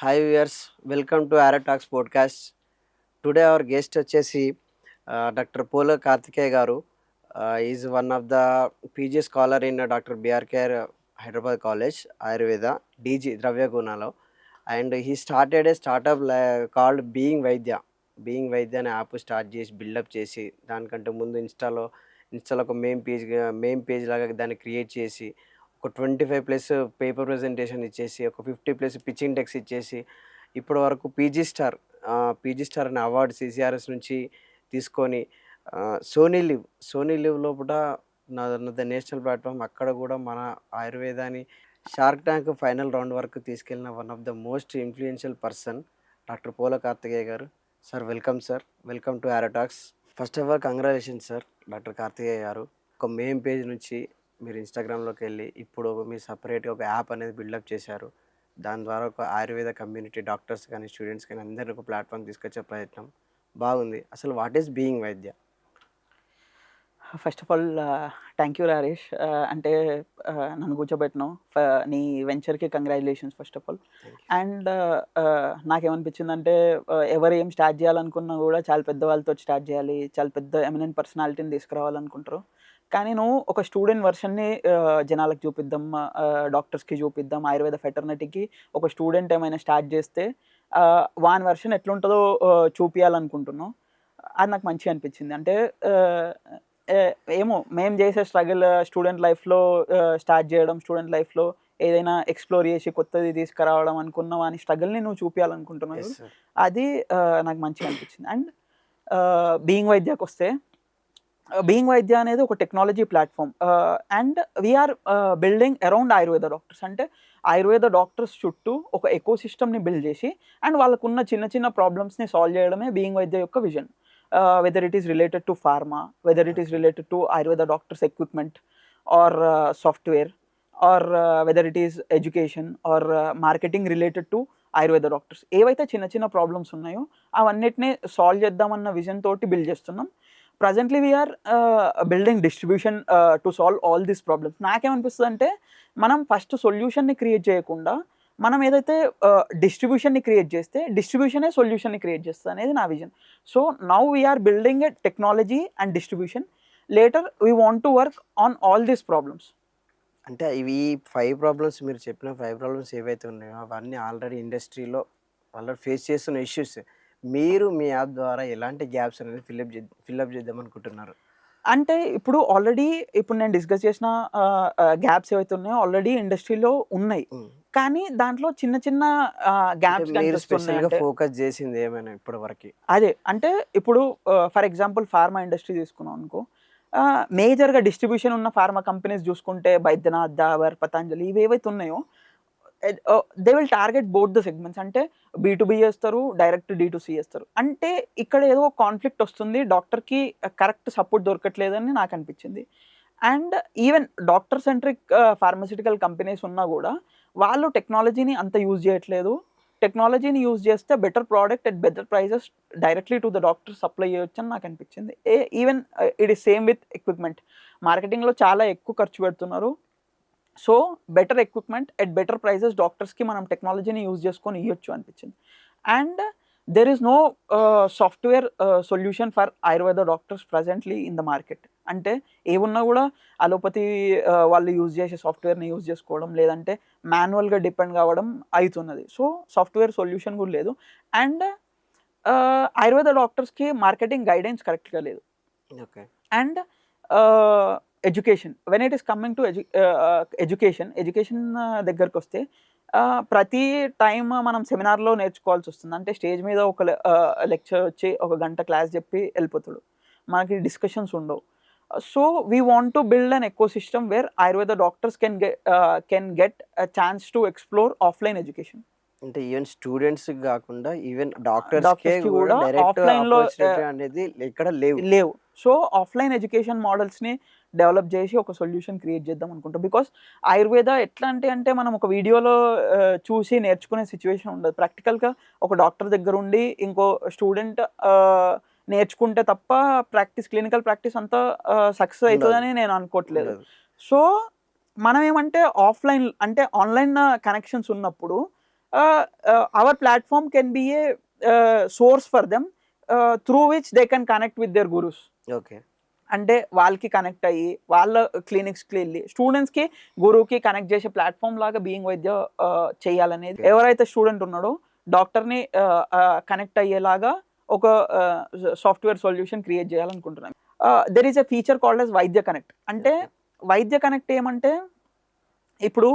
Hi viewers, welcome to Aaro talks podcast. Today our guest వచ్చేసి doctor Poola Karthikeya garu. Is one of the PG scholar in doctor BRKR Hyderabad college Ayurveda DG ద్రవ్యగుణలో. And he started a startup called being Vaidya అనే app start చేసి buildup చేసి, దానికంటే ముందు ఇన్స్టాలో ఒక main page లాగా దాన్ని క్రియేట్ చేసి, ఒక 25+ పేపర్ ప్రెజెంటేషన్ ఇచ్చేసి, ఒక 50+ పిచ్చింగ్ డెక్స్ ఇచ్చేసి, ఇప్పటి వరకు పీజీ స్టార్ అనే అవార్డు సీసీఆర్ఎస్ నుంచి తీసుకొని, సోనీ లివ్ లోపల ద నేషనల్ ప్లాట్ఫామ్ అక్కడ కూడా మన ఆయుర్వేదాన్ని షార్క్ ట్యాంక్ ఫైనల్ రౌండ్ వరకు తీసుకెళ్ళిన one of the most influential person doctor Poola Karthikeya garu. Sir welcome to Aaro talks. First of all congratulations sir doctor Karthikeya garu. ఒక మెయిన్ పేజ్ నుంచి మీరు ఇన్స్టాగ్రామ్లోకి వెళ్ళి ఇప్పుడు మీరు సపరేట్గా ఒక యాప్ అనేది బిల్డప్ చేశారు. దాని ద్వారా ఒక ఆయుర్వేద కమ్యూనిటీ డాక్టర్స్ కానీ స్టూడెంట్స్ కానీ అందరినీ ఒక ప్లాట్ఫామ్ తీసుకొచ్చే ప్రయత్నం బాగుంది. అసలు what is being Vaidya? First of all thank you రారేష్. అంటే నన్ను కూర్చోబెట్టినావు. నీ వెంచర్కి congratulations first of all. And నాకేమనిపించిందంటే ఎవరు ఏం స్టార్ట్ చేయాలనుకున్నా కూడా చాలా పెద్ద వాళ్ళతో స్టార్ట్ చేయాలి, చాలా పెద్ద ఎమినెంట్ పర్సనాలిటీని తీసుకురావాలనుకుంటారు. కానీ నువ్వు ఒక స్టూడెంట్ వర్షన్ని జనాలకు చూపిద్దాం, డాక్టర్స్కి చూపిద్దాం, ఆయుర్వేద ఫెటర్నిటీకి ఒక స్టూడెంట్ ఏమైనా స్టార్ట్ చేస్తే వాన్ వర్షన్ ఎట్లుంటుందో చూపించాలనుకుంటున్నావు. అది నాకు మంచిగా అనిపించింది. అంటే ఏమో మేము చేసే స్ట్రగుల్ స్టూడెంట్ లైఫ్లో స్టార్ట్ చేయడం, స్టూడెంట్ లైఫ్లో ఏదైనా ఎక్స్ప్లోర్ చేసి కొత్తది తీసుకురావడం అనుకున్న వాని స్ట్రగుల్ని నువ్వు చూపించాలనుకుంటున్నావు. అది నాకు మంచిగా అనిపించింది. అండ్ బీయింగ్ వైద్యకు వస్తే, బీయింగ్ వైద్య అనేది ఒక technology platform. And we are building around Ayurveda doctors. అంటే ఆయుర్వేద డాక్టర్స్ చుట్టూ ఒక ఎకో సిస్టమ్ని బిల్డ్ చేసి అండ్ వాళ్ళకున్న చిన్న చిన్న ప్రాబ్లమ్స్ని సాల్వ్ చేయడమే బీయింగ్ వైద్య యొక్క vision. Whether it is related to pharma, whether it is related to Ayurveda doctors equipment or software, or whether it is education or marketing related to Ayurveda doctors. ఏవైతే చిన్న చిన్న ప్రాబ్లమ్స్ ఉన్నాయో అవన్నిటిని సాల్వ్ చేద్దామన్న vision తోటి build చేస్తున్నాం. Presently we are building distribution to solve all these problems. నాకేమనిపిస్తుంది అంటే మనం ఫస్ట్ సొల్యూషన్ని క్రియేట్ చేయకుండా మనం ఏదైతే డిస్ట్రిబ్యూషన్ని క్రియేట్ చేస్తే డిస్ట్రిబ్యూషనే సొల్యూషన్ని క్రియేట్ చేస్తుంది అనేది నా vision. So now we are building a technology and distribution. Later we want to work on all these problems. అంటే ఇవి 5 ప్రాబ్లమ్స్ మీరు చెప్పిన 5 ప్రాబ్లమ్స్ ఏవైతే ఉన్నాయో అవన్నీ ఆల్రెడీ ఇండస్ట్రీలో ఫేస్ చేస్తున్న ఇష్యూస్. మీరు మీ యాప్ ద్వారా ఎలాంటి గ్యాప్స్ అనేది ఫిల్అప్ చేద్దాం అనుకుంటున్నారు? అంటే ఇప్పుడు నేను డిస్కస్ చేసిన గ్యాప్స్ ఏవైతే ఉన్నాయో ఆల్రెడీ ఇండస్ట్రీలో ఉన్నాయి. కానీ దాంట్లో చిన్న చిన్న గ్యాప్స్ కనిపిస్తున్నాయి. ఫోకస్ చేసింది ఏమైనా ఇప్పటి వరకు? అదే అంటే ఇప్పుడు ఫర్ ఎగ్జాంపుల్ ఫార్మా ఇండస్ట్రీ తీసుకున్నాం అనుకో, మేజర్గా డిస్ట్రిబ్యూషన్ ఉన్న ఫార్మా కంపెనీస్ చూసుకుంటే బైద్యనాథ్, డాబర్, పతంజలి ఇవి ఏవైతే ఉన్నాయో they will target both the segments. అంటే B2B చేస్తారు, డైరెక్ట్ D2C చేస్తారు. అంటే ఇక్కడ ఏదో కాన్ఫ్లిక్ట్ వస్తుంది, డాక్టర్కి కరెక్ట్ సపోర్ట్ దొరకట్లేదని నాకు అనిపించింది. And even doctor centric pharmaceutical companies ఉన్నా కూడా వాళ్ళు టెక్నాలజీని అంత యూజ్ చేయట్లేదు. టెక్నాలజీని యూజ్ చేస్తే better product at better prices directly to the doctor supply చేయొచ్చు అని నాకు అనిపించింది. Even it is same with equipment. మార్కెటింగ్లో చాలా ఎక్కువ ఖర్చు పెడుతున్నారు. So better equipment at better prices డాక్టర్స్కి మనం టెక్నాలజీని యూజ్ చేసుకొని ఇవ్వచ్చు అనిపించింది. And there is no software solution for Ayurveda doctors presently in the market. అంటే ఏమున్నా కూడా అలోపతి వాళ్ళు యూజ్ చేసే సాఫ్ట్వేర్ని యూజ్ చేసుకోవడం, లేదంటే మాన్యువల్గా డిపెండ్ కావడం అవుతున్నది. సో సాఫ్ట్వేర్ సొల్యూషన్ కూడా లేదు. అండ్ ఆయుర్వేద డాక్టర్స్కి మార్కెటింగ్ గైడెన్స్ కరెక్ట్గా లేదు. Okay. And education, when it is coming to education దగ్గరకు వస్తే ప్రతి టైం మనం సెమినార్లో నేర్చుకోవాల్సి వస్తుంది. అంటే స్టేజ్ మీద ఒక లెక్చర్ వచ్చి 1 గంట క్లాస్ చెప్పి వెళ్ళిపోతాడు, మనకి డిస్కషన్స్ ఉండవు. So we want to build an eco system wear Ayurveda doctors can get a chance to explore offline education. అంటే ఈవెన్ స్టూడెంట్స్ కాకుండా ఈవెన్ డాక్టర్స్కి కూడా ఆఫ్లైన్లో అనేది ఇక్కడ లేవు. సో ఆఫ్లైన్ ఎడ్యుకేషన్ మోడల్స్ని డెవలప్ చేసి ఒక సొల్యూషన్ క్రియేట్ చేద్దాం అనుకుంటాం. బికాస్ ఆయుర్వేద ఎట్లా అంటే మనం ఒక వీడియోలో చూసి నేర్చుకునే సిచ్యువేషన్ ఉండదు. ప్రాక్టికల్గా ఒక డాక్టర్ దగ్గర ఉండి ఇంకో స్టూడెంట్ నేర్చుకుంటే తప్ప క్లినికల్ ప్రాక్టీస్ అంతా సక్సెస్ అవుతుందని నేను అనుకోవట్లేదు. సో మనం ఏమంటే ఆఫ్లైన్ అంటే ఆన్లైన్ కనెక్షన్స్ ఉన్నప్పుడు our platform can be a source for them through which they can connect with their gurus. Okay. అంటే వాళ్ళకి కనెక్ట్ అయ్యి వాళ్ళ క్లినిక్స్కి వెళ్ళి స్టూడెంట్స్కి గురువుకి కనెక్ట్ చేసే ప్లాట్ఫామ్ లాగా బీయింగ్ వైద్య చేయాలనేది. ఎవరైతే స్టూడెంట్ ఉన్నాడో డాక్టర్ని కనెక్ట్ అయ్యేలాగా ఒక సాఫ్ట్వేర్ సొల్యూషన్ క్రియేట్ చేయాలనుకుంటున్నాను. There is a feature called as వైద్య కనెక్ట్. అంటే వైద్య కనెక్ట్ ఏమంటే ఇప్పుడు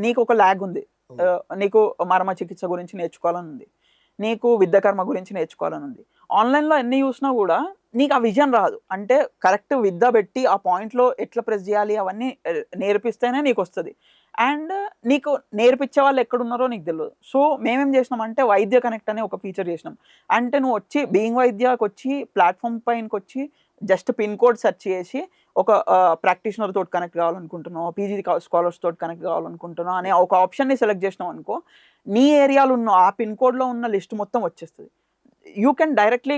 నీకు ఒక ల్యాగ్ ఉంది, నీకు మర్మ చికిత్స గురించి నేర్చుకోవాలని ఉంది, నీకు విద్యకర్మ గురించి నేర్చుకోవాలని ఉంది. ఆన్లైన్లో ఎన్ని చూసినా కూడా నీకు ఆ విజన్ రాదు. అంటే కరెక్ట్ విద్య పెట్టి ఆ పాయింట్లో ఎట్లా ప్రెస్ చేయాలి అవన్నీ నేర్పిస్తేనే నీకు వస్తుంది. అండ్ నీకు నేర్పించే వాళ్ళు ఎక్కడున్నారో నీకు తెలియదు. సో మేమేం చేసినామంటే వైద్య కనెక్ట్ అనే ఒక ఫీచర్ చేసినాం. అంటే నువ్వు వచ్చి బీయింగ్ వైద్యకి వచ్చి ప్లాట్ఫామ్ పైనకి వచ్చి జస్ట్ పిన్ కోడ్ సెర్చ్ చేసి ఒక ప్రాక్టీషనర్ తోటి కనెక్ట్ కావాలనుకుంటున్నావు, పీజీ స్కాలర్స్ తోటి కనెక్ట్ కావాలనుకుంటున్నావు అనే ఒక ఆప్షన్ని సెలెక్ట్ చేసినావు అనుకో, నీ ఏరియాలో ఉన్న ఆ పిన్ కోడ్లో ఉన్న లిస్ట్ మొత్తం వచ్చేస్తుంది. You can directly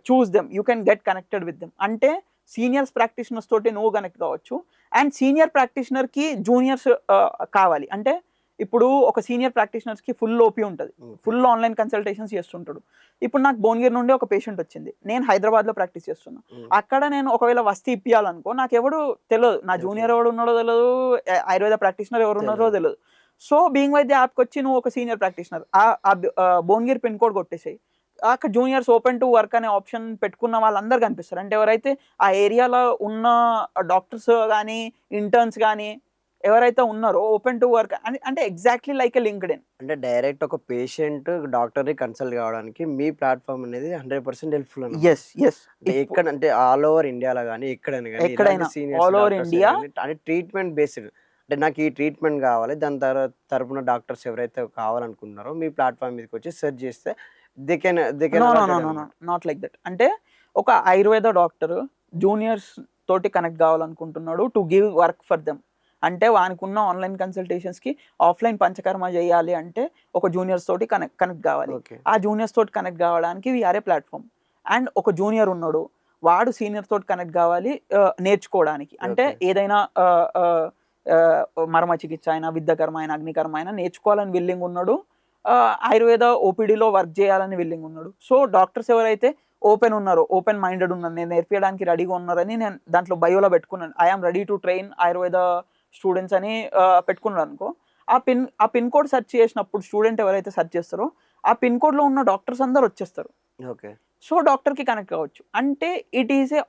choose them, you can get connected with them. అంటే సీనియర్స్ ప్రాక్టీషనర్స్ తోటి నువ్వు కనెక్ట్ కావచ్చు. అండ్ సీనియర్ ప్రాక్టీషనర్కి జూనియర్స్ కావాలి అంటే ఇప్పుడు ఒక సీనియర్ ప్రాక్టీషనర్స్కి ఫుల్ ఓపీ ఉంటుంది, ఫుల్ ఆన్లైన్ కన్సల్టేషన్స్ చేస్తుంటాడు. ఇప్పుడు నాకు భువనగిరి నుండి ఒక పేషెంట్ వచ్చింది, నేను హైదరాబాద్లో ప్రాక్టీస్ చేస్తున్నా. అక్కడ నేను ఒకవేళ వస్తీ ఇప్పియాలనుకో నాకు ఎవడు తెలియదు, నా జూనియర్ ఎవడు ఉన్నాడో తెలియదు, ఆయుర్వేద ప్రాక్టీషనర్ ఎవరు ఉన్నారో తెలియదు. సో బీయింగ్ వైద్య యాప్కి వచ్చి నువ్వు ఒక senior practitioner Bhuvanagiri pin code కొట్టేసాయి, అక్కడ జూనియర్స్ ఓపెన్ టు వర్క్ అనే ఆప్షన్ పెట్టుకున్న వాళ్ళందరూ కనిపిస్తారు. అంటే ఎవరైతే ఆ ఏరియాలో ఉన్న డాక్టర్స్ కానీ ఇంటర్న్స్ కానీ ఎవరైతే ఉన్నారో ఓపెన్ టు వర్క్ అంటే ఎగ్జాక్ట్లీ లైక్ ఎ లింక్డ్ఇన్. అంటే డైరెక్ట్ ఒక పేషెంట్ డాక్టర్ని కన్సల్ట్ కావడానికి మీ ప్లాట్ఫామ్ అనేది 100% హెల్ప్ఫుల్ అన్నమాట. ఎస్ ఎస్ అంటే ఎక్కడ అంటే ఆల్ ఓవర్ ఇండియాలో కానీ ఎక్కడైనా ఎక్కడైనా all over India. అంటే ట్రీట్మెంట్ బేస్డ్, అంటే నాకు ఈ ట్రీట్మెంట్ కావాలి, దాని తరపున డాక్టర్స్ ఎవరైతే కావాలనుకుంటున్నారో మీ ప్లాట్ఫామ్ మీదకి వచ్చి సెర్చ్ చేస్తే they can not like that. అంటే ఒక ఆయుర్వేద డాక్టర్ జూనియర్స్ తోటి కనెక్ట్ కావాలనుకుంటున్నాడు to give work for them. అంటే వానికి ఉన్న ఆన్లైన్ కన్సల్టేషన్స్కి ఆఫ్లైన్ పంచకర్మ చేయాలి అంటే ఒక జూనియర్స్ తోటి కనెక్ట్ కావాలి. ఆ జూనియర్స్ తోటి కనెక్ట్ కావడానికి వీఆర్ఏ ప్లాట్ఫామ్. అండ్ ఒక జూనియర్ ఉన్నాడు, వాడు సీనియర్ తోటి కనెక్ట్ కావాలి నేర్చుకోవడానికి. అంటే ఏదైనా మర్మ చికిత్స అయినా విద్యకర్మ అయినా అగ్నికర్మ అయినా నేర్చుకోవాలని విల్లింగ్ ఉన్నాడు, ఆయుర్వేద ఓపీడీలో వర్క్ చేయాలని విల్లింగ్ ఉన్నాడు. సో డాక్టర్స్ ఎవరైతే ఓపెన్ ఉన్నారో, ఓపెన్ మైండెడ్ ఉన్నారు, నేను నేర్పించడానికి రెడీగా ఉన్నారని నేను దాంట్లో బయోలో పెట్టుకున్నాను, I am ready to train Ayurveda students అని పెట్టుకున్నాడు అనుకో, ఆ పిన్ కోడ్ సెర్చ్ చేసినప్పుడు స్టూడెంట్ ఎవరైతే సెర్చ్ చేస్తారో ఆ పిన్ కోడ్లో ఉన్న డాక్టర్స్ అందరు వచ్చేస్తారు. ఓకే. సో డాక్టర్కి కనెక్ట్ కావచ్చు. అంటే it is a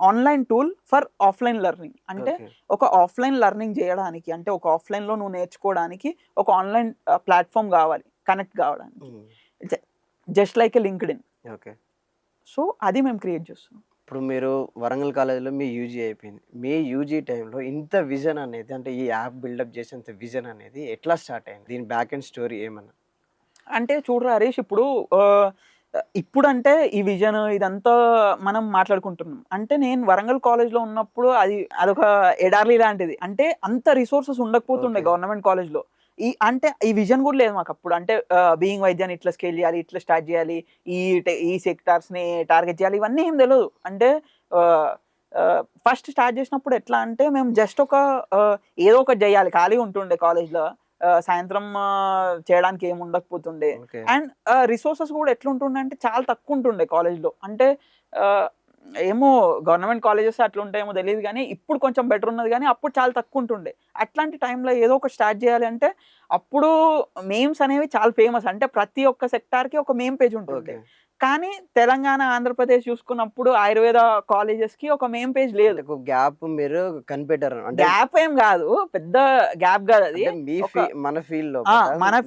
online tool for offline learning. అంటే ఒక ఆఫ్లైన్ లెర్నింగ్ చేయడానికి, అంటే ఒక ఆఫ్లైన్లో నువ్వు నేర్చుకోవడానికి ఒక ఆన్లైన్ ప్లాట్ఫామ్ కావాలి కనెక్ట్ కావడానికి, just like a LinkedIn. Okay. So అది మేము క్రియేట్ చేస్తున్నాం. ఇప్పుడు మీరు వరంగల్ కాలేజీలో మీ యూజీ అయిపోయింది. మీ యూజీ టైంలో ఇంత విజన్ అనేది, అంటే ఈ యాప్ బిల్డప్ చేసేంత విజన్ అనేది ఎట్లా స్టార్ట్ అయింది? దీని బ్యాక్ అండ్ స్టోరీ ఏమన్నా? అంటే చూడరా హరీష్, ఇప్పుడంటే ఈ విజన్ ఇదంతా మనం మాట్లాడుకుంటున్నాం. అంటే నేను వరంగల్ కాలేజ్లో ఉన్నప్పుడు అదొక ఎడార్లీ లాంటిది. అంటే అంత రిసోర్సెస్ ఉండకపోతుండే గవర్నమెంట్ కాలేజ్లో. ఈ విజన్ కూడా లేదు మాకు అప్పుడు. అంటే బీయింగ్ వైద్యాన్ని ఇట్లా స్కేల్ చేయాలి, ఇట్లా స్టార్ట్ చేయాలి, ఈ సెక్టార్స్ని టార్గెట్ చేయాలి, ఇవన్నీ ఏం తెలియదు. అంటే ఫస్ట్ స్టార్ట్ చేసినప్పుడు ఎట్లా అంటే మేము జస్ట్ ఏదో ఒకటి చేయాలి, ఖాళీగా ఉంటుండే కాలేజ్లో, సాయంత్రం చేయడానికి ఏమి ఉండకపోతుండే. అండ్ రిసోర్సెస్ కూడా ఎట్లుంటుండే అంటే చాలా తక్కువ ఉంటుండే కాలేజ్లో. అంటే ఏమో గవర్నమెంట్ కాలేజెస్ అట్లా ఉంటాయేమో తెలియదు కానీ ఇప్పుడు కొంచెం బెటర్ ఉన్నది, కానీ అప్పుడు చాలా తక్కువ ఉంటుండే. అట్లాంటి టైంలో ఏదో ఒక స్టార్ట్ చేయాలి అంటే అప్పుడు మేమ్స్ అనేవి చాలా ఫేమస్. అంటే ప్రతి ఒక్క సెక్టార్కి ఒక మేమ్ పేజ్ ఉంటుంది. కానీ తెలంగాణ ఆంధ్రప్రదేశ్ చూసుకున్నప్పుడు ఆయుర్వేద కాలేజెస్కి ఒక మేమ్ పేజ్ లేదు. గ్యాప్ మీరు కనిపెట్టారు. గ్యాప్ ఏం కాదు, పెద్ద గ్యాప్ కాదు అది. మన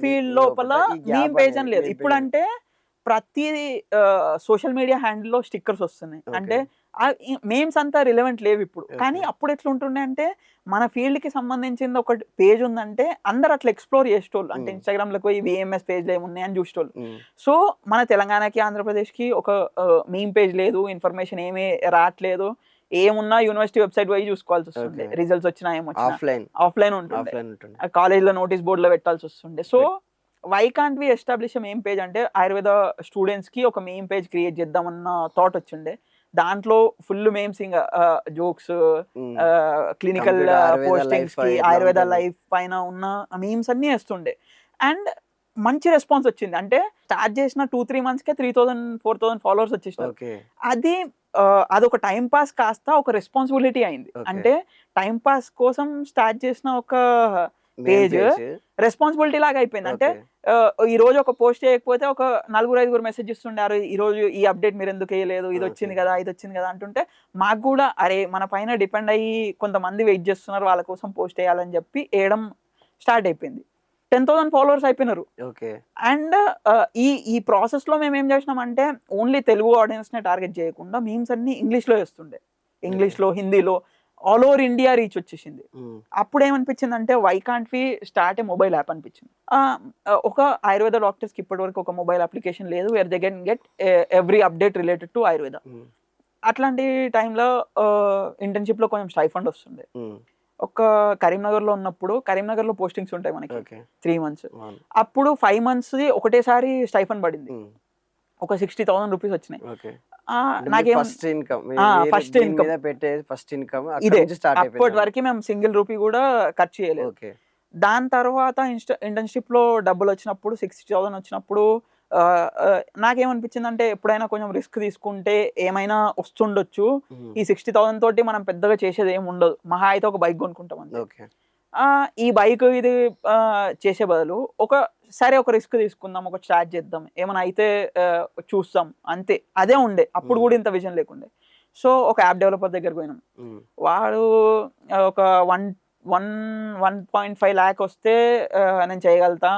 ఫీల్డ్ లోపల మేమ్ పేజ్ అని లేదు. ఇప్పుడు అంటే ప్రతి సోషల్ మీడియా హ్యాండిల్లో స్టిక్కర్స్ వస్తున్నాయి. అంటే మేమ్స్ అంతా రిలవెంట్ లేవు ఇప్పుడు. కానీ అప్పుడు ఎట్లా ఉంటుండే అంటే మన ఫీల్డ్కి సంబంధించింది ఒక పేజ్ ఉందంటే అందరు అట్లా ఎక్స్ప్లోర్ చేసేటోళ్ళు. అంటే ఇన్స్టాగ్రామ్లోకి పోయి విఎంఎస్ పేజ్లో ఏమున్నాయి అని చూసేటోళ్ళు. సో మన తెలంగాణకి ఆంధ్రప్రదేశ్కి ఒక మీమ్ పేజ్ లేదు, ఇన్ఫర్మేషన్ ఏమీ రావట్లేదు. ఏమున్నా యూనివర్సిటీ వెబ్సైట్ పోయి చూసుకోవాల్సి వస్తుంది. రిజల్ట్స్ వచ్చినా ఆఫ్లైన్ ఉంటుంది, కాలేజ్లో నోటీస్ బోర్డులో పెట్టాల్సి వస్తుండే. So why can't we establish main page అంటే ఆయుర్వేద స్టూడెంట్స్కి ఒక మెయిన్ పేజ్ క్రియేట్ చేద్దామన్న థాట్ వచ్చిండే. దాంట్లో ఫుల్ మేమ్స్ ఇంకా jokes, um. Clinical Complete Ayurveda postings life కి ఎట్లా ఆయుర్వేద ఉంటుంది? లైఫ్ పైన ఉన్న మీమ్స్ అన్ని వేస్తుండే. అండ్ మంచి రెస్పాన్స్ వచ్చింది. అంటే స్టార్ట్ చేసిన 2-3 మంత్స్కే 3000-4000 ఫాలోవర్స్ వచ్చేసినారు. ఓకే. అది అదొక టైం పాస్ కాస్త ఒక రెస్పాన్సిబిలిటీ అయింది. Okay. అంటే టైం పాస్ కోసం స్టార్ట్ చేసిన ఒక Main పేజ్ page. రెస్పాన్సిబిలిటీ లాగా అయిపోయింది. అంటే Okay. ఈ రోజు ఒక పోస్ట్ చేయకపోతే ఒక 4-5 మెసేజ్ ఇస్తుండారు, ఈ రోజు ఈ అప్డేట్ మీరు ఎందుకు వేయలేదు, ఇది వచ్చింది Okay. కదా, ఇది వచ్చింది కదా అంటుంటే మాకు కూడా అరే మన పైన డిపెండ్ అయ్యి కొంతమంది వెయిట్ చేస్తున్నారు, వాళ్ళ కోసం పోస్ట్ చేయాలని చెప్పి వేయడం స్టార్ట్ అయిపోయింది. 10,000 ఫాలోవర్స్ అయిపోయినారు. ఓకే. అండ్ ఈ ప్రాసెస్లో మేము ఏం చేసినామంటే ఓన్లీ తెలుగు ఆడియన్స్నే టార్గెట్ చేయకుండా మీమ్స్ అన్ని ఇంగ్లీష్లో వేస్తుండే. ఇంగ్లీష్లో, హిందీలో ఆల్ ఓవర్ ఇండియా రీచ్ వచ్చేసింది. అప్పుడు ఏమనిపించింది అంటే why can't we start a mobile app అనిపించింది. ఒక ఆయుర్వేద డాక్టర్స్కి ఇప్పటి వరకు ఒక మొబైల్ అప్లికేషన్ లేదు where they can get every update related to Ayurveda. అట్లాంటి టైంలో ఇంటర్న్షిప్లో కొంచెం స్టైఫండ్ వస్తుండే. ఒక కరీంనగర్లో ఉన్నప్పుడు, కరీంనగర్లో పోస్టింగ్స్ ఉంటాయి మనకి ఓకే. 3 months. అప్పుడు 5 months ఒకటేసారి స్టైఫండ్ పడింది. ఒక 60,000 రూపీస్ వచ్చినాయి. ఓకే. నాకేం ఫస్ట్ ఇన్కమ్ ఫస్ట్ ఇన్కమ్ పెట్టే ఫస్ట్ ఇన్కమ్ ఇదే. స్టార్ట్ అప్పటి అయిపోయింది. వరకు మేము సింగిల్ రూపీ కూడా ఖర్చు చేయలేదు. ఓకే. దాని తర్వాత ఇంటర్న్షిప్ లో డబ్బులు వచ్చినప్పుడు 60,000 వచ్చినప్పుడు నాకేమనిపించింది అంటే ఎప్పుడైనా కొంచెం రిస్క్ తీసుకుంటే ఏమైనా వస్తుండొచ్చు. ఈ 60,000 తోటి మనం పెద్దగా చేసేది ఏమి ఉండదు, మహా అయితే ఒక బైక్ కొనుక్కుంటాం అంతే. ఓకే. ఈ బైక్ ఇది చేసే బదులు సరే ఒక రిస్క్ తీసుకుందాం, ఒక స్టార్ట్ చేద్దాం, ఏమైనా అయితే చూస్తాం అంతే, అదే ఉండే. అప్పుడు కూడా ఇంత విజన్ లేకుండే. సో ఒక యాప్ డెవలపర్ దగ్గరికి పోయినాం. వాడు ఒక 1.5 lakh వస్తే నేను చేయగలుగుతా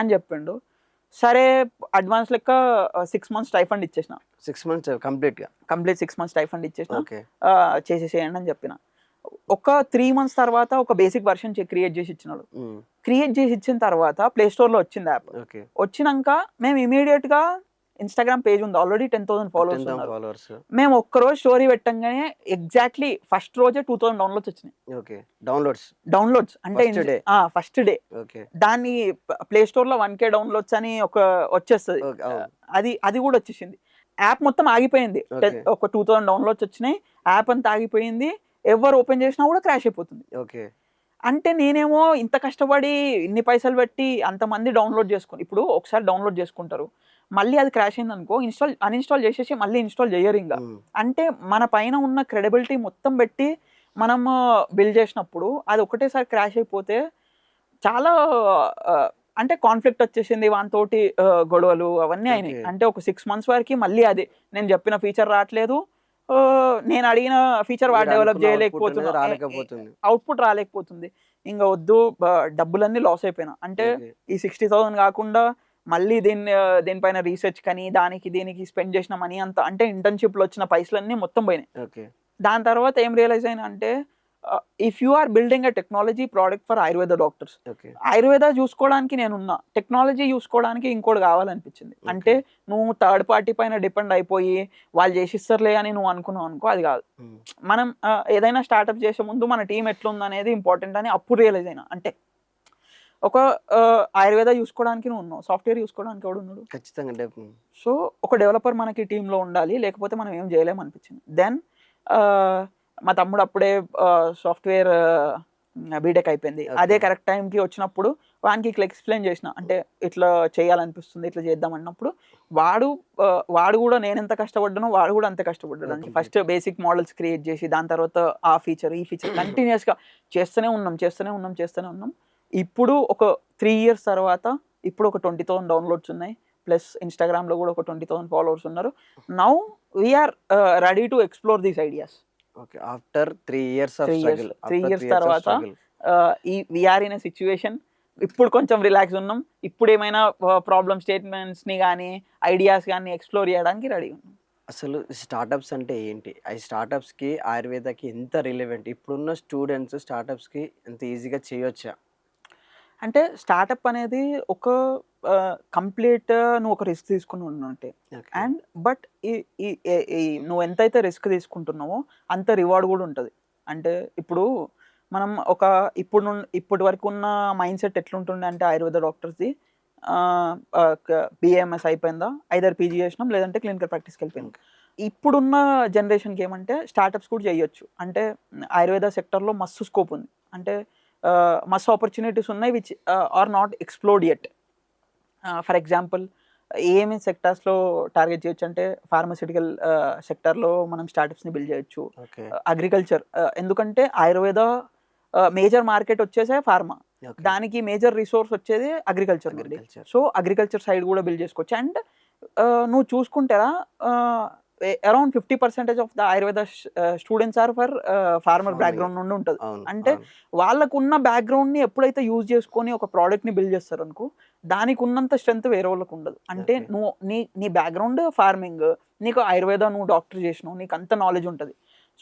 అని చెప్పిండు. సరే అడ్వాన్స్ లెక్క 6 months స్టైఫండ్ ఇచ్చేసిన. 6 months కంప్లీట్ 6 months స్టైఫండ్ ఇచ్చేసిన. ఓకే. చేసేసేయండి అని చెప్పిన. ఒక 3 months తర్వాత ఒక బేసిక్ వర్షన్ క్రియేట్ చేసి ఇచ్చినాడు. క్రియేట్ చేసి ఇచ్చిన తర్వాత ప్లే స్టోర్లో వచ్చింది యాప్. ఓకే. వచ్చినాక మేము ఇమీడియట్ గా ఇన్స్టాగ్రామ్ పేజ్ ఉంది, ఆల్రెడీ 10,000 ఫాలోవర్స్ ఉన్నారు. ఫాలోవర్స్. మేము ఒక్కరోజు స్టోరీ పెట్టంగానే ఎగ్జాక్ట్లీ ఫస్ట్ రోజే 2,000 డౌన్లోడ్స్ వచ్చినాయి. ఓకే. డౌన్లోడ్స్ అంటే First day. First day. Okay. దాన్ని ప్లే స్టోర్ లో 1K డౌన్లోడ్స్ అని ఒక వచ్చేస్తుంది. ఓకే. అవును. అది కూడా వచ్చేసింది. యాప్ మొత్తం ఆగిపోయింది. Okay. ఒక 2,000 డౌన్లోడ్స్ వచ్చినాయి, యాప్ అంతా ఆగిపోయింది, ఎవరు ఓపెన్ చేసినా కూడా క్రాష్ అయిపోతుంది. ఓకే. అంటే నేనేమో ఇంత కష్టపడి ఇన్ని పైసలు పెట్టి అంతమంది డౌన్లోడ్ చేసుకుని, ఇప్పుడు ఒకసారి డౌన్లోడ్ చేసుకుంటారు, మళ్ళీ అది క్రాష్ అయింది అనుకో అన్ఇన్స్టాల్ చేసేసి మళ్ళీ ఇన్స్టాల్ చేయరు ఇంకా. అంటే మన పైన ఉన్న క్రెడిబిలిటీ మొత్తం పెట్టి మనం బిల్డ్ చేసినప్పుడు అది ఒకటేసారి క్రాష్ అయిపోతే చాలా అంటే కాన్ఫ్లిక్ట్ వచ్చేసింది, వానితోటి గొడవలు అవన్నీ అయినాయి. Okay. అంటే ఒక 6 months వరకు మళ్ళీ అదే, నేను చెప్పిన ఫీచర్ రావట్లేదు, నేను అడిగిన ఫీచర్ వాడు డెవలప్ చేయలేకపోతున్నా, అవుట్పుట్ రాలేకపోతుంది. ఇంకా వద్దు, డబ్బులన్నీ లాస్ అయిపోయినా. అంటే ఈ 60,000 కాకుండా మళ్ళీ దీనిపైన రీసెర్చ్ కానీ దీనికి స్పెండ్ చేసిన మనీ అంతా, అంటే ఇంటర్న్షిప్లో వచ్చిన పైసలన్నీ మొత్తం పోయినాయి. ఓకే. దాని తర్వాత ఏం రియలైజ్ అయినా అంటే if you are building a technology product for Ayurveda doctors, okay. Ayurveda చూసుకోవడానికి నేనున్నా, టెక్నాలజీ చూసుకోవడానికి ఇంకోటి కావాలనిపించింది. అంటే నువ్వు థర్డ్ పార్టీ పైన డిపెండ్ అయిపోయి వాళ్ళు చేసిస్తారులే అని నువ్వు అనుకున్నావు అనుకో, అది కాదు. మనం ఏదైనా స్టార్ట్అప్ చేసే ముందు మన టీం ఎట్లుంది అనేది ఇంపార్టెంట్ అని అప్పుడు రియలైజ్ అయినా. అంటే ఒక ఆయుర్వేద చూసుకోవడానికి నువ్వు ఉన్నావు, సాఫ్ట్వేర్ చూసుకోవడానికి ఎవడు ఉన్నాడు? ఖచ్చితంగా. సో ఒక డెవలపర్ మనకి టీంలో ఉండాలి, లేకపోతే మనం ఏం చేయలేము అనిపించింది. దెన్ మా తమ్ముడు అప్పుడే సాఫ్ట్వేర్ బీటెక్ అయిపోయింది. అదే కరెక్ట్ టైంకి వచ్చినప్పుడు వానికి ఇట్లా ఎక్స్ప్లెయిన్ చేసిన, అంటే ఇట్లా చేయాలనిపిస్తుంది, ఇట్లా చేద్దాం అన్నప్పుడు వాడు కూడా నేను ఎంత కష్టపడ్డానో వాడు కూడా అంతే కష్టపడ్డాడు. అంటే ఫస్ట్ బేసిక్ మోడల్స్ క్రియేట్ చేసి దాని తర్వాత ఆ ఫీచర్ ఈ ఫీచర్ కంటిన్యూస్గా చేస్తూనే ఉన్నాం. ఇప్పుడు ఒక 3 years తర్వాత ఇప్పుడు ఒక 20,000 డౌన్లోడ్స్ ఉన్నాయి, ప్లస్ ఇన్స్టాగ్రామ్లో కూడా ఒక 20,000 ఫాలోవర్స్ ఉన్నారు. Now we are ready to explore these ideas. Okay. After 3 years of 3 struggle, years తర్వాత వీఆర్ ఇన్ ఎ సిచ్యువేషన్. ఇప్పుడు కొంచెం రిలాక్స్ ఉన్నాం. ఇప్పుడు ఏమైనా ప్రాబ్లమ్ స్టేట్మెంట్స్ని కానీ ఐడియాస్ కానీ ఎక్స్ప్లోర్ చేయడానికి రెడీ ఉన్నాం. అసలు స్టార్టప్స్ అంటే ఏంటి? ఆ స్టార్టప్స్కి ఆయుర్వేదకి ఎంత రిలవెంట్? ఇప్పుడున్న స్టూడెంట్స్ స్టార్టప్స్కి ఎంత ఈజీగా చేయొచ్చా? అంటే స్టార్టప్ అనేది ఒక కంప్లీట్ నువ్వు ఒక రిస్క్ తీసుకుని ఉన్నట్టే. అండ్ బట్ నువ్వు ఎంతైతే రిస్క్ తీసుకుంటున్నావో అంత రివార్డ్ కూడా ఉంటుంది. అంటే ఇప్పుడు మనం ఇప్పటి వరకు ఉన్న మైండ్ సెట్ ఎట్లుంటుండే అంటే ఆయుర్వేద డాక్టర్స్ది BAMS అయిపోయిందా, ఐదర్ పీజీ చేసినాం లేదంటే క్లినికల్ ప్రాక్టీస్కి వెళ్ళిపోయినాం. ఇప్పుడున్న జనరేషన్కి ఏమంటే స్టార్టప్స్ కూడా చేయొచ్చు. అంటే ఆయుర్వేద సెక్టర్లో మస్తు స్కోప్ ఉంది. అంటే మస్తు ఆపర్చునిటీస్ ఉన్నాయి which are not explored yet. For example ఏమేమి సెక్టార్స్లో టార్గెట్ చేయొచ్చు అంటే ఫార్మస్యూటికల్ సెక్టర్లో మనం స్టార్టప్స్ని బిల్డ్ చేయొచ్చు. ఓకే. అగ్రికల్చర్, ఎందుకంటే ఆయుర్వేద మేజర్ మార్కెట్ వచ్చేసే ఫార్మా, ఓకే. దానికి మేజర్ రిసోర్స్ వచ్చేది అగ్రికల్చర్ నుండి. అగ్రికల్చర్. సో అగ్రికల్చర్ సైడ్ కూడా బిల్డ్ చేసుకోవచ్చు. అండ్ నువ్వు చూసుకుంటారా around 50% of the Ayurveda students are for farmer Farming. Background నుండి ఉంటుంది. అవును. అంటే అవును. వాళ్ళకున్న బ్యాక్గ్రౌండ్ని ఎప్పుడైతే యూజ్ చేసుకొని ఒక ప్రోడక్ట్ని బిల్డ్ చేస్తారు అనుకో, దానికి ఉన్నంత స్ట్రెంత్ వేరే వాళ్ళకు ఉండదు. అంటే Okay. నువ్వు నీ బ్యాక్గ్రౌండ్ ఫార్మింగ్, నీకు ఆయుర్వేద నువ్వు డాక్టర్ చేసినావు, నీకు అంత నాలెడ్జ్ ఉంటుంది.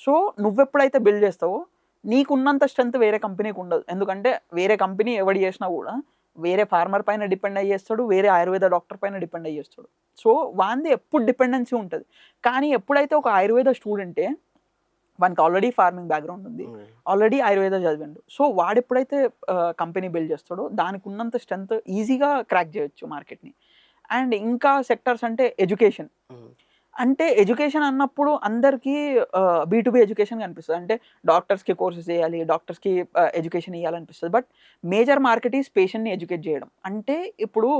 సో నువ్వెప్పుడైతే బిల్డ్ చేస్తావో నీకున్నంత స్ట్రెంత్ వేరే కంపెనీకి ఉండదు. ఎందుకంటే వేరే కంపెనీ ఎవడు చేసినా కూడా వేరే ఫార్మర్ పైన డిపెండ్ అయ్యేస్తాడు, వేరే ఆయుర్వేద డాక్టర్ పైన డిపెండ్ అయ్యేస్తాడు. సో వాంది ఎప్పుడు డిపెండెన్సీ ఉంటుంది. కానీ ఎప్పుడైతే ఒక ఆయుర్వేద స్టూడెంటే వానికి ఆల్రెడీ ఫార్మింగ్ బ్యాక్గ్రౌండ్ ఉంది, ఆల్రెడీ ఆయుర్వేద చదివిండు, సో వాడు ఎప్పుడైతే కంపెనీ బిల్డ్ చేస్తాడో దానికి ఉన్నంత స్ట్రెంత్ ఈజీగా క్రాక్ చేయొచ్చు మార్కెట్ని. అండ్ ఇంకా సెక్టర్స్ అంటే ఎడ్యుకేషన్. అంటే ఎడ్యుకేషన్ అన్నప్పుడు అందరికీ B2B ఎడ్యుకేషన్ కనిపిస్తుంది. అంటే డాక్టర్స్కి కోర్సెస్ చేయాలి, డాక్టర్స్కి ఎడ్యుకేషన్ ఇవ్వాలనిపిస్తుంది. బట్ మేజర్ మార్కెట్ ఈస్ పేషెంట్ని ఎడ్యుకేట్ చేయడం. అంటే ఇప్పుడు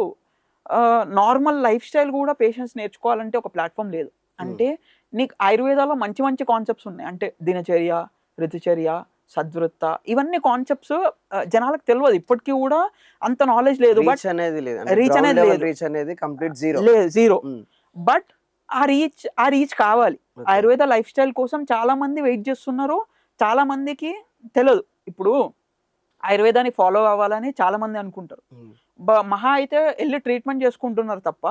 నార్మల్ లైఫ్ స్టైల్ కూడా పేషెంట్స్ నేర్చుకోవాలంటే ఒక ప్లాట్ఫామ్ లేదు. అంటే నీకు ఆయుర్వేదాలో మంచి మంచి కాన్సెప్ట్స్ ఉన్నాయి. అంటే దినచర్య, ఋతుచర్య, సద్వృత్త, ఇవన్నీ కాన్సెప్ట్స్ జనాలకు తెలియదు. ఇప్పటికీ కూడా అంత నాలెడ్జ్ లేదు. బట్ రీచ్ అనేది లేదు. రీచ్ అనేది లేదు. రీచ్ అనేది కంప్లీట్ జీరో. లేదు, జీరో. బట్ ఆ రీచ్ కావాలి. ఆయుర్వేద లైఫ్ స్టైల్ కోసం చాలా మంది వెయిట్ చేస్తున్నారు, చాలా మందికి తెలియదు. ఇప్పుడు ఆయుర్వేదాన్ని ఫాలో అవ్వాలని చాలా మంది అనుకుంటారు. మహా అయితే వెళ్ళి ట్రీట్మెంట్ చేసుకుంటున్నారు తప్ప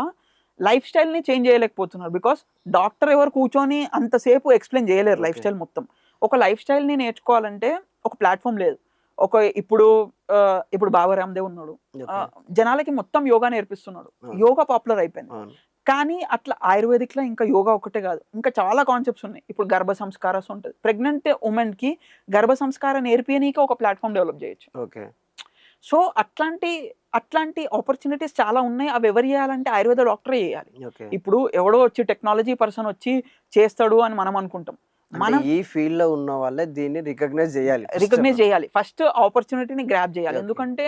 లైఫ్ స్టైల్ని చేంజ్ చేయలేకపోతున్నారు. బికాస్ డాక్టర్ ఎవరు కూర్చొని అంతసేపు ఎక్స్ప్లెయిన్ చేయలేరు లైఫ్ స్టైల్ మొత్తం. ఒక లైఫ్ స్టైల్ని నేర్చుకోవాలంటే ఒక ప్లాట్ఫామ్ లేదు. ఇప్పుడు బాబా రామ్దేవ్ ఉన్నాడు, జనాలకి మొత్తం యోగా నేర్పిస్తున్నాడు, యోగా పాపులర్ అయిపోయింది. కానీ అట్లా ఆయుర్వేదిక్లో ఇంకా యోగా ఒకటే కాదు, ఇంకా చాలా కాన్సెప్ట్స్ ఉన్నాయి. ఇప్పుడు గర్భ సంస్కారాస్ ఉంటుంది. ప్రెగ్నెంట్ ఉమెన్కి గర్భ సంస్కారం నేర్పియనీకి ఒక ప్లాట్ఫామ్ డెవలప్ చేయొచ్చు. ఓకే. సో అట్లాంటి ఆపర్చునిటీస్ చాలా ఉన్నాయి. అవి ఎవరు చేయాలంటే ఆయుర్వేద డాక్టరే చేయాలి. ఇప్పుడు ఎవడో వచ్చి టెక్నాలజీ పర్సన్ వచ్చి చేస్తాడు అని మనం అనుకుంటాం. మనం ఈ ఫీల్డ్ లో ఉన్న వాళ్ళే దీన్ని రికగ్నైజ్ చేయాలి. ఫస్ట్ ఆపర్చునిటీని గ్రాబ్ చేయాలి. ఎందుకంటే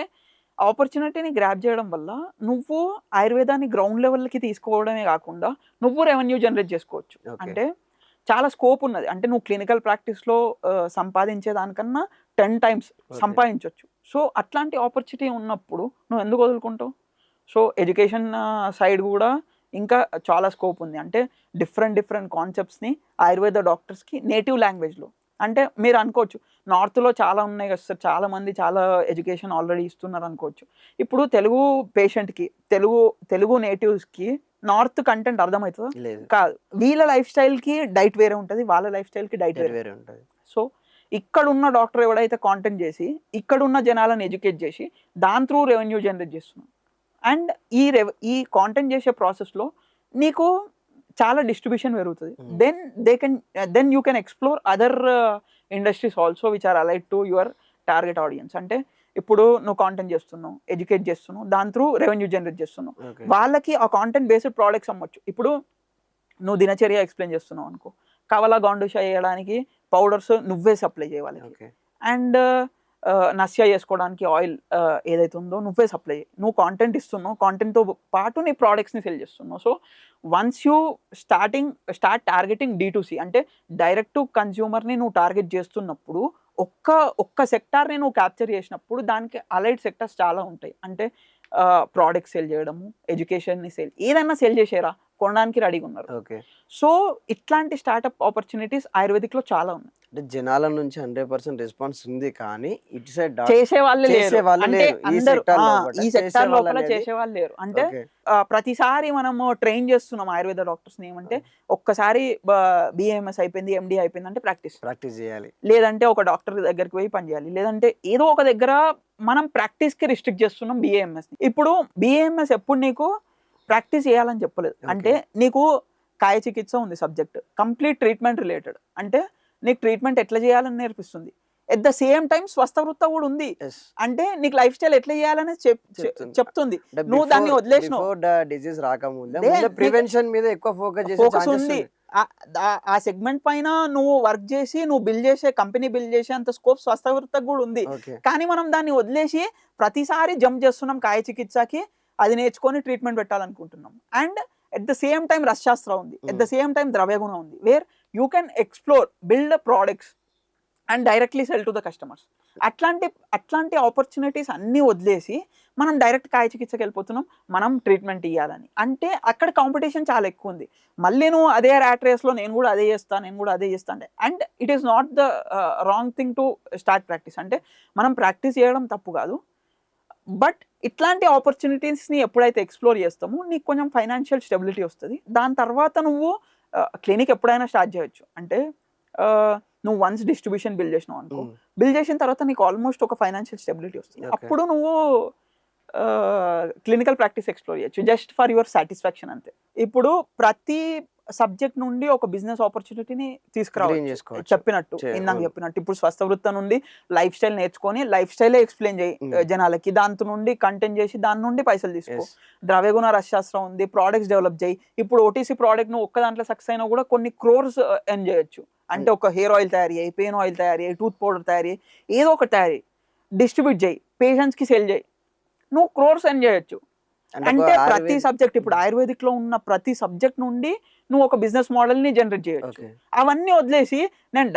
ఆపర్చునిటీని గ్రాబ్ చేయడం వల్ల నువ్వు ఆయుర్వేదాన్ని గ్రౌండ్ లెవెల్కి తీసుకోవడమే కాకుండా నువ్వు రెవెన్యూ జనరేట్ చేసుకోవచ్చు. అంటే చాలా స్కోప్ ఉన్నది. అంటే నువ్వు క్లినికల్ ప్రాక్టీస్లో సంపాదించే దానికన్నా 10 times సంపాదించవచ్చు. సో అట్లాంటి ఆపర్చునిటీ ఉన్నప్పుడు నువ్వు ఎందుకు వదులుకుంటావు? సో ఎడ్యుకేషన్ సైడ్ కూడా ఇంకా చాలా స్కోప్ ఉంది. అంటే డిఫరెంట్ కాన్సెప్ట్స్ని ఆయుర్వేద డాక్టర్స్కి నేటివ్ లాంగ్వేజ్లో, అంటే మీరు అనుకోవచ్చు నార్త్లో చాలా ఉన్నాయి కదా సార్, చాలా మంది చాలా ఎడ్యుకేషన్ ఆల్రెడీ ఇస్తున్నారు అనుకోవచ్చు. ఇప్పుడు తెలుగు పేషెంట్కి, తెలుగు నేటివ్స్కి నార్త్ కంటెంట్ అర్థమవుతుందా? కాదు. వీళ్ళ లైఫ్ స్టైల్కి డైట్ వేరే ఉంటుంది, వాళ్ళ లైఫ్ స్టైల్కి డైట్ వేరే ఉంటుంది. సో ఇక్కడ ఉన్న డాక్టర్ ఎవడైతే కాంటెంట్ చేసి ఇక్కడ ఉన్న జనాలను ఎడ్యుకేట్ చేసి దాని త్రూ రెవెన్యూ జనరేట్ చేస్తున్నాం. అండ్ ఈ కాంటెంట్ చేసే ప్రాసెస్లో నీకు చాలా డిస్ట్రిబ్యూషన్ పెరుగుతుంది. Then you can explore other industries also which are allied to your target audience. అంటే ఇప్పుడు నువ్వు కాంటెంట్ చేస్తున్నావు, ఎడ్యుకేట్ చేస్తున్నావు, దాని త్రూ రెవెన్యూ జనరేట్ చేస్తున్నావు. వాళ్ళకి ఆ కాంటెంట్ బేస్డ్ ప్రోడక్ట్స్ అమ్మొచ్చు. ఇప్పుడు నువ్వు దినచర్య ఎక్స్ప్లెయిన్ చేస్తున్నావు అనుకో, కవలా గాండుష చేయడానికి పౌడర్స్ నువ్వే సప్లై చేయాలి. అండ్ నస్య చేసుకోవడానికి ఆయిల్ ఏదైతే ఉందో నువ్వే సప్లై చేయి. నువ్వు కాంటెంట్ ఇస్తున్నావు, కాంటెంట్తో పాటు నీ ప్రోడక్ట్స్ని సెల్ చేస్తున్నావు. So once you start targeting D2C, అంటే డైరెక్ట్ టు కన్జ్యూమర్ని నువ్వు టార్గెట్ చేస్తున్నప్పుడు ఒక్క సెక్టార్ని నువ్వు క్యాప్చర్ చేసినప్పుడు దానికి అలైడ్ సెక్టర్స్ చాలా ఉంటాయి. అంటే ప్రోడక్ట్ సెల్ చేయడము, ఎడ్యుకేషన్ని ఏదైనా సెల్ చేసేరా కొనడానికి రెడీగా ఉన్నారు. సో ఇట్లాంటి స్టార్ట్అప్ ఆపర్చునిటీస్ ఆయుర్వేదిక్లో చాలా ఉన్నాయి. అంటే జనాల నుంచి 100% రెస్పాన్స్ ఉంది, కానీ ఇటు సైడ్ చేసే వాళ్ళు ఈ సెక్టార్ లోపల చేసే వాళ్ళు లేరు. అంటే ప్రతిసారి మనము ట్రైన్ చేస్తున్నాం ఆయుర్వేద డాక్టర్స్ ని. ఏమంటే ఒక్కసారి BAMS అయిపోయింది, MD అయిపోయింది అంటే ప్రాక్టీస్ చేయాలి, లేదంటే ఒక డాక్టర్ దగ్గరికి పోయి పని చేయాలి, లేదంటే ఏదో ఒక దగ్గర మనం ప్రాక్టీస్ కి రిస్ట్రిక్ట్ చేస్తున్నాం BAMS ని. ఇప్పుడు BAMS ఎప్పుడు నీకు ప్రాక్టీస్ చేయాలని చెప్పలేదు. అంటే నీకు కాయ చికిత్స ఉంది సబ్జెక్ట్, కంప్లీట్ ట్రీట్మెంట్ రిలేటెడ్. అంటే నీకు ట్రీట్మెంట్ ఎట్లా చేయాలని నేర్పిస్తుంది. ఎట్ ద సేమ్ టైం స్వస్థవృత్త కూడా ఉంది. అంటే నీకు లైఫ్ స్టైల్ ఎట్లా చేయాలని చెప్తుంది. నువ్వు దాన్ని వదిలేసినావు. డిసీజ్ రాకముందే ప్రివెన్షన్ మీద ఎక్కువ ఫోకస్ ఉంది. ఆ సెగ్మెంట్ పైన నువ్వు వర్క్ చేసి నువ్వు బిల్డ్ చేసే కంపెనీ బిల్డ్ చేసే అంత స్కోప్ స్వస్థవృత్తకు కూడా ఉంది. ఓకే. కానీ మనం దాన్ని వదిలేసి ప్రతిసారి జంప్ చేస్తున్నాం కాయ చికిత్సకి, అది నేర్చుకొని ట్రీట్మెంట్ పెట్టాలనుకుంటున్నాం. And at the same time రసశాస్త్రం ఉంది, ఎట్ ద సేమ్ టైం ద్రవ్యగుణం ఉంది, where you can explore build products and directly sell to the customers. అట్లాంటి ఆపర్చునిటీస్ అన్నీ వదిలేసి మనం డైరెక్ట్ కాయ చికిత్సకి వెళ్ళిపోతున్నాం, మనం ట్రీట్మెంట్ ఇవ్వాలని. అంటే అక్కడ కాంపిటీషన్ చాలా ఎక్కువ ఉంది. మళ్ళీ నువ్వు అదే ర్యాట్ రేస్లో నేను కూడా అదే చేస్తా అంటే, and it is not the wrong thing to start practice. అంటే మనం ప్రాక్టీస్ చేయడం తప్పు కాదు, బట్ ఇట్లాంటి ఆపర్చునిటీస్ని ఎప్పుడైతే ఎక్స్ప్లోర్ చేస్తామో నీకు కొంచెం ఫైనాన్షియల్ స్టెబిలిటీ వస్తుంది. దాని తర్వాత నువ్వు క్లినిక్ ఎప్పుడైనా స్టార్ట్ చేయొచ్చు. అంటే నువ్వు వన్స్ డిస్ట్రిబ్యూషన్ బిల్డ్ చేసినావు అనుకో, బిల్డ్ చేసిన తర్వాత నీకు ఆల్మోస్ట్ ఒక ఫైనాన్షియల్ స్టెబిలిటీ వస్తుంది. అప్పుడు నువ్వు క్లినికల్ ప్రాక్టీస్ ఎక్స్ప్లోర్ చేయొచ్చు, జస్ట్ ఫర్ యువర్ సాటిస్ఫాక్షన్ అంతే. ఇప్పుడు ప్రతి సబ్జెక్ట్ నుండి ఒక బిజినెస్ ఆపర్చునిటీని తీసుకురావచ్చు. ఇందాక చెప్పినట్టు ఇప్పుడు స్వస్థవృత్తం నుండి లైఫ్ స్టైల్ నేర్చుకొని లైఫ్ స్టైలే ఎక్స్ప్లెయిన్ చేయి జనాలకి, దాంతో నుండి కంటెంట్ చేసి దాని నుండి పైసలు తీసుకో. ద్రవ్యగుణ రసశాస్త్రం ఉంది, ప్రోడక్ట్స్ డెవలప్ చేయి. ఇప్పుడు ఓటీసీ ప్రోడక్ట్ నువ్వు ఒక్క దాంట్లో సక్సెస్ అయినా కూడా కొన్ని క్రోర్స్ ఎర్న్ చేయొచ్చు. అంటే ఒక హెయిర్ ఆయిల్ తయారీ అయ్యి, పెయిన్ ఆయిల్ తయారీ అయ్యి, టూత్ పౌడర్ తయారీ, ఏదో ఒక తయారీ డిస్ట్రిబ్యూట్ చేయి, పేషెంట్స్కి సెల్ చేయి, నువ్వు క్రోర్స్ ఎర్న్ చేయొచ్చు. అంటే ప్రతి సబ్జెక్ట్, ఇప్పుడు ఆయుర్వేదిక్ లో ఉన్న ప్రతి సబ్జెక్ట్ నుండి నువ్వు ఒక బిజినెస్ మోడల్ ని జనరేట్ చేయొచ్చు. అవన్నీ వదిలేసి నేను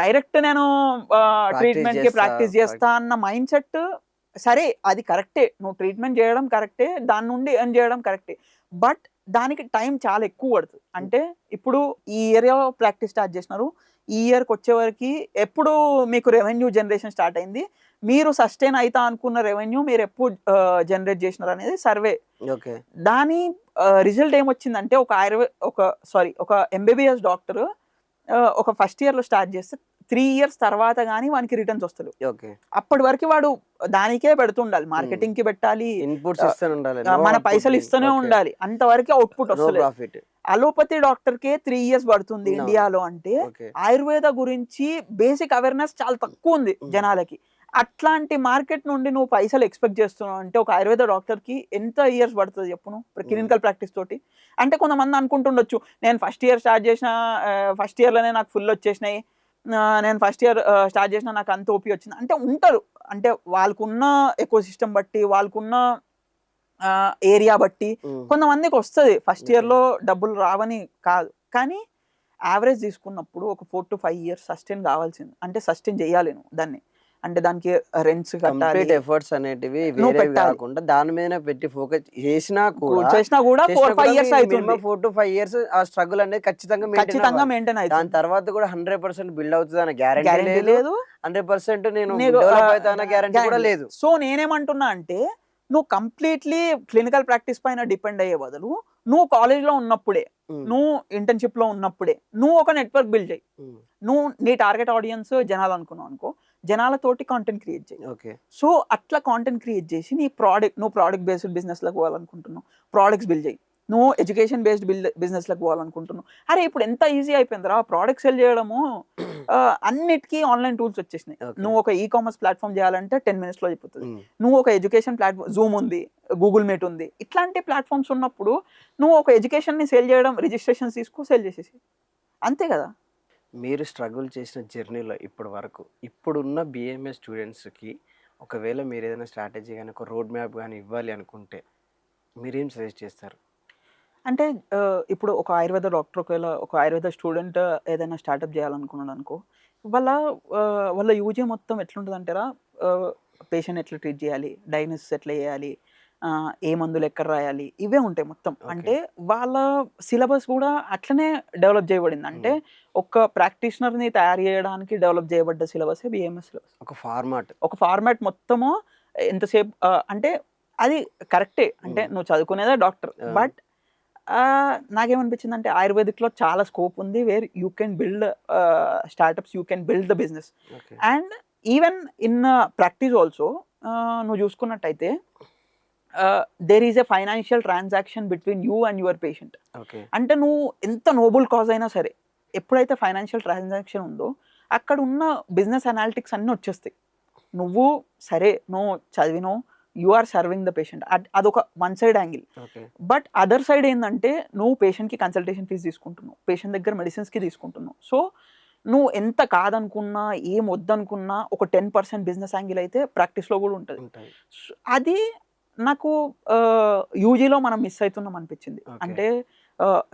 ట్రీట్మెంట్ కి ప్రాక్టీస్ చేస్తా అన్న మైండ్ సెట్, సరే అది కరెక్టే, నువ్వు ట్రీట్మెంట్ చేయడం కరెక్టే, దాని నుండి ఎర్న్ చేయడం కరెక్టే, బట్ దానికి టైం చాలా ఎక్కువ పడుతుంది. అంటే ఇప్పుడు ఈ ఏరియా ప్రాక్టీస్ స్టార్ట్ చేసినారు, ఈ ఇయర్కి వచ్చేవరకు ఎప్పుడు మీకు రెవెన్యూ జనరేషన్ స్టార్ట్ అయింది, మీరు సస్టైన్ అవుతా అనుకున్న రెవెన్యూ మీరు ఎప్పుడు జనరేట్ చేసినారు అనేది సర్వే. దాని రిజల్ట్ ఏమొచ్చిందంటే ఒక ఎంబీబీఎస్ డాక్టర్ ఒక ఫస్ట్ ఇయర్ లో స్టార్ట్ చేస్తే 3 years తర్వాత కానీ వానికి రిటర్న్స్ వస్తుంది. అప్పటి వరకు వాడు దానికే పెడుతుండాలి, మార్కెటింగ్ కి పెట్టాలి, మన పైసలు ఇస్తూనే ఉండాలి, అంతవరకు అవుట్పుట్ వస్తుంది. అలోపతి డాక్టర్ కే 3 years పడుతుంది ఇండియాలో. అంటే ఆయుర్వేద గురించి బేసిక్ అవేర్నెస్ చాలా తక్కువ ఉంది జనాలకి. అట్లాంటి మార్కెట్ నుండి నువ్వు పైసలు ఎక్స్పెక్ట్ చేస్తున్నావు అంటే ఒక ఆయుర్వేద డాక్టర్ కి ఎంత ఇయర్స్ పడుతుంది చెప్పు నువ్వు క్లినికల్ ప్రాక్టీస్ తోటి. అంటే కొంతమంది అనుకుంటుండొచ్చు, నేను ఫస్ట్ ఇయర్ స్టార్ట్ చేసిన, ఫస్ట్ ఇయర్లోనే నాకు ఫుల్ వచ్చేసినాయి, నేను ఫస్ట్ ఇయర్ స్టార్ట్ చేసిన నాకు అంత ఓపీ వచ్చింది అంటే ఉంటారు. అంటే వాళ్ళకున్న ఎకో సిస్టమ్ బట్టి, వాళ్ళకున్న ఏరియా బట్టి కొంతమందికి వస్తుంది. ఫస్ట్ ఇయర్లో డబ్బులు రావని కాదు, కానీ యావరేజ్ తీసుకున్నప్పుడు ఒక 4 to 5 years సస్టైన్ కావాల్సింది. అంటే సస్టైన్ చేయాలి నువ్వు దాన్ని, అంటే దానికి రెంట్స్ కట్టాలి, ఎఫర్ట్స్ అనేటివి కాకుండా దాని మీద పెట్టి ఫోకస్ చేసినా కూడా 4-5 years అవుతుంది. 4 to 5 years ఆ స్ట్రగుల్ అనేది ఖచ్చితంగా మెయింటైన్ అవుతుంది. దాని తర్వాత కూడా 100% బిల్డ్ అవుతుంది అన్న గ్యారెంటీ లేదు, 100% నేను డెవలప్ అవుతా అన్న గ్యారెంటీ కూడా లేదు. సో నేనేమంటున్నా అంటే నువ్వు కంప్లీట్లీ క్లినికల్ ప్రాక్టీస్ పైన డిపెండ్ అయ్యే బదులు నువ్వు కాలేజ్లో ఉన్నప్పుడే, నువ్వు ఇంటర్న్షిప్ లో ఉన్నప్పుడే నువ్వు ఒక నెట్వర్క్ బిల్డ్ చేయి. నువ్వు నీ టార్గెట్ ఆడియన్స్ జనాలు అనుకున్నావు అనుకో, జనాలతోటి కాంటెంట్ క్రియేట్ చేయి. సో అట్లా కాంటెంట్ క్రియేట్ చేసి నువ్వు ప్రోడక్ట్ బేస్డ్ బిజినెస్లకు పోవాలనుకుంటున్నావు, ప్రోడక్ట్స్ బిల్డ్ చేయి. నువ్వు ఎడ్యుకేషన్ బేస్డ్ బిజినెస్లకు పోవాలనుకుంటున్నావు, అరే ఇప్పుడు ఎంత ఈజీ అయిపోయిందిరా ప్రోడక్ట్ సెల్ చేయడము, అన్నిటికీ ఆన్లైన్ టూల్స్ వచ్చేసినాయి. నువ్వు ఒక ఈ కామర్స్ ప్లాట్ఫామ్ చేయాలంటే 10 minutes లో అయిపోతుంది. నువ్వు ఒక ఎడ్యుకేషన్ ప్లాట్ఫామ్, జూమ్ ఉంది, గూగుల్ మీట్ ఉంది, ఇట్లాంటి ప్లాట్ఫామ్స్ ఉన్నప్పుడు నువ్వు ఒక ఎడ్యుకేషన్ని సేల్ చేయడం, రిజిస్ట్రేషన్స్ తీసుకో, సేల్ చేసేసి, అంతే కదా. మీరు స్ట్రగుల్ చేసిన జర్నీలో ఇప్పటి వరకు ఇప్పుడున్న బిఎంఎస్ స్టూడెంట్స్కి ఒకవేళ మీరు ఏదైనా స్ట్రాటజీ కానీ ఒక రోడ్ మ్యాప్ కానీ ఇవ్వాలి అనుకుంటే మీరేం సజెస్ట్ చేస్తారు? అంటే ఇప్పుడు ఒక ఆయుర్వేద డాక్టర్ ఒకవేళ ఒక ఆయుర్వేద స్టూడెంట్ ఏదైనా స్టార్ట్అప్ చేయాలనుకున్నాడు అనుకో, వాళ్ళ యూజీ మొత్తం ఎట్లుంటుంది అంటారా, పేషెంట్ ఎట్లా ట్రీట్ చేయాలి, డయాగ్నోసిస్ ఎట్లా చేయాలి, ఏ మందులు ఎక్కడ రాయాలి, ఇవే ఉంటాయి మొత్తం. అంటే వాళ్ళ సిలబస్ కూడా అట్లనే డెవలప్ చేయబడింది. అంటే ఒక ప్రాక్టీషనర్ని తయారు చేయడానికి డెవలప్ చేయబడ్డ సిలబసే బిఎంఎస్ సిలబస్. ఒక ఫార్మాట్ మొత్తము ఎంతసేపు, అంటే అది కరెక్టే, అంటే నువ్వు చదువుకునేదే డాక్టర్, బట్ నాకేమనిపించింది అంటే ఆయుర్వేదిక్లో చాలా స్కోప్ ఉంది, where you can build startups, you can build the business. And even in practice also నువ్వు చూసుకున్నట్టయితే there is a financial transaction between you and your patient. అంటే నువ్వు ఎంత నోబుల్ కాజ్ అయినా సరే, ఎప్పుడైతే ఫైనాన్షియల్ ట్రాన్సాక్షన్ ఉందో అక్కడ ఉన్న బిజినెస్ అనాలిటిక్స్ అన్నీ వచ్చేస్తాయి. నువ్వు చదివినో, you are serving the patient. అదొక one side angle. Okay. But other side ఏంటంటే నువ్వు పేషెంట్కి కన్సల్టేషన్ ఫీజు తీసుకుంటున్నావు, పేషెంట్ దగ్గర మెడిసిన్స్కి తీసుకుంటున్నావు. సో నువ్వు ఎంత కాదనుకున్నా ఏం వద్దనుకున్నా ఒక 10% బిజినెస్ యాంగిల్ అయితే ప్రాక్టీస్లో కూడా ఉంటుంది. ఉంటాయి. అది నాకు యూజీలో మనం మిస్ అవుతున్నాం అనిపించింది. Okay. అంటే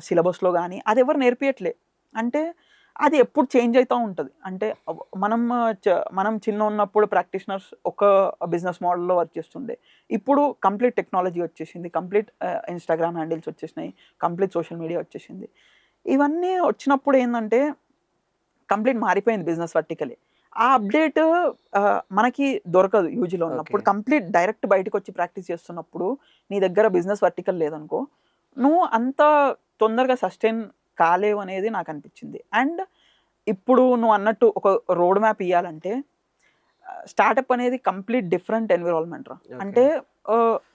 సిలబస్లో కానీ అది ఎవరు నేర్పియట్లే. అంటే అది ఎప్పుడు చేంజ్ అవుతూ ఉంటుంది. అంటే మనం చిన్న ఉన్నప్పుడు ప్రాక్టీషనర్స్ ఒక బిజినెస్ మోడల్లో వర్క్ చేస్తుండే. ఇప్పుడు కంప్లీట్ టెక్నాలజీ వచ్చేసింది, కంప్లీట్ ఇన్స్టాగ్రామ్ హ్యాండిల్స్ వచ్చేసినాయి, కంప్లీట్ సోషల్ మీడియా వచ్చేసింది. ఇవన్నీ వచ్చినప్పుడు ఏంటంటే కంప్లీట్ మారిపోయింది బిజినెస్ వర్టికలే. ఆ అప్డేట్ మనకి దొరకదు యూజీలో ఉన్నప్పుడు. Okay. కంప్లీట్ డైరెక్ట్ బయటకు వచ్చి ప్రాక్టీస్ చేస్తున్నప్పుడు నీ దగ్గర బిజినెస్ వర్టికల్ లేదనుకో, నువ్వు అంత తొందరగా సస్టైన్ కాలేవు అనేది నాకు అనిపించింది. అండ్ ఇప్పుడు నువ్వు అన్నట్టు ఒక రోడ్ మ్యాప్ ఇవ్వాలంటే స్టార్టప్ అనేది కంప్లీట్ డిఫరెంట్ ఎన్విరాన్మెంట్ రా. Okay. అంటే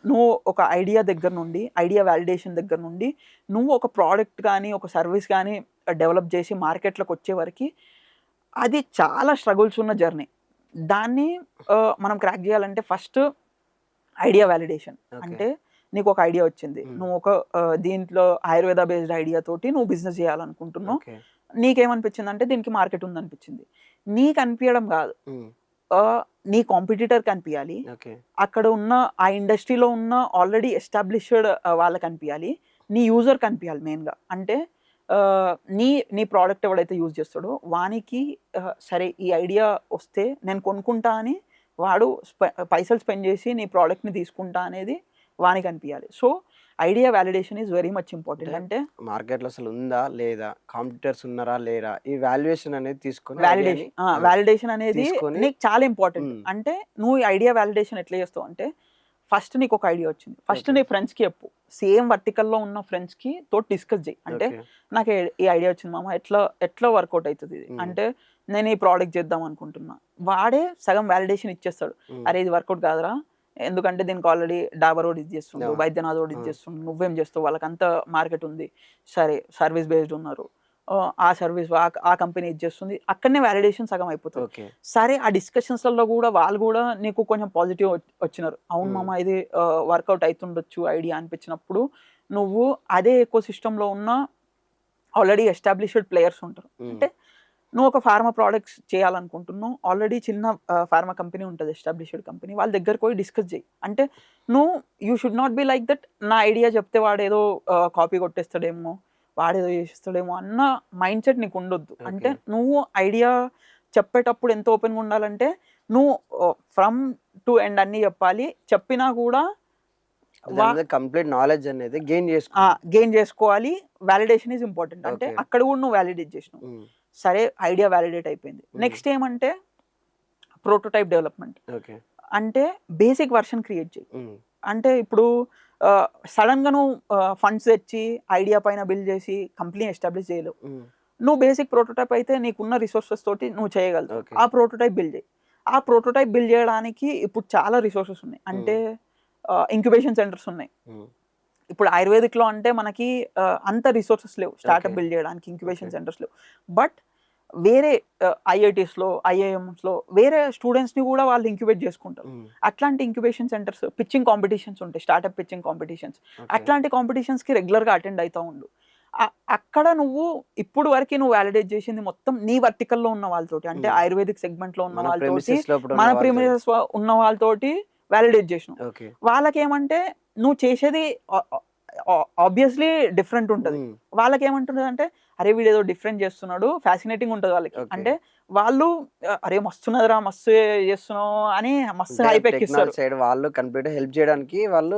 నువ్వు ఒక ఐడియా దగ్గర నుండి, ఐడియా వ్యాలిడేషన్ దగ్గర నుండి నువ్వు ఒక ప్రోడక్ట్ కానీ ఒక సర్వీస్ కానీ డెవలప్ చేసి మార్కెట్లోకి వచ్చే వరకు అది చాలా స్ట్రగుల్స్ ఉన్న జర్నీ. దాన్ని మనం క్రాక్ చేయాలంటే ఫస్ట్ ఐడియా వ్యాలిడేషన్. Okay. అంటే నీకు ఒక ఐడియా వచ్చింది, నువ్వు ఒక దీంట్లో ఆయుర్వేద బేస్డ్ ఐడియా తోటి నువ్వు బిజినెస్ చేయాలనుకుంటున్నావు. ఓకే. నీకేమనిపించింది అంటే దీనికి మార్కెట్ ఉందనిపించింది. నీకు అనిపించడం కాదు, ఉమ్. నీ కాంపిటీటర్ కనిపించాలి, ఓకే. అక్కడ ఉన్న ఆ ఇండస్ట్రీలో ఉన్న ఆల్రెడీ ఎస్టాబ్లిష్డ్ వాళ్ళకి కనిపించాలి, నీ యూజర్ కనిపించాలి మెయిన్గా. అంటే నీ ప్రోడక్ట్ ఎవడైతే యూజ్ చేస్తాడో వానికి సరే ఈ ఐడియా వస్తే నేను కొనుక్కుంటా అని వాడు పైసలు స్పెండ్ చేసి నీ ప్రోడక్ట్ని తీసుకుంటా అనేది వానికి అనిపించాలి. So idea validation is very much important. అంటే మార్కెట్లో అసలు ఉందా లేదా, కాంపిటీటర్స్ ఉన్నారా లేరా, ఈ వాల్యుయేషన్ అనేది తీసుకొని వ్యాలిడేషన్ అనేది తీసుకొని నీకు చాలా ఇంపార్టెంట్. అంటే నువ్వు ఐడియా వ్యాలిడేషన్ ఎట్లా చేస్తావు అంటే ఫస్ట్ నీకు ఒక ఐడియా వచ్చింది, ఫస్ట్ నీ ఫ్రెండ్స్కి చెప్పు, సేమ్ వర్టికల్లో ఉన్న ఫ్రెండ్స్కి తోటి డిస్కస్ చేయి. అంటే నాకు ఈ ఐడియా వచ్చింది మామ, ఎట్లా వర్కౌట్ అవుతుంది ఇది, అంటే నేను ఈ ప్రోడక్ట్ చేద్దాం అనుకుంటున్నా. వాడే సగం వ్యాలిడేషన్ ఇచ్చేస్తాడు, అరే ఇది వర్కౌట్ కాదురా, ఎందుకంటే దీనికి ఆల్రెడీ డాబర్ రోడ్ ఇది చేస్తుండు, వైద్యనాథ్ రోడ్ ఇది చేస్తుండు, నువ్వేం చేస్తావు, వాళ్ళకి అంత మార్కెట్ ఉంది, సరే సర్వీస్ బేస్డ్ ఉన్నారు, ఆ సర్వీస్ ఆ కంపెనీ ఇది చేస్తుంది, అక్కడనే వ్యాలిడేషన్ సగం అయిపోతుంది. సరే ఆ డిస్కషన్స్లలో కూడా వాళ్ళు కూడా నీకు కొంచెం పాజిటివ్ వచ్చినారు, అవును మామ ఇది వర్కౌట్ అవుతుండొచ్చు ఐడియా అనిపించినప్పుడు నువ్వు అదే ఎకో సిస్టంలో ఉన్న ఆల్రెడీ ఎస్టాబ్లిష్డ్ ప్లేయర్స్ ఉంటారు. అంటే నువ్వు ఒక ఫార్మా ప్రోడక్ట్స్ చేయాలనుకుంటున్నావు, ఆల్రెడీ చిన్న ఫార్మా కంపెనీ ఉంటుంది, ఎస్టాబ్లిష్డ్ కంపెనీ, వాళ్ళ దగ్గరకు పోయి డిస్కస్ చేయి. అంటే నువ్వు you should not be like that, నా ఐడియా చెప్తే వాడేదో కాపీ కొట్టేస్తాడేమో, వాడేదో చేస్తాడేమో అన్న మైండ్ సెట్ నీకు ఉండొద్దు. అంటే నువ్వు ఐడియా చెప్పేటప్పుడు ఎంత ఓపెన్గా ఉండాలంటే నువ్వు ఫ్రమ్ టు ఎండ్ అన్నీ చెప్పాలి, చెప్పినా కూడా కంప్లీట్ నాలెడ్జ్ అనేది గెయిన్ చేసుకోవాలి. Validation is important. అంటే అక్కడ కూడా నువ్వు వ్యాలిడేట్ చేసినావు, సరే ఐడియా వ్యాలిడేట్ అయిపోయింది. నెక్స్ట్ ఏమంటే ప్రోటోటైప్ డెవలప్మెంట్. అంటే బేసిక్ వర్షన్ క్రియేట్ చేయి. అంటే ఇప్పుడు సడన్గా నువ్వు ఫండ్స్ తెచ్చి ఐడియా పైన బిల్డ్ చేసి కంపెనీ ఎస్టాబ్లిష్ చేయలేవు. నువ్వు బేసిక్ ప్రోటోటైప్ అయితే నీకున్న రిసోర్సెస్ తోటి నువ్వు చేయగలవు. ఆ ప్రోటోటైప్ బిల్డ్ చేయి. ఆ ప్రోటోటైప్ బిల్డ్ చేయడానికి ఇప్పుడు చాలా రిసోర్సెస్ ఉన్నాయి. అంటే ఇంక్యుబేషన్ సెంటర్స్ ఉన్నాయి. ఇప్పుడు ఆయుర్వేదిక్లో అంటే మనకి అంత రిసోర్సెస్ లేవు స్టార్ట్అప్ బిల్డ్ చేయడానికి, ఇంక్యుబేషన్ సెంటర్స్ లేవు. బట్ వేరే ఐఐటీస్లో ఐఐఎంస్లో వేరే స్టూడెంట్స్ని కూడా వాళ్ళు ఇంక్యుబేట్ చేసుకుంటారు. అట్లాంటి ఇంక్యుబేషన్ సెంటర్స్, పిచ్చింగ్ కాంపిటీషన్స్ ఉంటాయి, స్టార్ట్అప్ పిచ్చింగ్ కాంపిటీషన్స్, అట్లాంటి కాంపిటీషన్స్కి రెగ్యులర్గా అటెండ్ అవుతూ ఉండు. అక్కడ నువ్వు ఇప్పుడు వరకు నువ్వు వ్యాలిడేట్ చేసింది మొత్తం నీ వర్టికల్లో ఉన్న వాళ్ళతోటి, అంటే ఆయుర్వేదిక్ సెగ్మెంట్లో ఉన్న వాళ్ళతోటి, మన ప్రీమియర్స్ ఉన్న వాళ్ళతోటి వ్యాలిడేట్ చేసినావు. వాళ్ళకేమంటే నువ్వు చేసేది ఆబ్వియస్లీ డిఫరెంట్ ఉంటుంది. వాళ్ళకి ఏమంటుంది అంటే అరే వీడు ఏదో డిఫరెంట్ చేస్తున్నాడు, ఫ్యాసినేటింగ్ ఉంటుంది వాళ్ళకి. అంటే వాళ్ళు అరే మస్తున్నదిరా, మస్తు చేస్తున్నావు అని మస్తు హైప్ ఎక్కిస్తారు. వాళ్ళు కంప్లీట్ హెల్ప్ చేయడానికి వాళ్ళ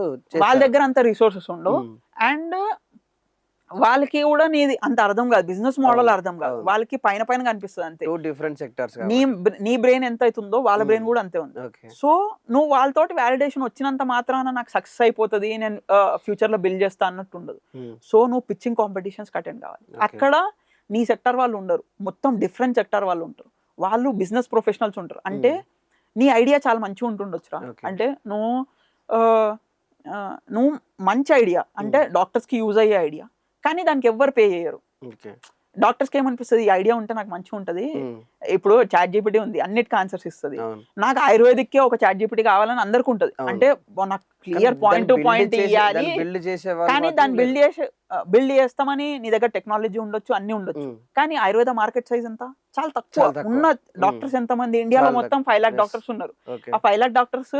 దగ్గర అంత రిసోర్సెస్ ఉండవు. అండ్ వాళ్ళకి కూడా నీది అంత అర్థం కాదు, బిజినెస్ మోడల్ అర్థం కాదు, వాళ్ళకి పైన పైన కనిపిస్తుంది అంతే. Different sectors. నీ బ్రెయిన్ ఎంత అవుతుందో వాళ్ళ బ్రెయిన్ కూడా అంతే ఉంది. సో నువ్వు వాళ్ళతోటి వ్యాలిడేషన్ వచ్చినంత మాత్రాన నాకు సక్సెస్ అయిపోతుంది, నేను ఫ్యూచర్ లో బిల్డ్ చేస్తా అన్నట్టు ఉండదు. సో నువ్వు పిచ్చింగ్ కాంపిటీషన్స్ అటెండ్ కావాలి. అక్కడ నీ సెక్టర్ వాళ్ళు ఉండరు, మొత్తం డిఫరెంట్ సెక్టర్ వాళ్ళు ఉంటారు, వాళ్ళు బిజినెస్ ప్రొఫెషనల్స్ ఉంటారు. అంటే నీ ఐడియా చాలా మంచిగా ఉంటుండొచ్చురా, అంటే నువ్వు మంచి ఐడియా, అంటే డాక్టర్స్కి యూజ్ అయ్యే ఐడియా, కానీ దానికి ఎవ్వరు పే చేయరు. డాక్టర్స్కి ఏమనిపిస్తుంది, ఈ ఐడియా ఉంటే నాకు మంచిగా ఉంటుంది, ఇప్పుడు చాట్ జీపీటీ ఉంది అన్నిటికీ ఆన్సర్స్ ఇస్తుంది, నాకు ఆయుర్వేదిక్కే ఒక చాట్ జీపీటీ కావాలని అందరికీ ఉంటుంది. అంటే నాకు క్లియర్ పాయింట్ టు పాయింట్ ఇవ్వాలి, కానీ దాన్ని బిల్డ్ చేస్తామని నీ దగ్గర టెక్నాలజీ ఉండొచ్చు, అన్ని ఉండొచ్చు, కానీ ఆయుర్వేద మార్కెట్ సైజ్ ఎంత, చాలా తక్కువ. ఉన్న డాక్టర్స్ ఎంతమంది, ఇండియాలో మొత్తం 5 lakh డాక్టర్స్ ఉన్నారు. ఆ 5 lakh డాక్టర్స్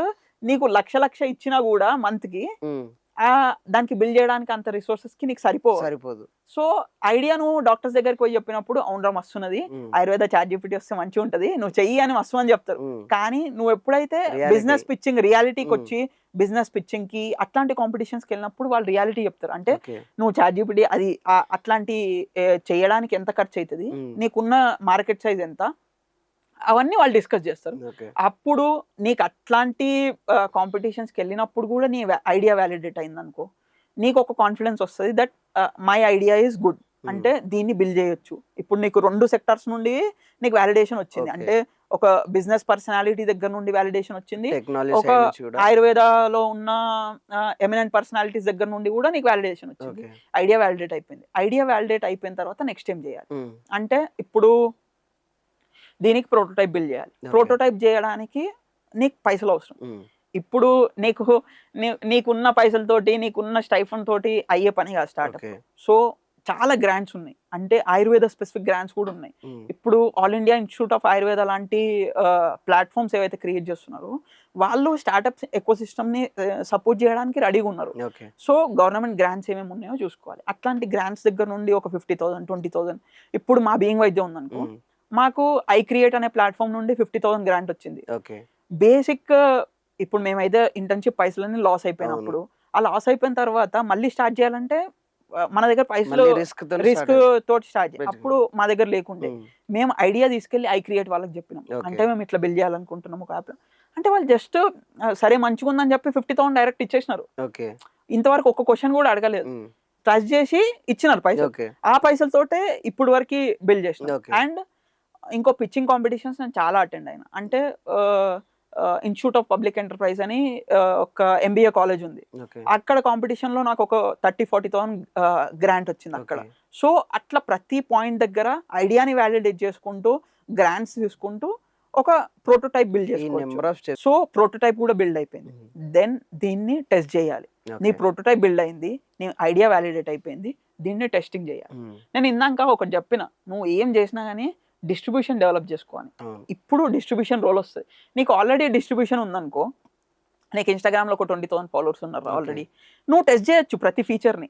నీకు లక్ష ఇచ్చినా కూడా మంత్ కి దానికి బిల్డ్ చేయడానికి అంత రిసోర్సెస్ కి నీకు సరిపోదు. సో ఐడియా నువ్వు డాక్టర్స్ దగ్గరికి పోయి చెప్పినప్పుడు అవునరా మస్తున్నది, ఆయుర్వేద చాట్ జీపీటీ వస్తే మంచిగా ఉంటది, నువ్వు చెయ్యి అని మస్తు అని చెప్తారు. కానీ నువ్వు ఎప్పుడైతే బిజినెస్ పిచ్చింగ్ రియాలిటీకి వచ్చి బిజినెస్ పిచ్చింగ్ కి అట్లాంటి కాంపిటీషన్స్ కి వెళ్ళినప్పుడు వాళ్ళు రియాలిటీ చెప్తారు. అంటే నువ్వు చాట్ జీపీటీ అది అట్లాంటి చేయడానికి ఎంత ఖర్చు అవుతుంది, నీకున్న మార్కెట్ సైజ్ ఎంత, అవన్నీ వాళ్ళు డిస్కస్ చేస్తారు. అప్పుడు నీకు అట్లాంటి కాంపిటీషన్స్కి వెళ్ళినప్పుడు కూడా నీ ఐడియా వ్యాలిడేట్ అయింది అనుకో, నీకు ఒక కాన్ఫిడెన్స్ వస్తుంది that my idea is good, అంటే దీన్ని బిల్డ్ చేయొచ్చు. ఇప్పుడు నీకు 2 సెక్టార్స్ నుండి నీకు వ్యాలిడేషన్ వచ్చింది, అంటే ఒక బిజినెస్ పర్సనాలిటీ దగ్గర నుండి వ్యాలిడేషన్ వచ్చింది, ఒక ఆయుర్వేదాలో ఉన్న ఎమినెంట్ పర్సనాలిటీస్ దగ్గర నుండి కూడా నీకు వ్యాలిడేషన్ వచ్చింది. ఐడియా వ్యాలిడేట్ అయిపోయింది. ఐడియా వ్యాలిడేట్ అయిపోయిన తర్వాత నెక్స్ట్ ఏం చేయాలి అంటే, ఇప్పుడు దీనికి ప్రోటోటైప్ బిల్డ్ చేయాలి. ప్రోటోటైప్ చేయడానికి నీకు పైసలు అవసరం. ఇప్పుడు నీకున్న పైసలతోటి, నీకున్న స్టైఫండ్ తోటి అయ్యే పని కాదు స్టార్ట్అప్. సో చాలా గ్రాంట్స్ ఉన్నాయి, అంటే ఆయుర్వేద స్పెసిఫిక్ గ్రాంట్స్ కూడా ఉన్నాయి. ఇప్పుడు all India institute of Ayurveda లాంటి ప్లాట్ఫామ్స్ ఏవైతే క్రియేట్ చేస్తున్నారో వాళ్ళు స్టార్ట్అప్ ఎకో సిస్టమ్ ని సపోర్ట్ చేయడానికి రెడీగా ఉన్నారు. సో గవర్నమెంట్ గ్రాంట్స్ ఏమేమి ఉన్నాయో చూసుకోవాలి. అట్లాంటి గ్రాంట్స్ దగ్గర నుండి ఒక 50,000 20,000, ఇప్పుడు మా బీయింగ్ వైద్యం ఉందనుకో, మాకు ఐ క్రియేట్ అనే ప్లాట్ఫామ్ నుండి 50,000 గ్రాంట్ వచ్చింది. బేసిక్ ఇప్పుడు మేమైతే ఇంటర్న్షిప్ పైసలన్నీ లాస్ అయిపోయినప్పుడు, ఆ లాస్ అయిపోయిన తర్వాత మళ్ళీ స్టార్ట్ చేయాలంటే మన దగ్గర పైసలు రిస్క్ తోటి స్టార్ట్ చేయాలి. అప్పుడు మా దగ్గర లేకుండే మేము ఐడియా తీసుకెళ్లి ఐ క్రియేట్ వాళ్ళకి చెప్పినాం, అంటే మేము ఇట్లా బిల్డ్ చేయాలనుకుంటున్నాము ఒక యాప్. అంటే వాళ్ళు జస్ట్ సరే మంచిగా ఉందని చెప్పి 50,000 డైరెక్ట్ ఇచ్చేసినారు. ఇంతవరకు ఒక్క క్వశ్చన్ కూడా అడగలేదు, ట్రస్ట్ చేసి ఇచ్చినారు పైసలు. ఆ పైసలతోటే ఇప్పుడు వరకు బిల్డ్ చేసినారు. అండ్ ఇంకో పిచ్చింగ్ కాంపిటీషన్స్ నేను చాలా అటెండ్ అయినా. అంటే ఇన్స్టిట్యూట్ ఆఫ్ పబ్లిక్ ఎంటర్ప్రైజ్ అని ఒక MBA కాలేజ్ ఉంది, అక్కడ కాంపిటీషన్ లో నాకు ఒక 30,000-40,000 గ్రాంట్ వచ్చింది అక్కడ. సో అట్లా ప్రతి పాయింట్ దగ్గర ఐడియాని వ్యాలిడేట్ చేసుకుంటూ గ్రాంట్స్ తీసుకుంటూ ఒక ప్రోటోటైప్ బిల్డ్ చేసుకోవచ్చు. సో ప్రోటోటైప్ కూడా బిల్డ్ అయిపోయింది. దెన్ దీన్ని టెస్ట్ చేయాలి. నీ ప్రోటోటైప్ బిల్డ్ అయింది, నీ ఐడియా వ్యాలిడేట్ అయిపోయింది, దీన్ని టెస్టింగ్ చేయాలి. నేను ఇందాక ఒకటి చెప్పిన, నువ్వు ఏం చేసినా కానీ డిస్ట్రిబ్యూషన్ డెవలప్ చేసుకోవాలి. ఇప్పుడు డిస్ట్రిబ్యూషన్ రోల్ వస్తుంది. నీకు ఆల్రెడీ డిస్ట్రిబ్యూషన్ ఉందనుకో, నీకు ఇన్స్టాగ్రామ్లో ఒక 20,000 ఫాలోవర్స్ ఉన్నారు ఆల్రెడీ, నువ్వు టెస్ట్ చేయొచ్చు ప్రతి ఫీచర్ని.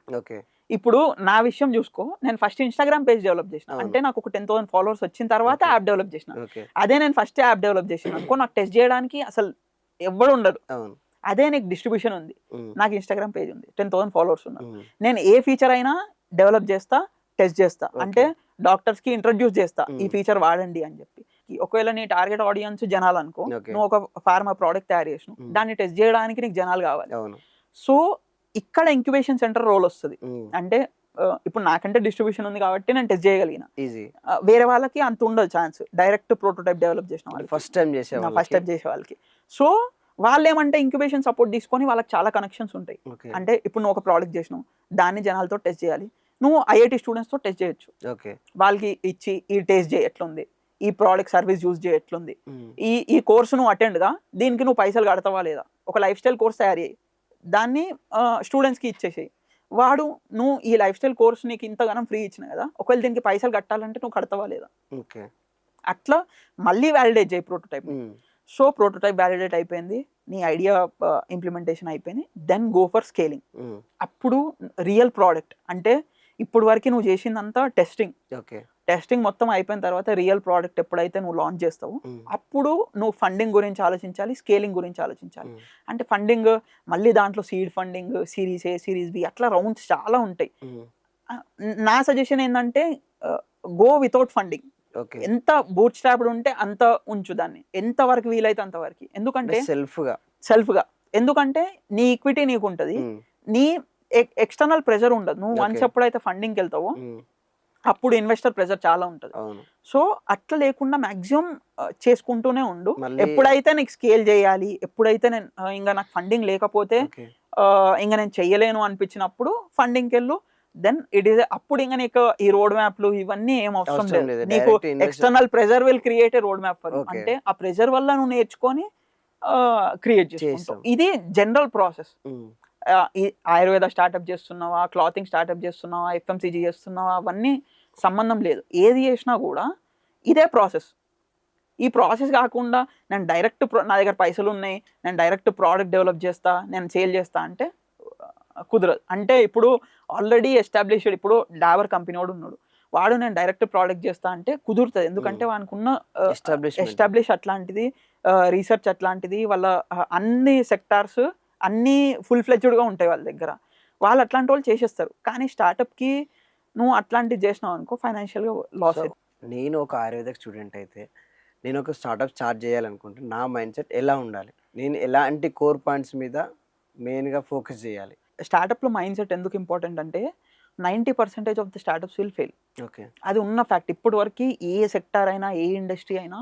ఇప్పుడు నా విషయం చూసుకో, నేను ఫస్ట్ ఇన్స్టాగ్రామ్ పేజ్ డెవలప్ చేసిన, అంటే నాకు ఒక 10,000 ఫాలోవర్స్ వచ్చిన తర్వాత యాప్ డెవలప్ చేసిన. అదే నేను ఫస్ట్ యాప్ డెవలప్ చేసిన అనుకో, నాకు టెస్ట్ చేయడానికి అసలు ఎవరు ఉండరు. అదే నీకు డిస్ట్రిబ్యూషన్ ఉంది, నాకు ఇన్స్టాగ్రామ్ పేజ్ ఉంది, 10,000 ఫాలోవర్స్ ఉన్నారు, నేను ఏ ఫీచర్ అయినా డెవలప్ చేస్తా, టెస్ట్ చేస్తా. అంటే డాక్టర్స్ కి ఇంట్రడ్యూస్ చేస్తా, ఈ ఫీచర్ వాడండి అని చెప్పి. ఒకవేళ నీ టార్గెట్ ఆడియన్స్ జనాలు అనుకో, నువ్వు ఒక ఫార్మా ప్రోడక్ట్ తయారు చేసిన, దాన్ని టెస్ట్ చేయడానికి నీకు జనాలు కావాలి. సో ఇక్కడ ఇంక్యుబేషన్ సెంటర్ రోల్ వస్తుంది. అంటే ఇప్పుడు నాకంటే డిస్ట్రిబ్యూషన్ ఉంది కాబట్టి నేను టెస్ట్ చేయగలిగిన, వేరే వాళ్ళకి అంత ఉండదు ఛాన్స్. డైరెక్ట్ ప్రోటోటైప్ డెవలప్ చేసిన వాళ్ళు, ఫస్ట్ టైం చేసే వాళ్ళకి. సో వాళ్ళు ఏమంటే ఇంక్యుబేషన్ సపోర్ట్ తీసుకొని వాళ్ళకి చాలా కనెక్షన్స్ ఉంటాయి. అంటే ఇప్పుడు నువ్వు ఒక ప్రోడక్ట్ చేసినావు, దాన్ని జనాలతో టెస్ట్ చేయాలి, నువ్వు IIT స్టూడెంట్స్తో టెస్ట్ చేయొచ్చు. వాళ్ళకి ఇచ్చి ఈ టెస్ట్ చేయి ఎట్లుంది, ఈ ప్రోడక్ట్ సర్వీస్ యూజ్ చేయి ఎట్లుంది, ఈ కోర్సు నువ్వు అటెండ్గా దీనికి నువ్వు పైసలు కడతావా లేదా, ఒక లైఫ్ స్టైల్ కోర్స్ తయారు చేయి, దాన్ని స్టూడెంట్స్కి ఇచ్చేసేయి. వాడు నువ్వు ఈ లైఫ్ స్టైల్ కోర్స్ నీకు ఇంతగానం ఫ్రీ ఇచ్చిన కదా, ఒకవేళ దీనికి పైసలు కట్టాలంటే నువ్వు కడతావా లేదా. అట్లా మళ్ళీ వ్యాలిడేట్ చేయి ప్రోటోటైప్. సో ప్రోటోటైప్ వ్యాలిడేట్ అయిపోయింది, నీ ఐడియా ఇంప్లిమెంటేషన్ అయిపోయింది, దెన్ గో ఫర్ స్కేలింగ్. అప్పుడు రియల్ ప్రోడక్ట్, అంటే ఇప్పుడు వరకు నువ్వు చేసిందంతా టెస్టింగ్ మొత్తం అయిపోయిన తర్వాత రియల్ ప్రోడక్ట్ ఎప్పుడైతే నువ్వు లాంచ్ చేస్తావు, అప్పుడు నువ్వు ఫండింగ్ గురించి ఆలోచించాలి, స్కేలింగ్ గురించి ఆలోచించాలి. అంటే ఫండింగ్ మళ్ళీ దాంట్లో seed funding, series A, series B, అట్లా రౌండ్స్ చాలా ఉంటాయి. నా సజెషన్ ఏంటంటే గో వితౌట్ ఫండింగ్. ఎంత బూట్ స్ట్రాప్డ్ ఉంటే అంత ఉంచు దాన్ని, ఎంత వరకు వీలైతే అంతవరకు. ఎందుకంటే సెల్ఫ్గా ఎందుకంటే నీ ఈక్విటీ నీకు ఉంటుంది, నీ ఎక్స్టర్నల్ ప్రెషర్ ఉండదు. నువ్వు వన్స్ ఎప్పుడైతే ఫండింగ్కి వెళ్తావో అప్పుడు ఇన్వెస్టర్ ప్రెషర్ చాలా ఉంటుంది. సో అట్లా లేకుండా మాక్సిమం చేసుకుంటూనే ఉండు. ఎప్పుడైతే నీకు స్కేల్ చేయాలి, ఎప్పుడైతే నేను ఇంకా నాకు ఫండింగ్ లేకపోతే ఇంకా నేను చెయ్యలేను అనిపించినప్పుడు ఫండింగ్కి వెళ్ళు. దెన్ ఇట్ ఈస్ అప్పుడు ఇంకా నీకు ఈ రోడ్ మ్యాప్లు ఇవన్నీ ఏం అవసరం అవసరం లేదు. లేదు. నీకు direct invest. External pressure will create a road map for you. Okay. అంటే ఆ ప్రెజర్ వల్ల నువ్వు నేర్చుకొని క్రియేట్ చేసుకుంటావు. చేస్తాం. ఇది జనరల్ ప్రాసెస్. హ్మ్. ఈ ఆయుర్వేద స్టార్ట్అప్ చేస్తున్నావా, క్లాతింగ్ స్టార్ట్అప్ చేస్తున్నావా, ఎఫ్ఎంసీజీ చేస్తున్నావా, అవన్నీ సంబంధం లేదు. ఏది చేసినా కూడా ఇదే ప్రాసెస్. ఈ ప్రాసెస్ కాకుండా నేను డైరెక్ట్ నా దగ్గర పైసలు ఉన్నాయి, నేను డైరెక్ట్ ప్రోడక్ట్ డెవలప్ చేస్తా, నేను సేల్ చేస్తా అంటే కుదరదు. అంటే ఇప్పుడు ఆల్రెడీ ఎస్టాబ్లిష్డ్, ఇప్పుడు డాబర్ కంపెనీ వాడు ఉన్నాడు, వాడు నేను డైరెక్ట్ ప్రోడక్ట్ చేస్తా అంటే కుదురుతుంది. ఎందుకంటే వానికి ఉన్న ఎస్టాబ్లిష్ అట్లాంటిది, రీసెర్చ్ అట్లాంటిది, వాళ్ళ అన్ని సెక్టార్స్ అన్నీ ఫుల్ ఫ్లెడ్జ్డ్గా ఉంటాయి వాళ్ళ దగ్గర. వాళ్ళు అట్లాంటి వాళ్ళు చేసేస్తారు. కానీ స్టార్టప్కి నువ్వు అట్లాంటిది చేసినావు అనుకో ఫైనాన్షియల్గా లాస్ అవుతుంది. నేను ఒక ఆయుర్వేదిక్ స్టూడెంట్ అయితే నేను ఒక స్టార్టప్ స్టార్ట్ చేయాలనుకుంటే నా మైండ్ సెట్ ఎలా ఉండాలి? నేను ఎలాంటి కోర్ పాయింట్స్ మీద మెయిన్గా ఫోకస్ చేయాలి? స్టార్టప్లో మైండ్ సెట్ ఎందుకు ఇంపార్టెంట్ అంటే 90% of the startups will fail. Okay. అది ఉన్న ఫ్యాక్ట్. ఇప్పటి వరకు ఏ సెక్టార్ అయినా, ఏ ఇండస్ట్రీ అయినా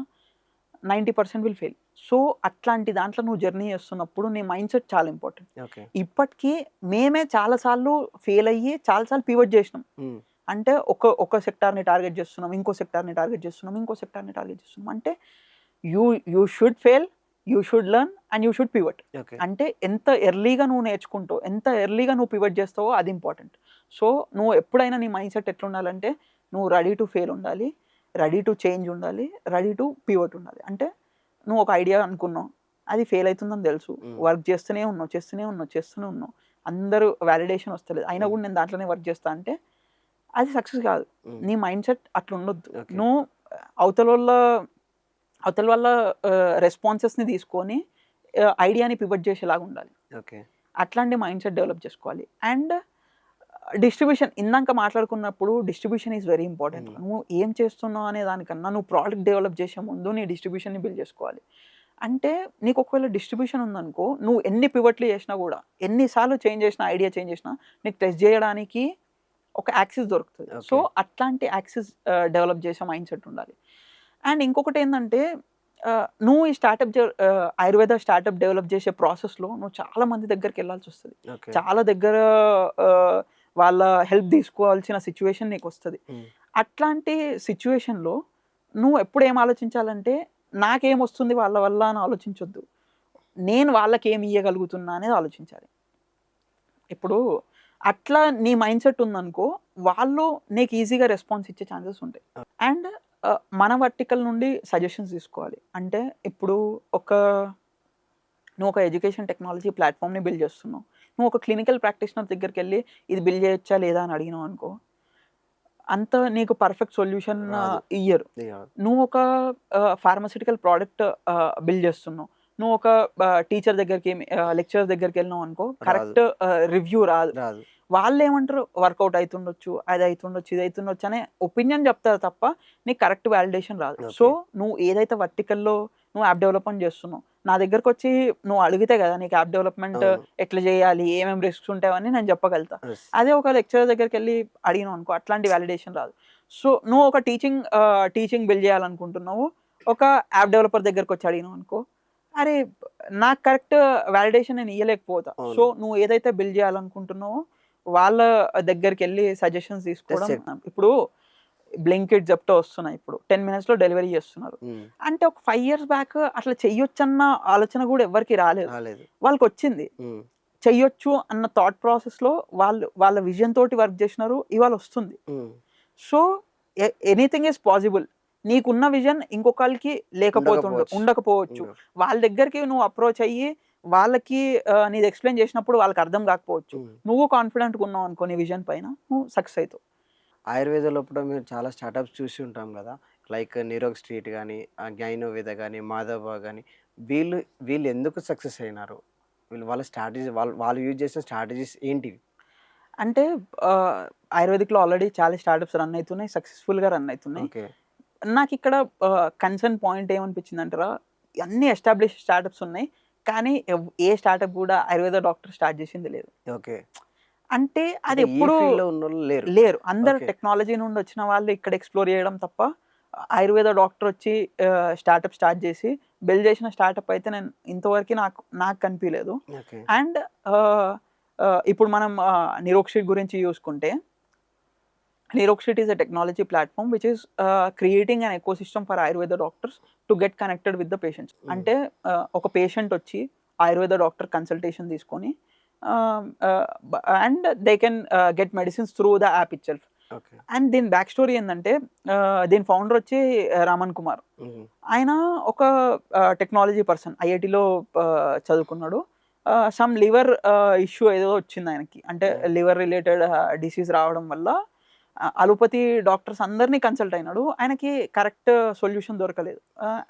90% విల్ ఫెయిల్. సో అట్లాంటి దాంట్లో నువ్వు జర్నీ చేస్తున్నప్పుడు నీ మైండ్ సెట్ చాలా ఇంపార్టెంట్. ఓకే. ఇప్పటికీ మేమే చాలాసార్లు ఫెయిల్ అయ్యి చాలాసార్లు పివట్ చేసినాం. అంటే ఒక సెక్టార్ని టార్గెట్ చేస్తున్నాం, ఇంకో సెక్టార్ని టార్గెట్ చేస్తున్నాం, ఇంకో సెక్టార్ని టార్గెట్ చేస్తున్నాం. అంటే you should fail, you should learn and you should pivot. Okay. అంటే ఎంత ఎర్లీగా నువ్వు నేర్చుకుంటావు, ఎంత ఎర్లీగా నువ్వు పివట్ చేస్తావో అది ఇంపార్టెంట్. సో నువ్వు ఎప్పుడైనా నీ మైండ్ సెట్ ఎట్లా ఉండాలంటే నువ్వు రెడీ టు ఫెయిల్ ఉండాలి, రెడీ టు చేంజ్ ఉండాలి, రెడీ టు పివట్ ఉండాలి. అంటే నువ్వు ఒక ఐడియా అనుకున్నావు, అది ఫెయిల్ అవుతుందని తెలుసు, వర్క్ చేస్తూనే ఉన్నావు, అందరూ వ్యాలిడేషన్ వస్తలేదు, అయినా కూడా నేను దాంట్లోనే వర్క్ చేస్తా అంటే అది సక్సెస్ కాదు. నీ మైండ్ సెట్ అట్లా ఉండొద్దు. నువ్వు అవతల వల్ల రెస్పాన్సెస్ని తీసుకొని ఐడియాని పివట్ చేసేలాగా ఉండాలి. ఓకే. అట్లాంటి మైండ్ సెట్ డెవలప్ చేసుకోవాలి. అండ్ డిస్ట్రిబ్యూషన్, ఇందాక మాట్లాడుకున్నప్పుడు డిస్ట్రిబ్యూషన్ ఈజ్ వెరీ ఇంపార్టెంట్. నువ్వు ఏం చేస్తున్నావు అనే దానికన్నా నువ్వు ప్రోడక్ట్ డెవలప్ చేసే ముందు నీ డిస్ట్రిబ్యూషన్ని బిల్డ్ చేసుకోవాలి. అంటే నీకు ఒకవేళ డిస్ట్రిబ్యూషన్ ఉందనుకో, నువ్వు ఎన్ని పివట్లు చేసినా కూడా, ఎన్నిసార్లు చేంజ్ చేసినా, ఐడియా చేంజ్ చేసినా, నీకు టెస్ట్ చేయడానికి ఒక యాక్సిస్ దొరుకుతుంది. సో అట్లాంటి యాక్సిస్ డెవలప్ చేసే మైండ్ సెట్ ఉండాలి. అండ్ ఇంకొకటి ఏంటంటే నువ్వు ఈ ఆయుర్వేద స్టార్టప్ డెవలప్ చేసే ప్రాసెస్లో నువ్వు చాలా మంది దగ్గరికి వెళ్ళాల్సి వస్తుంది. చాలా దగ్గర వాళ్ళ హెల్ప్ తీసుకోవాల్సిన సిచ్యువేషన్ నీకు వస్తుంది. అట్లాంటి సిచ్యువేషన్లో నువ్వు ఎప్పుడు ఏం ఆలోచించాలంటే నాకేం వస్తుంది వాళ్ళ వల్ల అని ఆలోచించొద్దు, నేను వాళ్ళకి ఏమి ఇవ్వగలుగుతున్నా అనేది ఆలోచించాలి. ఇప్పుడు అట్లా నీ మైండ్ సెట్ ఉందనుకో, వాళ్ళు నీకు ఈజీగా రెస్పాన్స్ ఇచ్చే ఛాన్సెస్ ఉంటాయి. అండ్ మన వర్టికల్ నుండి సజెషన్స్ తీసుకోవాలి. అంటే ఇప్పుడు నువ్వు ఒక ఎడ్యుకేషన్ టెక్నాలజీ ప్లాట్ఫామ్ని బిల్డ్ చేస్తున్నావు, నువ్వు ఒక క్లినికల్ ప్రాక్టీషనర్ దగ్గరికి వెళ్ళి ఇది బిల్డ్ చేయొచ్చా లేదా అని అడిగినావు అనుకో, అంత నీకు పర్ఫెక్ట్ సొల్యూషన్ ఇయ్యరు. నువ్వు ఒక ఫార్మస్యూటికల్ ప్రోడక్ట్ బిల్డ్ చేస్తున్నావు, నువ్వు ఒక టీచర్ దగ్గరికి, లెక్చరర్ దగ్గరికి వెళ్ళినావు అనుకో, కరెక్ట్ రివ్యూ రాదు. వాళ్ళు ఏమంటారు, వర్కౌట్ అవుతుండొచ్చు, అది అవుతుండొచ్చు, ఇది అవుతుండొచ్చు అనే ఒపీనియన్ చెప్తారు తప్ప నీకు కరెక్ట్ వ్యాలిడేషన్ రాదు. సో నువ్వు ఏదైతే వర్టికల్లో నువ్వు యాప్ డెవలప్మెంట్ చేస్తున్నావు, నా దగ్గరకు వచ్చి నువ్వు అడిగితే కదా నీకు యాప్ డెవలప్మెంట్ ఎట్లా చేయాలి, ఏమేమి రిస్క్స్ ఉంటాయని నేను చెప్పగలుగుతా. అదే ఒక లెక్చరర్ దగ్గరికి వెళ్ళి అడిగినావు అనుకో, అట్లాంటి వ్యాలిడేషన్ రాదు. సో నువ్వు ఒక టీచింగ్ బిల్డ్ చేయాలనుకుంటున్నావు, ఒక యాప్ డెవలపర్ దగ్గరకు వచ్చి అడిగినావు అనుకో, అరే నాకు కరెక్ట్ వ్యాలిడేషన్ నేను ఇవ్వలేకపోతా. సో నువ్వు ఏదైతే బిల్డ్ చేయాలనుకుంటున్నావో వాళ్ళ దగ్గరికి వెళ్ళి సజెషన్స్ తీసుకోవడం. ఇప్పుడు బ్లింకిట్, జెప్టో వస్తున్నాయి, ఇప్పుడు 10 minutes డెలివరీ చేస్తున్నారు. అంటే ఒక 5 years బ్యాక్ అట్లా చెయ్యొచ్చన్న ఆలోచన కూడా ఎవరికి రాలేదు. వాళ్ళకి వచ్చింది, చెయ్యొచ్చు అన్న థాట్ ప్రాసెస్లో వాళ్ళ విజన్ తోటి వర్క్ చేసినారు, ఇవాళ వస్తుంది. So anything is possible. నీకున్న విజన్ ఇంకొకరికి ఉండకపోవచ్చు. వాళ్ళ దగ్గరికి నువ్వు అప్రోచ్ అయ్యి వాళ్ళకి నీది ఎక్స్ప్లెయిన్ చేసినప్పుడు వాళ్ళకి అర్థం కాకపోవచ్చు, నువ్వు కాన్ఫిడెంట్గా ఉన్నావు అనుకో నీ విజన్ పైన, నువ్వు సక్సెస్ అవుతావు. ఆయుర్వేద లోపల మేము చాలా స్టార్టప్స్ చూసి ఉంటాం కదా, లైక్ నిరోగ్ స్ట్రీట్ కానీ, గైనోవేద కానీ, మాధవ కానీ, వీళ్ళు ఎందుకు సక్సెస్ అయినారు? వాళ్ళ స్ట్రాటజీ, వాళ్ళు యూజ్ చేసిన స్ట్రాటజీస్ ఏంటివి? అంటే ఆయుర్వేదిక్లో ఆల్రెడీ చాలా స్టార్టప్స్ రన్ అవుతున్నాయి, సక్సెస్ఫుల్గా రన్ అవుతున్నాయి. నాకు ఇక్కడ కన్సర్న్ పాయింట్ ఏమనిపించింది అంటారా, అన్ని ఎస్టాబ్లిష్ స్టార్టప్స్ ఉన్నాయి, కానీ ఏ స్టార్టప్ కూడా ఆయుర్వేద డాక్టర్ స్టార్ట్ చేసింది లేదు. ఓకే. అంటే అది ఎప్పుడు లేరు, అందరు టెక్నాలజీ నుండి వచ్చిన వాళ్ళు ఇక్కడ ఎక్స్ప్లోర్ చేయడం తప్ప ఆయుర్వేద డాక్టర్ వచ్చి స్టార్టప్ స్టార్ట్ చేసి బిల్డ్ చేసిన స్టార్టప్ అయితే నేను ఇంతవరకు నాకు కనిపించలేదు. అండ్ ఇప్పుడు మనం నిరోగ్ స్ట్రీట్ గురించి చూసుకుంటే Niroxit is a technology platform which is creating an ecosystem for Ayurveda doctors to get connected with the patients. అంటే ఒక పేషెంట్ వచ్చి ఆయుర్వేద డాక్టర్ కన్సల్టేషన్ తీసుకొని and they can get medicines through the app it self. Okay. And దీని back story ఏంటంటే దీని founder వచ్చి రామన్ కుమార్. ఆయన ఒక టెక్నాలజీ పర్సన్, ఐఐటిలో చదువుకున్నాడు. సమ్ లివర్ ఇష్యూ ఏదో వచ్చింది ఆయనకి, అంటే లివర్ రిలేటెడ్ డిసీజ్ రావడం వల్ల అలోపతి డాక్టర్స్ అందరినీ కన్సల్ట్ అయినాడు. ఆయనకి కరెక్ట్ సొల్యూషన్ దొరకలేదు.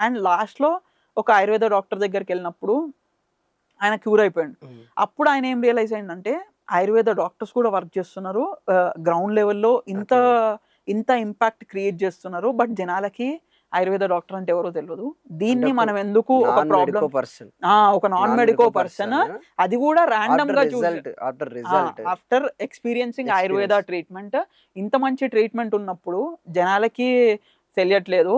అండ్ లాస్ట్లో ఒక ఆయుర్వేద డాక్టర్ దగ్గరికి వెళ్ళినప్పుడు ఆయన క్యూర్ అయిపోయాడు. అప్పుడు ఆయన ఏం రియలైజ్ అయిందంటే ఆయుర్వేద డాక్టర్స్ కూడా వర్క్ చేస్తున్నారు, గ్రౌండ్ లెవెల్లో ఇంత ఇంపాక్ట్ క్రియేట్ చేస్తున్నారు, బట్ జనాలకి ఆయుర్వేద డాక్టర్ అంటే ఎవరో తెలియదు. దీన్ని మనం ఎందుకు ఒక ప్రాబ్లం, ఒక నాన్ మెడికో పర్సన్, అది కూడా ర్యాండమ్ గా ఆఫ్టర్ ఎక్స్పీరియన్సింగ్ ఆయుర్వేద ట్రీట్మెంట్, ఇంత మంచి ట్రీట్మెంట్ ఉన్నప్పుడు జనాలకి తెలియట్లేదు.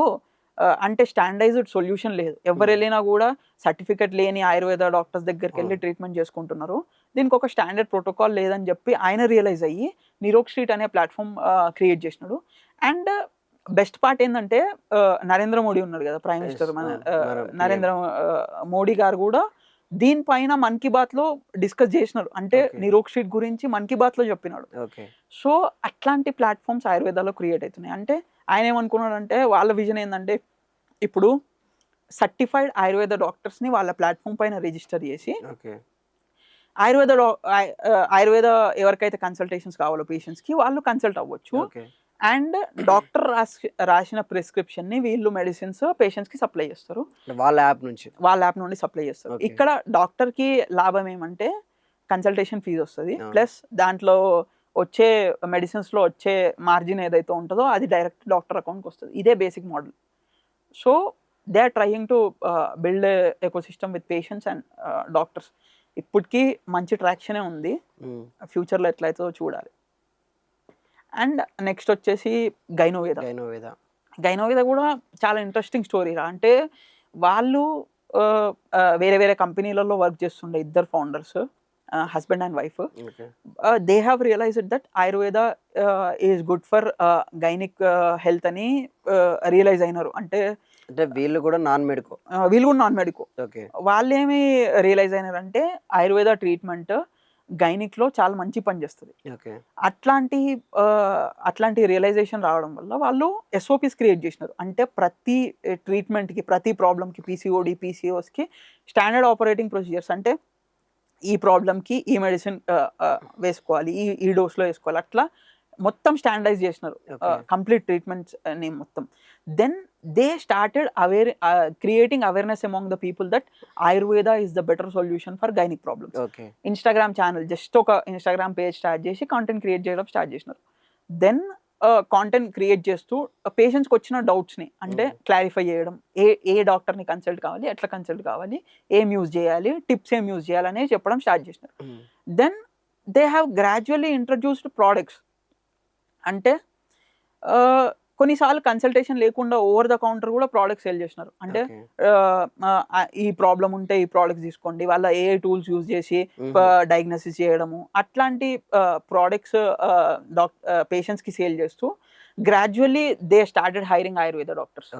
అంటే స్టాండర్డైజ్డ్ సొల్యూషన్ లేదు. ఎవరు వెళ్ళినా కూడా సర్టిఫికెట్ లేని ఆయుర్వేద డాక్టర్స్ దగ్గరికి వెళ్ళి ట్రీట్మెంట్ చేసుకుంటున్నారు. దీనికి ఒక స్టాండర్డ్ ప్రోటోకాల్ లేదని చెప్పి ఆయన రియలైజ్ అయ్యి నిరోక్స్ట్రీట్ అనే ప్లాట్ఫామ్ క్రియేట్ చేసినాడు. అండ్ బెస్ట్ పార్ట్ ఏంటంటే నరేంద్ర మోడీ ఉన్నాడు కదా ప్రైమ్ మినిస్టర్, మన నరేంద్ర మోడీ గారు కూడా దీనిపైన మన్ కీ బాత్ లో డిస్కస్ చేసినారు. అంటే నిరోక్స్ట్రీట్ గురించి మన్ కీ బాత్ లో చెప్పినాడు. సో అట్లాంటి ప్లాట్ఫామ్స్ ఆయుర్వేదాలో క్రియేట్ అవుతున్నాయి. అంటే ఆయన ఏమనుకున్నాడు అంటే వాళ్ళ విజన్ ఏంటంటే ఇప్పుడు సర్టిఫైడ్ ఆయుర్వేద డాక్టర్స్ని వాళ్ళ ప్లాట్ఫామ్ పైన రిజిస్టర్ చేసి ఆయుర్వేద ఎవరికైతే కన్సల్టేషన్స్ కావాలో పేషెంట్స్కి వాళ్ళు కన్సల్ట్ అవ్వచ్చు. అండ్ డాక్టర్ రాసిన ప్రిస్క్రిప్షన్ని వీళ్ళు మెడిసిన్స్ పేషెంట్స్కి సప్లై చేస్తారు, వాళ్ళ యాప్ నుండి సప్లై చేస్తారు. ఇక్కడ డాక్టర్కి లాభం ఏమంటే కన్సల్టేషన్ ఫీజు వస్తుంది, ప్లస్ దాంట్లో వచ్చే మెడిసిన్స్లో వచ్చే మార్జిన్ ఏదైతే ఉంటుందో అది డైరెక్ట్ డాక్టర్ అకౌంట్కి వస్తుంది. ఇదే basic model. So they are trying to build ecosystem with patients and doctors. ఇప్పటికీ మంచి ట్రాక్షనే ఉంది, ఫ్యూచర్లో ఎట్లయితుందో చూడాలి. అండ్ నెక్స్ట్ వచ్చేసి గైనోవేద కూడా చాలా ఇంట్రెస్టింగ్ స్టోరీ రా. అంటే వాళ్ళు వేరే వేరే కంపెనీలలో వర్క్ చేస్తుండే ఇద్దరు founders, husband and wife. They have realised that Ayurveda is good for gynaec health అని రియలైజ్ అయినారు. అంటే వీళ్ళు కూడా నాన్ మెడికో. వాళ్ళు ఏమి రియలైజ్ అయినారంటే ఆయుర్వేద ట్రీట్మెంట్ గైనిక్లో చాలా మంచి పని చేస్తుంది. అట్లాంటి రియలైజేషన్ రావడం వల్ల వాళ్ళు ఎస్ఓపిస్ క్రియేట్ చేసినారు. అంటే ప్రతి ట్రీట్మెంట్కి, ప్రతి ప్రాబ్లమ్కి, పీసీఓడి, పీసీఓస్కి స్టాండర్డ్ ఆపరేటింగ్ ప్రొసీజర్స్. అంటే ఈ ప్రాబ్లమ్కి ఈ మెడిసిన్ వేసుకోవాలి, ఈ డోస్లో వేసుకోవాలి, అట్లా మొత్తం స్టాండర్డైజ్ చేసినారు కంప్లీట్ ట్రీట్మెంట్స్ ని మొత్తం. Then they started creating awareness among the people that Ayurveda is the better solution for gynaec problems. Instagram channel, just ఒక ఇన్స్టాగ్రామ్ పేజ్ స్టార్ట్ చేసి కాంటెంట్ క్రియేట్ చేయడం స్టార్ట్ చేసినారు. దెన్ కాంటెంట్ క్రియేట్ చేస్తూ పేషెంట్స్కి వచ్చిన డౌట్స్ని అంటే క్లారిఫై చేయడం, ఏ డాక్టర్ని కన్సల్ట్ కావాలి, ఎట్లా కన్సల్ట్ కావాలి, ఏం యూజ్ చేయాలి, టిప్స్ ఏం యూజ్ చేయాలి అనేది చెప్పడం స్టార్ట్ చేసినారు. Then they have gradually introduced products. అంటే కొన్నిసార్లు కన్సల్టేషన్ లేకుండా ఓవర్ ద కౌంటర్ కూడా ప్రోడక్ట్స్ సేల్ చేసినారు. అంటే ఈ ప్రాబ్లం ఉంటే ఈ ప్రోడక్ట్స్ తీసుకోండి, వాళ్ళ ఏ టూల్స్ యూజ్ చేసి డయాగ్నోసిస్ చేయడము, అట్లాంటి ప్రోడక్ట్స్ పేషెంట్స్కి సేల్ చేస్తూ gradually they started hiring Ayurveda doctors.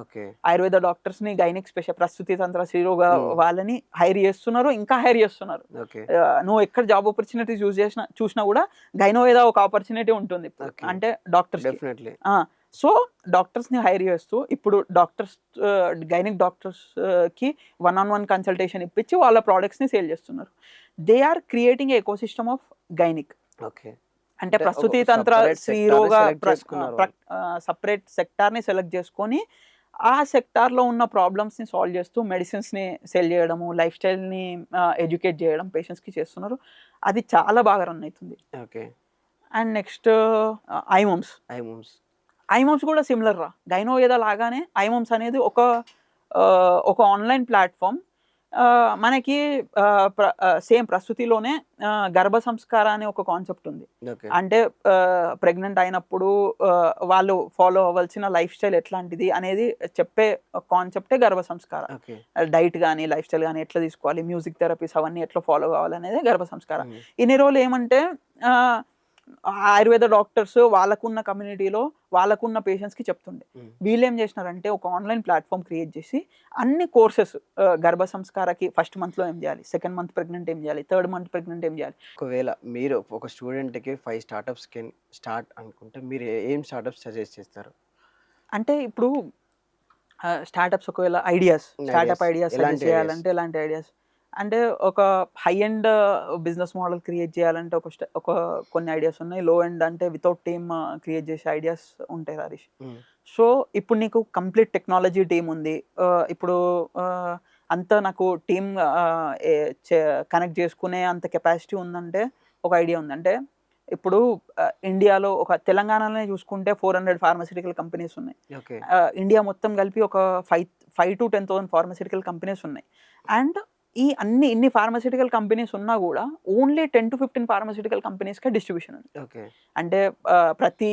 ఆయుర్వేద డాక్టర్స్ని గైనిక్ ప్రసూతి తంత్ర శ్రీరోగ వాళ్ళని హైర్ చేస్తున్నారు, ఇంకా హైర్ చేస్తున్నారు. నువ్వు ఎక్కడ జాబ్ ఆపర్చునిటీస్ చూసినా కూడా గైనోవేద ఒక ఆపర్చునిటీ ఉంటుంది అంటే డాక్టర్స్. సో డాక్టర్స్ని హైర్ చేస్తూ ఇప్పుడు గైనిక్ డాక్టర్స్కి 1-on-1 కన్సల్టేషన్ ఇప్పించి వాళ్ళ ప్రోడక్ట్స్ని సేల్ చేస్తున్నారు. They are creating a ecosystem of gynaec. అంటే ప్రసూతి తంత్ర శ్రీరోగ సపరేట్ సెక్టార్ని సెలెక్ట్ చేసుకొని ఆ సెక్టార్లో ఉన్న ప్రాబ్లమ్స్ని సాల్వ్ చేస్తూ మెడిసిన్స్ని సెల్ చేయడము, లైఫ్ స్టైల్ని ఎడ్యుకేట్ చేయడం పేషెంట్స్కి చేస్తున్నారు. అది చాలా బాగా రన్ అవుతుంది. అండ్ నెక్స్ట్ ఐమోమ్స్ కూడా సిమిలర్ రా. గైనోవేద లాగానే ఐమోమ్స్ అనేది ఒక ఆన్లైన్ ప్లాట్ఫామ్. మనకి సేమ్ ప్రసూతిలోనే గర్భ సంస్కార అనే ఒక కాన్సెప్ట్ ఉంది. అంటే ప్రెగ్నెంట్ అయినప్పుడు వాళ్ళు ఫాలో అవ్వాల్సిన లైఫ్ స్టైల్ ఎట్లాంటిది అనేది చెప్పే కాన్సెప్టే గర్భ సంస్కార. డైట్ కానీ లైఫ్ స్టైల్ కానీ ఎట్లా తీసుకోవాలి, మ్యూజిక్ థెరపీస్ అవన్నీ ఎట్లా ఫాలో కావాలి అనేది గర్భ సంస్కార. ఇన్ని రోజులు ఏమంటే ఆయుర్వేద డాక్టర్స్ వాళ్ళకున్న కమ్యూనిటీలో వాళ్ళకున్న పేషెంట్స్కి చెప్తుండే. వీళ్ళు ఏం చేసినారంటే ఒక ఆన్లైన్ ప్లాట్ఫామ్ క్రియేట్ చేసి అన్ని కోర్సెస్, గర్భ సంస్కారకి ఫస్ట్ మంత్లో ఏం చేయాలి, సెకండ్ మంత్ ప్రెగ్నెంట్ ఏం చేయాలి, థర్డ్ మంత్ ప్రెగ్నెంట్ ఏం చేయాలి. ఒకవేళ మీరు ఒక స్టూడెంట్కి 5 స్టార్టప్స్కి స్టార్ట్ అనుకుంటే మీరు ఏం స్టార్టప్స్ సజెస్ట్ చేస్తారు? అంటే ఇప్పుడు స్టార్టప్స్ ఒకవేళ స్టార్టప్ ఐడియాస్ ఎలాంటి చేయాలంటే ఎలాంటి ఐడియాస్ అంటే ఒక high end business model create చేయాలంటే ఒక కొన్ని ఐడియాస్ ఉన్నాయి. లో ఎండ్ అంటే వితౌట్ టీమ్ క్రియేట్ చేసే ఐడియాస్ ఉంటాయి హరీష్. సో ఇప్పుడు నీకు కంప్లీట్ టెక్నాలజీ టీమ్ ఉంది. ఇప్పుడు అంతా నాకు టీమ్ కనెక్ట్ చేసుకునే అంత కెపాసిటీ ఉందంటే ఒక ఐడియా ఉంది. అంటే ఇప్పుడు ఇండియాలో ఒక తెలంగాణలోనే చూసుకుంటే 400 ఫార్మస్యూటికల్ కంపెనీస్ ఉన్నాయి. ఇండియా మొత్తం కలిపి ఒక 5 to 10,000 ఫార్మస్యూటికల్ కంపెనీస్ ఉన్నాయి. అండ్ ఇన్ని ఫార్మస్యూటికల్ కంపెనీస్ ఉన్నా కూడా ఓన్లీ 10 to 15 ఫార్మస్యూటికల్ కంపెనీస్కే డిస్ట్రిబ్యూషన్ ఉంది. అంటే ప్రతి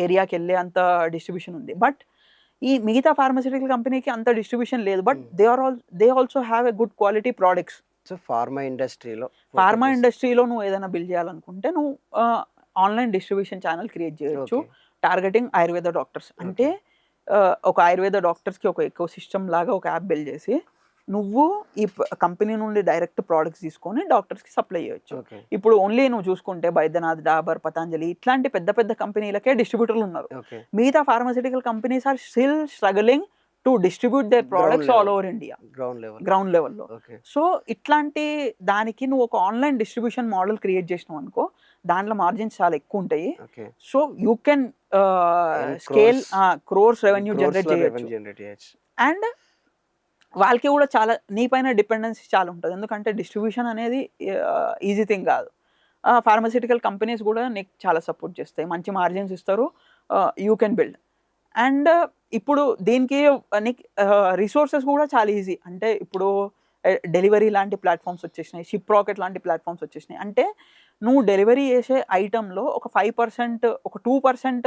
ఏరియాకి వెళ్ళే అంత డిస్ట్రిబ్యూషన్ ఉంది. బట్ ఈ మిగతా ఫార్మస్యూటికల్ కంపెనీకి అంత డిస్ట్రిబ్యూషన్ లేదు. But they also have a good quality products. So pharma ఇండస్ట్రీలో నువ్వు ఏదైనా బిల్డ్ చేయాలనుకుంటే నువ్వు ఆన్లైన్ డిస్ట్రిబ్యూషన్ ఛానల్ క్రియేట్ చేయొచ్చు, టార్గెటింగ్ ఆయుర్వేద డాక్టర్స్. అంటే ఒక ఆయుర్వేద డాక్టర్స్కి ఒక ఎకో సిస్టమ్ లాగా ఒక యాప్ బిల్డ్ చేసి నువ్వు ఈ కంపెనీ నుండి డైరెక్ట్ ప్రోడక్ట్స్ తీసుకొని డాక్టర్స్కి సప్లై చేయొచ్చు. ఇప్పుడు ఓన్లీ నువ్వు చూసుకుంటే బైద్యనాథ్, డాబర్, పతాంజలి ఇట్లాంటి పెద్ద పెద్ద కంపెనీలకే డిస్ట్రిబ్యూటర్లు ఉన్నారు. మిగతా pharmaceutical companies are still struggling to distribute their products all over India ground లెవెల్లో. సో ఇట్లాంటి దానికి నువ్వు ఒక ఆన్లైన్ డిస్ట్రిబ్యూషన్ మోడల్ క్రియేట్ చేసినావు అనుకో, దాంట్లో మార్జిన్స్ చాలా ఎక్కువ ఉంటాయి. So you can scale crores revenue generate చేయొచ్చు. అండ్ వాళ్ళకి కూడా చాలా నీ పైన డిపెండెన్సీ చాలా ఉంటుంది. ఎందుకంటే డిస్ట్రిబ్యూషన్ అనేది ఈజీ థింగ్ కాదు. ఫార్మస్యూటికల్ కంపెనీస్ కూడా నీకు చాలా సపోర్ట్ చేస్తాయి, మంచి మార్జిన్స్ ఇస్తారు, యూ కెన్ బిల్డ్. అండ్ ఇప్పుడు దీనికి నీకు రిసోర్సెస్ కూడా చాలా ఈజీ. అంటే ఇప్పుడు డెలివరీ లాంటి ప్లాట్ఫామ్స్ వచ్చేసినాయి, షిప్ రాకెట్ లాంటి ప్లాట్ఫామ్స్ వచ్చేసినాయి. అంటే నువ్వు డెలివరీ చేసే ఐటెంలో ఒక 5%, ఒక 2%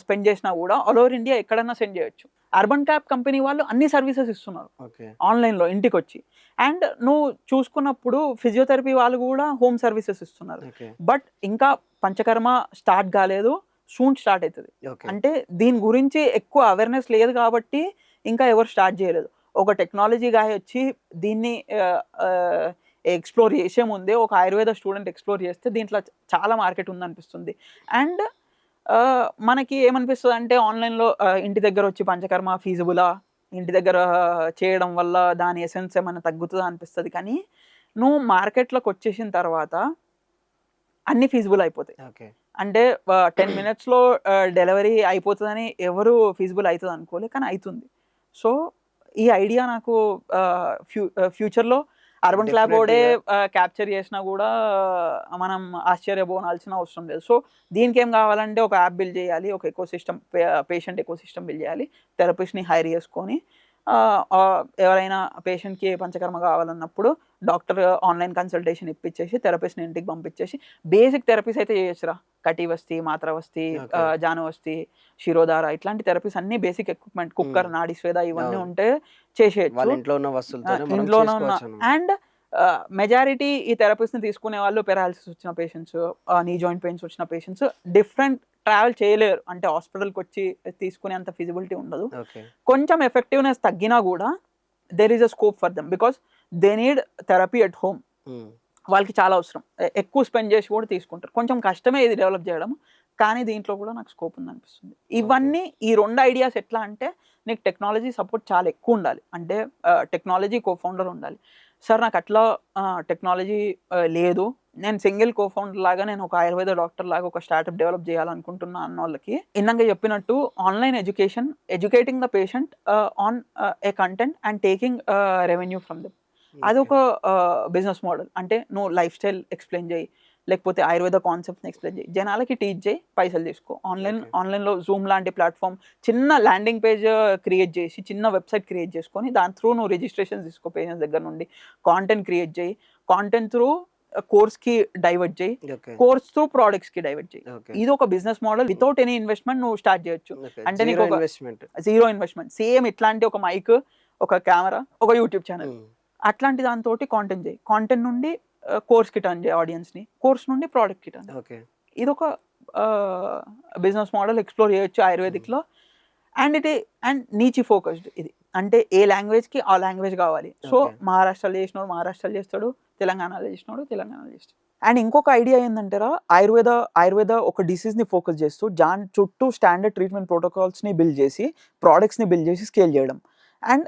స్పెండ్ చేసినా కూడా ఆల్ ఓవర్ ఇండియా ఎక్కడైనా సెండ్ చేయొచ్చు. అర్బన్ క్యాప్ కంపెనీ వాళ్ళు అన్ని సర్వీసెస్ ఇస్తున్నారు ఆన్లైన్లో ఇంటికి వచ్చి. అండ్ నువ్వు చూసుకున్నప్పుడు ఫిజియోథెరపీ వాళ్ళు కూడా హోమ్ సర్వీసెస్ ఇస్తున్నారు. బట్ ఇంకా పంచకర్మ స్టార్ట్ కాలేదు, సూన్ స్టార్ట్ అవుతుంది. అంటే దీని గురించి ఎక్కువ అవేర్నెస్ లేదు కాబట్టి ఇంకా ఎవరు స్టార్ట్ చేయలేదు. ఒక టెక్నాలజీ గాయ వచ్చి దీన్ని ఎక్స్ప్లోర్ చేసే ముందే ఒక ఆయుర్వేద స్టూడెంట్ ఎక్స్ప్లోర్ చేస్తే దీంట్లో చాలా మార్కెట్ ఉందనిపిస్తుంది. అండ్ మనకి ఏమనిపిస్తుంది అంటే ఆన్లైన్లో ఇంటి దగ్గర వచ్చి పంచకర్మ ఫీజిబులా, ఇంటి దగ్గర చేయడం వల్ల దాని ఎసెన్స్ ఏమైనా తగ్గుతుందా అనిపిస్తుంది. కానీ నువ్వు మార్కెట్లోకి వచ్చేసిన తర్వాత అన్ని ఫీజిబుల్ అయిపోతాయి. అంటే 10 minutesలో డెలివరీ అయిపోతుందని ఎవరు ఫీజిబుల్ అవుతుంది అనుకోలే, కానీ అవుతుంది. సో ఈ ఐడియా నాకు ఫ్యూచర్లో అర్బన్ క్లాబ్ ఓడే క్యాప్చర్ చేసినా కూడా మనం ఆశ్చర్యపోనాల్సిన అవసరం లేదు. సో దీనికి ఏం కావాలంటే ఒక యాప్ బిల్డ్ చేయాలి, ఒక ఎకోసిస్టమ్, పేషెంట్ ఎకోసిస్టమ్ బిల్డ్ చేయాలి, థెరపిస్ట్ని హైర్ చేసుకొని ఎవరైనా పేషెంట్కి పంచకర్మ కావాలన్నప్పుడు డాక్టర్ ఆన్లైన్ కన్సల్టేషన్ ఇప్పించేసి థెరపిస్ట్ని ఇంటికి పంపించేసి బేసిక్ థెరపీస్ అయితే చేయొచ్చురా. కటివస్తి, మాత్రవస్తి, జానువస్తి, శిరోధార ఇట్లాంటి థెరపీస్ అన్ని బేసిక్ ఎక్విప్మెంట్, కుక్కర్, నాడి స్వేద ఇవన్నీ ఉంటే చేసేయచ్చు ఇంట్లోనే ఉన్న. అండ్ మెజారిటీ ఈ థెరపీస్ని తీసుకునే వాళ్ళు పెరాలసిస్ వచ్చిన పేషెంట్స్, నీ జాయింట్ పెయిన్స్ వచ్చిన పేషెంట్స్ డిఫరెంట్ ట్రావెల్ చేయలేరు. అంటే హాస్పిటల్కి వచ్చి తీసుకునే అంత ఫిజిబిలిటీ ఉండదు. కొంచెం ఎఫెక్టివ్నెస్ తగ్గినా కూడా there is a scope for them because they need therapy at home. వాళ్ళకి చాలా అవసరం, ఎక్కువ స్పెండ్ చేసి కూడా తీసుకుంటారు. కొంచెం కష్టమే ఇది డెవలప్ చేయడం, కానీ దీంట్లో కూడా నాకు స్కోప్ ఉందనిపిస్తుంది. ఇవన్నీ ఈ 2 ఐడియాస్ ఎట్లా అంటే నీకు టెక్నాలజీ సపోర్ట్ చాలా ఎక్కువ ఉండాలి. అంటే టెక్నాలజీ కోఫౌండర్ ఉండాలి. సార్ నాకు అట్లా టెక్నాలజీ లేదు, నేను సింగిల్ కోఫౌండర్ లాగా నేను ఒక ఆయుర్వేద డాక్టర్ లాగా ఒక స్టార్ట్అప్ డెవలప్ చేయాలనుకుంటున్నా అన్న వాళ్ళకి ఇందాక చెప్పినట్టు online educating the patient on a content and taking revenue from them, అదొక బిజినెస్ మోడల్. అంటే నువ్వు లైఫ్ స్టైల్ ఎక్స్ప్లెయిన్ చేయి, లేకపోతే ఆయుర్వేద కాన్సెప్ట్ని ఎక్స్ప్లెయిన్ చేయి, జనాలకి టీచ్ చేయి, పైసలు తీసుకో. ఆన్లైన్లో జూమ్ లాంటి ప్లాట్ఫామ్ చిన్న ల్యాండింగ్ పేజ్ క్రియేట్ చేసి చిన్న వెబ్సైట్ క్రియేట్ చేసుకొని దాని త్రూ నువ్వు రిజిస్ట్రేషన్ తీసుకో పేషెంట్స్ దగ్గర నుండి, కాంటెంట్ క్రియేట్ చేయి, కాంటెంట్ త్రూ కోర్స్కి డైవర్ట్ చేయి, కోర్స్ త్రూ ప్రోడక్ట్స్కి డైవర్ట్ చేయి. ఇది ఒక business model. Without any investment నువ్వు స్టార్ట్ చేయొచ్చు. అంటే నీకు జీరో ఇన్వెస్ట్మెంట్, సేమ్ ఇట్లాంటి ఒక మైక్, ఒక కెమెరా, ఒక యూట్యూబ్ ఛానల్, అట్లాంటి దాంతో కాంటెంట్ చేయి. కాంటెంట్ నుండి కోర్స్కి టర్న్ చేయి ఆడియన్స్ని, కోర్స్ నుండి ప్రోడక్ట్కి టర్న్. ఇదొక బిజినెస్ మోడల్ ఎక్స్ప్లోర్ చేయొచ్చు ఆయుర్వేదిక్లో. అండ్ నీచి ఫోకస్డ్ ఇది, అంటే ఏ లాంగ్వేజ్కి ఆ లాంగ్వేజ్ కావాలి. So Okay. మహారాష్ట్రలో చేసినోడు మహారాష్ట్రలో చేస్తాడు, తెలంగాణలో చేసినోడు తెలంగాణలో చేస్తాడు. అండ్ ఇంకొక ఐడియా ఏంటంటారా, ఆయుర్వేద ఒక డిసీజ్ని ఫోకస్ చేస్తూ దాని చుట్టూ స్టాండర్డ్ ట్రీట్మెంట్ ప్రోటోకాల్స్ని బిల్డ్ చేసి, ప్రోడక్ట్స్ని బిల్డ్ చేసి స్కేల్ చేయడం. అండ్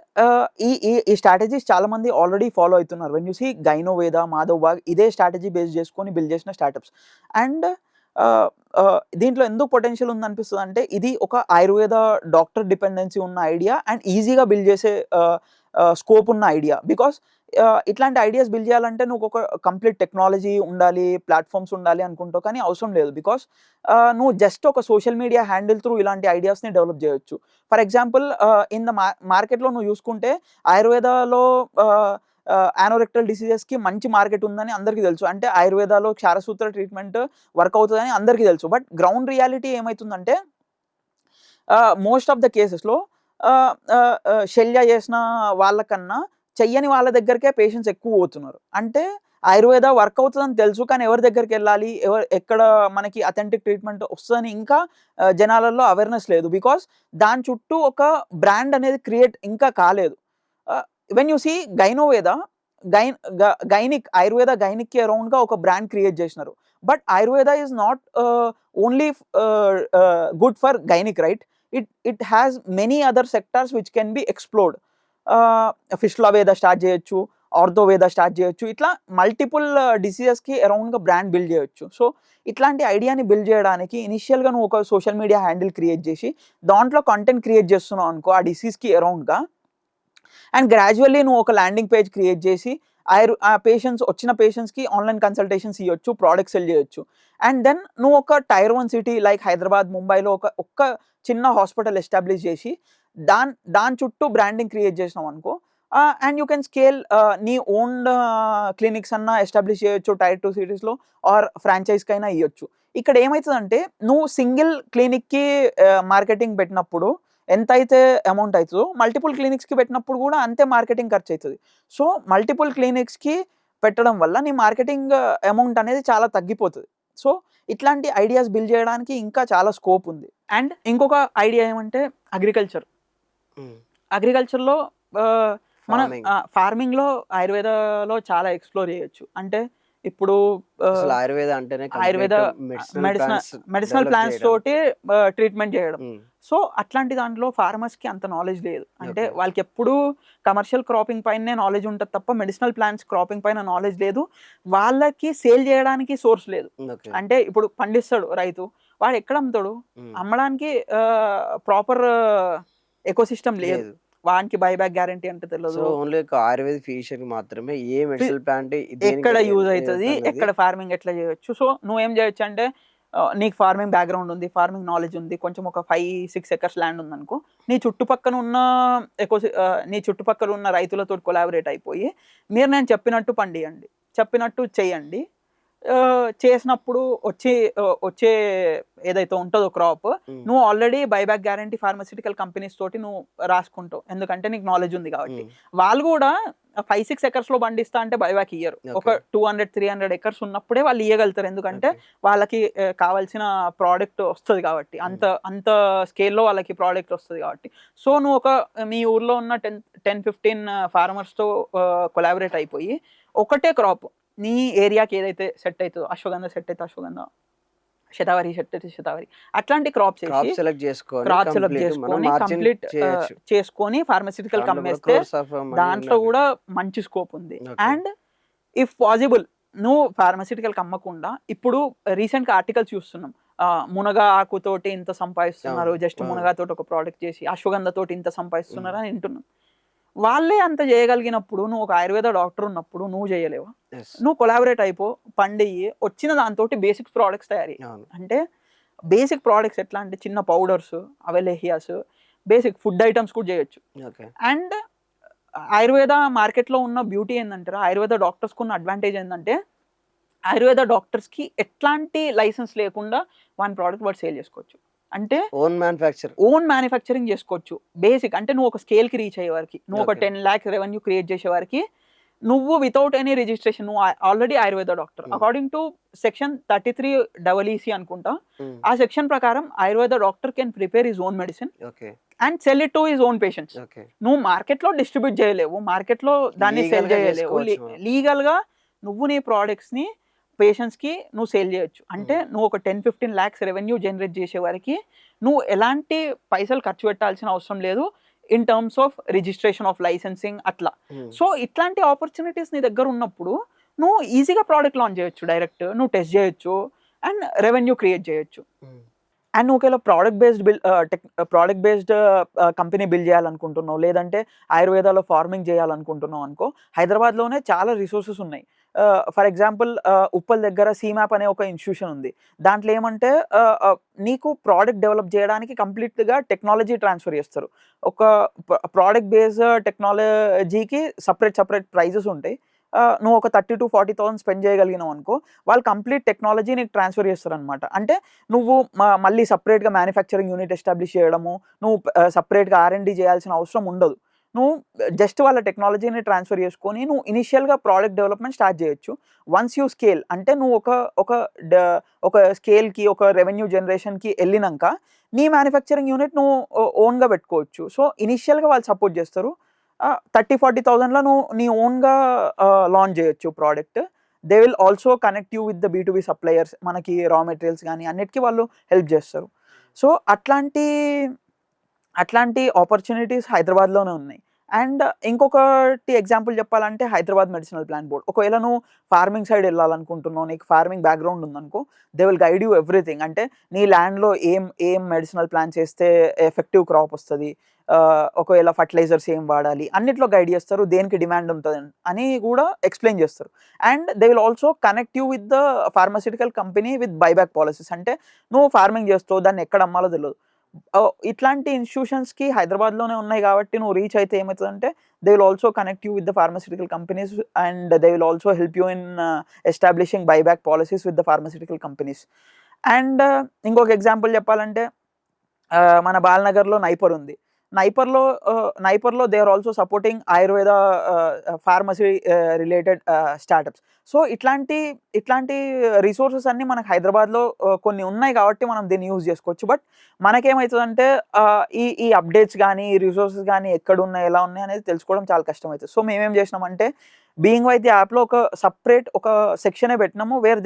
ఈ ఈ ఈ స్ట్రాటజీస్ చాలా మంది ఆల్రెడీ ఫాలో అవుతున్నారు. వెన్ యూ సీ గైనోవేద, మాధవ్ బాగ్ ఇదే స్ట్రాటజీ బేస్ చేసుకొని బిల్డ్ చేసిన స్టార్టప్స్. అండ్ దీంట్లో ఎందుకు పొటెన్షియల్ ఉందనిపిస్తుంది అంటే, ఇది ఒక ఆయుర్వేద డాక్టర్ డిపెండెన్సీ ఉన్న ఐడియా అండ్ ఈజీగా బిల్డ్ చేసే స్కోప్ ఉన్న ఐడియా. బికాస్ ఇట్లాంటి ఐడియాస్ బిల్డ్ చేయాలంటే నువ్వు ఒక కంప్లీట్ టెక్నాలజీ ఉండాలి, ప్లాట్ఫామ్స్ ఉండాలి అనుకుంటావు, కానీ అవసరం లేదు. బికాస్ నువ్వు జస్ట్ ఒక సోషల్ మీడియా హ్యాండిల్ త్రూ ఇలాంటి ఐడియాస్ని డెవలప్ చేయొచ్చు. ఫర్ ఎగ్జాంపుల్ ఇన్ ద మార్కెట్లో నువ్వు చూసుకుంటే ఆయుర్వేదాలో యానోరెక్టల్ డిసీజెస్కి మంచి మార్కెట్ ఉందని అందరికీ తెలుసు. అంటే ఆయుర్వేదాలో క్షారసూత్ర ట్రీట్మెంట్ వర్క్ అవుతుందని అందరికీ తెలుసు. బట్ గ్రౌండ్ రియాలిటీ ఏమవుతుందంటే, మోస్ట్ ఆఫ్ ద కేసెస్లో శల్య చేసిన వాళ్ళకన్నా చెయ్యని వాళ్ళ దగ్గరికే పేషెంట్స్ ఎక్కువ పోతున్నారు. అంటే ఆయుర్వేద వర్క్ అవుతుందని తెలుసు, కానీ ఎవరి దగ్గరికి వెళ్ళాలి, ఎక్కడ మనకి అథెంటిక్ ట్రీట్మెంట్ వస్తుందని ఇంకా జనాలలో అవేర్నెస్ లేదు. బికాస్ దాని చుట్టూ ఒక బ్రాండ్ అనేది క్రియేట్ ఇంకా కాలేదు. When you see Gynoveda, Ayurveda గైనిక్కి అరౌండ్గా ఒక బ్రాండ్ క్రియేట్ చేసినారు. But Ayurveda is not only good for gynaec, right? It has many other sectors which can be explored. ఫిష్లా వేద స్టార్ట్ చేయొచ్చు, ఆర్థోవేద స్టార్ట్ చేయొచ్చు. ఇట్లా మల్టిపుల్ డిసీజెస్కి అరౌండ్గా బ్రాండ్ బిల్డ్ చేయొచ్చు. సో ఇట్లాంటి ఐడియాని బిల్డ్ చేయడానికి ఇనిషియల్గా నువ్వు ఒక సోషల్ మీడియా హ్యాండిల్ క్రియేట్ చేసి దాంట్లో కంటెంట్ క్రియేట్ చేస్తున్నావు అనుకో ఆ డిసీజ్కి అరౌండ్గా, అండ్ గ్రాడ్యువల్లీ నువ్వు ఒక ల్యాండింగ్ పేజ్ క్రియేట్ చేసి ఆ వచ్చిన పేషెంట్స్కి ఆన్లైన్ కన్సల్టేషన్స్ ఇవ్వచ్చు, ప్రోడక్ట్స్ సెల్ చేయొచ్చు. అండ్ దెన్ నువ్వు ఒక టైర్ 1 సిటీ లైక్ హైదరాబాద్, ముంబైలో ఒక్క చిన్న హాస్పిటల్ ఎస్టాబ్లిష్ చేసి దాని చుట్టూ బ్రాండింగ్ క్రియేట్ చేసినావు అనుకో, అండ్ యూ కెన్ స్కేల్ నీ ఓన్ క్లినిక్స్ అన్నా ఎస్టాబ్లిష్ చేయొచ్చు టైర్ 2 సిటీస్లో, ఆర్ ఫ్రాంచైజ్కి అయినా ఇవ్వచ్చు. ఇక్కడ ఏమవుతుందంటే, నువ్వు సింగిల్ క్లినిక్కి మార్కెటింగ్ పెట్టినప్పుడు ఎంత అయితే అమౌంట్ అవుతుందో, మల్టిపుల్ క్లినిక్స్కి పెట్టినప్పుడు కూడా అంతే మార్కెటింగ్ ఖర్చు అవుతుంది. సో మల్టిపుల్ క్లినిక్స్కి పెట్టడం వల్ల నీ మార్కెటింగ్ అమౌంట్ అనేది చాలా తగ్గిపోతుంది. సో ఇట్లాంటి ఐడియాస్ బిల్డ్ చేయడానికి ఇంకా చాలా స్కోప్ ఉంది. అండ్ ఇంకొక ఐడియా ఏమంటే అగ్రికల్చర్లో మనం ఫార్మింగ్లో ఆయుర్వేదలో చాలా ఎక్స్ప్లోర్ చేయొచ్చు. అంటే ఇప్పుడు ఆయుర్వేద అంటేనే ఆయుర్వేద మెడిసినల్ ప్లాంట్స్ తోటి ట్రీట్మెంట్ చేయడం. సో అట్లాంటి దాంట్లో ఫార్మర్స్కి అంత నాలెడ్జ్ లేదు. అంటే వాళ్ళకి ఎప్పుడు కమర్షియల్ క్రాపింగ్ పైనే నాలెడ్జ్ ఉంటుంది తప్ప మెడిసినల్ ప్లాంట్స్ క్రాపింగ్ పైన నాలెడ్జ్ లేదు. వాళ్ళకి సేల్ చేయడానికి సోర్స్ లేదు. అంటే ఇప్పుడు పండిస్తాడు రైతు, వాడు ఎక్కడ అమ్ముతాడు? అమ్మడానికి ప్రాపర్ ఎకోసిస్టమ్ లేదు. వానికి బైబ్యాక్ గ్యారంటీ అంటే తెలియదు. ఓన్లీ ఆయుర్వేద ఫిజిషియన్ మాత్రమే ఏ మెడిసినల్ ప్లాంట్ ఎక్కడ యూజ్ అవుతుంది, ఎక్కడ ఫార్మింగ్ ఎట్లా చేయొచ్చు. సో నువ్వేం చేయొచ్చు అంటే, నీకు ఫార్మింగ్ బ్యాక్గ్రౌండ్ ఉంది, ఫార్మింగ్ నాలెడ్జ్ ఉంది, కొంచెం ఒక 5-6 ఎకర్స్ ల్యాండ్ ఉందనుకో, నీ చుట్టుపక్కల ఉన్న రైతులతో కొలాబరేట్ అయిపోయి మీరు నేను చెప్పినట్టు పండియండి, చెప్పినట్టు చేయండి. చేసినప్పుడు వచ్చే ఏదైతే ఉంటుందో క్రాప్, నువ్వు already buyback guarantee pharmaceutical companies తోటి నువ్వు రాసుకుంటావు, ఎందుకంటే నీకు నాలెడ్జ్ ఉంది కాబట్టి. వాళ్ళు కూడా 5-6 ఎకర్స్లో పండిస్తా అంటే బైబ్యాక్ ఇయ్యరు. ఒక 200-300 ఎకర్స్ ఉన్నప్పుడే వాళ్ళు ఇయ్యగలుగుతారు, ఎందుకంటే వాళ్ళకి కావాల్సిన ప్రోడక్ట్ వస్తుంది కాబట్టి, అంత స్కేల్లో వాళ్ళకి ప్రోడక్ట్ వస్తుంది కాబట్టి. సో నువ్వు మీ ఊర్లో ఉన్న 10-15 ఫార్మర్స్తో కొలాబరేట్ అయిపోయి ఒకటే క్రాప్ నీ ఏరియాకి ఏదైతే సెట్ అవుతుందో, అశ్వగంధ సెట్ అయితే అశ్వగంధ, శతావరి సెట్ అయితే శతావరి, అట్లాంటి క్రాప్ సెలెక్ట్ చేసుకొని కంప్లీట్ చేసుకొని ఫార్మస్యూటికల్ కమ్మేస్తే దాంట్లో కూడా మంచి స్కోప్ ఉంది. అండ్ ఇఫ్ పాసిబుల్ నువ్వు ఫార్మస్యూటికల్ కమ్మకుండా, ఇప్పుడు రీసెంట్గా ఆర్టికల్స్ చూస్తున్నాం, మునగా ఆకుతోటి ఇంత సంపాదిస్తున్నారు, జస్ట్ మునగాతోటి ఒక ప్రోడక్ట్ చేసి అశ్వగంధతోటి ఇంత సంపాదిస్తున్నారు అని వింటున్నాం. వాళ్ళే అంత చేయగలిగినప్పుడు నువ్వు ఒక ఆయుర్వేద డాక్టర్ ఉన్నప్పుడు నువ్వు చేయలేవా? నువ్వు కొలాబరేట్ అయిపో, పండియ్యి, వచ్చిన దాంతో బేసిక్ ప్రోడక్ట్స్ తయారీ. అంటే బేసిక్ ప్రోడక్ట్స్ ఎట్లా అంటే చిన్న పౌడర్స్, అవెలేహియాస్, బేసిక్ ఫుడ్ ఐటమ్స్ కూడా చేయొచ్చు. అండ్ ఆయుర్వేద మార్కెట్లో ఉన్న బ్యూటీ ఏంటంటారా, ఆయుర్వేద డాక్టర్స్కి ఉన్న అడ్వాంటేజ్ ఏంటంటే, ఆయుర్వేద డాక్టర్స్కి ఎట్లాంటి లైసెన్స్ లేకుండా వన్ ప్రోడక్ట్ వాడు సేల్ చేసుకోవచ్చు. అంటే ఓన్ మ్యానుఫ్యాక్చరింగ్ చేసుకోవచ్చు. బేసిక్ అంటే నువ్వు ఒక స్కేల్కి రీచ్ అయ్యే వారికి, నువ్వు ఒక 10 lakhs రెవెన్యూ క్రియేట్ చేసే వారికి నువ్వు వితౌట్ ఎనీ రిజిస్ట్రేషన్, నువ్వు already Ayurveda doctor, according to section 33 అనుకుంటా, ఆ సెక్షన్ ప్రకారం Ayurveda doctor can prepare his own medicine and sell it to his own patients. నువ్వు మార్కెట్ లో డిస్ట్రిబ్యూట్ చేయలేవు, మార్కెట్ లో దాన్ని సెల్ చేయలేవు. లీగల్ గా నువ్వు నీ ప్రోడక్ట్స్ ని పేషెంట్స్ కి నువ్వు సేల్ చేయొచ్చు. అంటే నువ్వు ఒక 10-15 lakhs రెవెన్యూ జనరేట్ చేసే వారికి నువ్వు ఎలాంటి పైసలు ఖర్చు పెట్టాల్సిన అవసరం లేదు in terms of registration of licensing అట్లా. సో ఇట్లాంటి ఆపర్చునిటీస్ నీ దగ్గర ఉన్నప్పుడు నువ్వు ఈజీగా ప్రోడక్ట్ లాంచ్ చేయొచ్చు, డైరెక్ట్ నువ్వు టెస్ట్ చేయొచ్చు అండ్ రెవెన్యూ క్రియేట్ చేయొచ్చు. అండ్ నువ్వు ఒకవేళ ప్రోడక్ట్ బేస్డ్ కంపెనీ బిల్డ్ చేయాలనుకుంటున్నావు, లేదంటే ఆయుర్వేదాలో ఫార్మింగ్ చేయాలనుకుంటున్నావు అనుకో, హైదరాబాద్లోనే చాలా రిసోర్సెస్ ఉన్నాయి. ఫర్ ఎగ్జాంపుల్ ఉప్పల్ దగ్గర సీమ్యాప్ అనే ఒక ఇన్స్టిట్యూషన్ ఉంది. దాంట్లో ఏమంటే నీకు ప్రోడక్ట్ డెవలప్ చేయడానికి కంప్లీట్గా టెక్నాలజీ ట్రాన్స్ఫర్ చేస్తారు. ఒక ప్రోడక్ట్ బేస్డ్ టెక్నాలజీకి సపరేట్ ప్రైజెస్ ఉంటాయి. నువ్వు ఒక 30,000 to 40,000 స్పెండ్ చేయగలిగినావు అనుకో, వాళ్ళు కంప్లీట్ టెక్నాలజీ నీకు ట్రాన్స్ఫర్ చేస్తారు అనమాట. అంటే నువ్వు మళ్ళీ సపరేట్గా మ్యానుఫ్యాక్చరింగ్ యూనిట్ ఎస్టాబ్లిష్ చేయడము, నువ్వు సపరేట్గా R&D చేయాల్సిన అవసరం ఉండదు. నువ్వు జస్ట్ వాళ్ళ టెక్నాలజీని ట్రాన్స్ఫర్ చేసుకొని నువ్వు ఇనిషియల్గా ప్రోడక్ట్ డెవలప్మెంట్ స్టార్ట్ చేయొచ్చు. వన్స్ యూ స్కేల్, అంటే నువ్వు ఒక స్కేల్కి, ఒక రెవెన్యూ జనరేషన్కి వెళ్ళినాక నీ మ్యానుఫ్యాక్చరింగ్ యూనిట్ నువ్వు ఓన్గా పెట్టుకోవచ్చు. సో ఇనిషియల్గా వాళ్ళు సపోర్ట్ చేస్తారు. 30,000-40,000లో నువ్వు నీ ఓన్గా లాంచ్ చేయొచ్చు product. They will also connect you with the B2B suppliers, మనకి రా మెటీరియల్స్ కానీ అన్నిటికీ వాళ్ళు హెల్ప్ చేస్తారు. సో అట్లాంటి ఆపర్చునిటీస్ హైదరాబాద్లోనే ఉన్నాయి. అండ్ ఇంకొకటి ఎగ్జాంపుల్ చెప్పాలంటే హైదరాబాద్ మెడిసినల్ ప్లాన్ బోర్డ్. ఒకవేళ నువ్వు ఫార్మింగ్ సైడ్ వెళ్ళాలనుకుంటున్నావు, నీకు ఫార్మింగ్ బ్యాక్గ్రౌండ్ ఉందనుకో, they will guide you everything. అంటే నీ ల్యాండ్లో ఏం మెడిసినల్ ప్లాన్ చేస్తే ఎఫెక్టివ్ క్రాప్ వస్తుంది, ఒకవేళ ఫర్టిలైజర్స్ ఏం వాడాలి, అన్నిట్లో గైడ్ చేస్తారు. దేనికి డిమాండ్ ఉంటుంది అని కూడా ఎక్స్ప్లెయిన్ చేస్తారు. And they will also connect you with the pharmaceutical company with buyback policies. అంటే నువ్వు ఫార్మింగ్ చేస్తావు, దాన్ని ఎక్కడ అమ్మాలో తెలియదు. ఇట్లాంటి ఇన్స్టిట్యూషన్స్కి హైదరాబాద్లోనే ఉన్నాయి కాబట్టి నువ్వు రీచ్ అయితే ఏమవుతుందంటే they will also connect you with the pharmaceutical companies and they will also help you in establishing buyback policies with the pharmaceutical companies. And ఇంకొక ఎగ్జాంపుల్ చెప్పాలంటే మన బాలనగర్లో నైపర్ ఉంది. నైపర్లో they are also supporting Ayurveda pharmacy related startups. So ఇట్లాంటి resources అన్నీ మనకు హైదరాబాద్లో కొన్ని ఉన్నాయి కాబట్టి మనం దీన్ని యూజ్ చేసుకోవచ్చు. బట్ మనకేమవుతుందంటే ఈ అప్డేట్స్ కానీ, ఈ రిసోర్సెస్ కానీ ఎక్కడ ఉన్నాయి, ఎలా ఉన్నాయి అనేది తెలుసుకోవడం చాలా కష్టమవుతుంది. సో మేమేం చేసినామంటే బీయింగ్ వైద్య యాప్లో ఒక సెక్షనే పెట్టినాము, where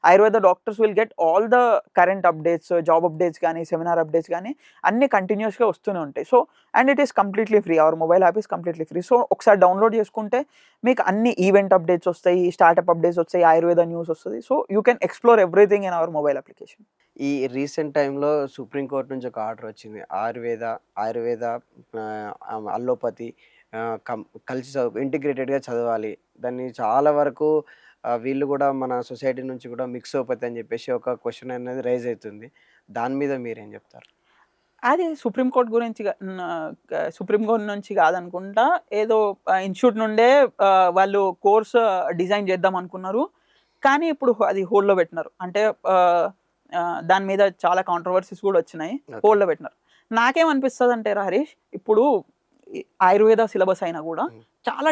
Ayurveda doctors will get all the current updates, job updates కానీ, సెమినార్ అప్డేట్స్ కానీ అన్నీ కంటిన్యూస్గా వస్తూనే ఉంటాయి. So and it is completely free, our mobile app is completely free. So ఒకసారి డౌన్లోడ్ చేసుకుంటే మీకు అన్ని ఈవెంట్ అప్డేట్స్ వస్తాయి, స్టార్టప్ అప్డేట్స్ వస్తాయి, ఆయుర్వేద న్యూస్ వస్తుంది. So you can explore everything in our mobile application. ఈ రీసెంట్ టైంలో సుప్రీంకోర్టు నుంచి ఒక ఆర్డర్ వచ్చింది, ఆయుర్వేద అల్లోపతి కలిసి ఇంటిగ్రేటెడ్గా చదవాలి. దాన్ని చాలా వరకు వీళ్ళు కూడా మన సొసైటీ నుంచి కూడా మిక్స్ అవుతుంది అని చెప్పేసి ఒక క్వశ్చన్ అనేది రైజ్ అవుతుంది. దాని మీద మీరేం చెప్తారు? అది సుప్రీంకోర్టు నుంచి కాదనుకుంటా, ఏదో ఇన్స్టిట్యూట్ నుండే వాళ్ళు కోర్స్ డిజైన్ చేద్దాం అనుకున్నారు, కానీ ఇప్పుడు అది హోల్డ్లో పెట్టినారు. అంటే దాని మీద చాలా కాంట్రవర్సీస్ కూడా వచ్చినాయి, హోల్డ్లో పెట్టినారు. నాకేమనిపిస్తుంది అంటే హరీష్, ఇప్పుడు ఆయుర్వేద సిలబస్ అయినా కూడా చాలా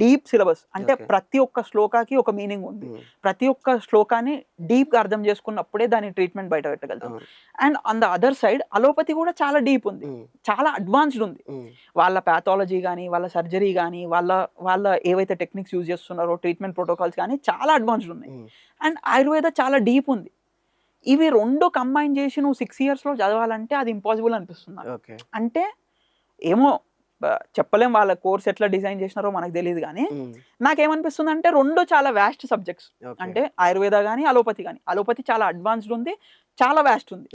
డీప్ సిలబస్. అంటే ప్రతి ఒక్క శ్లోకాకి ఒక మీనింగ్ ఉంది, ప్రతి ఒక్క శ్లోకాన్ని డీప్గా అర్థం చేసుకున్నప్పుడే దాని ట్రీట్మెంట్ బయట పెట్టగలుగుతాం. And on the other side allopathy కూడా చాలా డీప్ ఉంది, చాలా అడ్వాన్స్డ్ ఉంది. వాళ్ళ ప్యాథాలజీ కానీ, వాళ్ళ సర్జరీ కానీ, వాళ్ళ ఏవైతే టెక్నిక్స్ యూజ్ చేస్తున్నారో, ట్రీట్మెంట్ ప్రోటోకాల్స్ కానీ చాలా అడ్వాన్స్డ్ ఉన్నాయి. అండ్ ఆయుర్వేద చాలా డీప్ ఉంది. ఇవి రెండు కంబైన్ చేసి నువ్వు 6 yearsలో చదవాలంటే అది ఇంపాసిబుల్ అనిపిస్తుంది. అంటే ఏమో చెప్పలేం, వాళ్ళ కోర్స్ ఎట్లా డిజైన్ చేసినారో మనకు తెలియదు. కానీ నాకేమనిపిస్తుంది అంటే రెండు చాలా వ్యాస్ట్ సబ్జెక్ట్స్. అంటే ఆయుర్వేద కానీ, అలోపతి చాలా అడ్వాన్స్డ్ ఉంది, చాలా వ్యాస్ట్ ఉంది.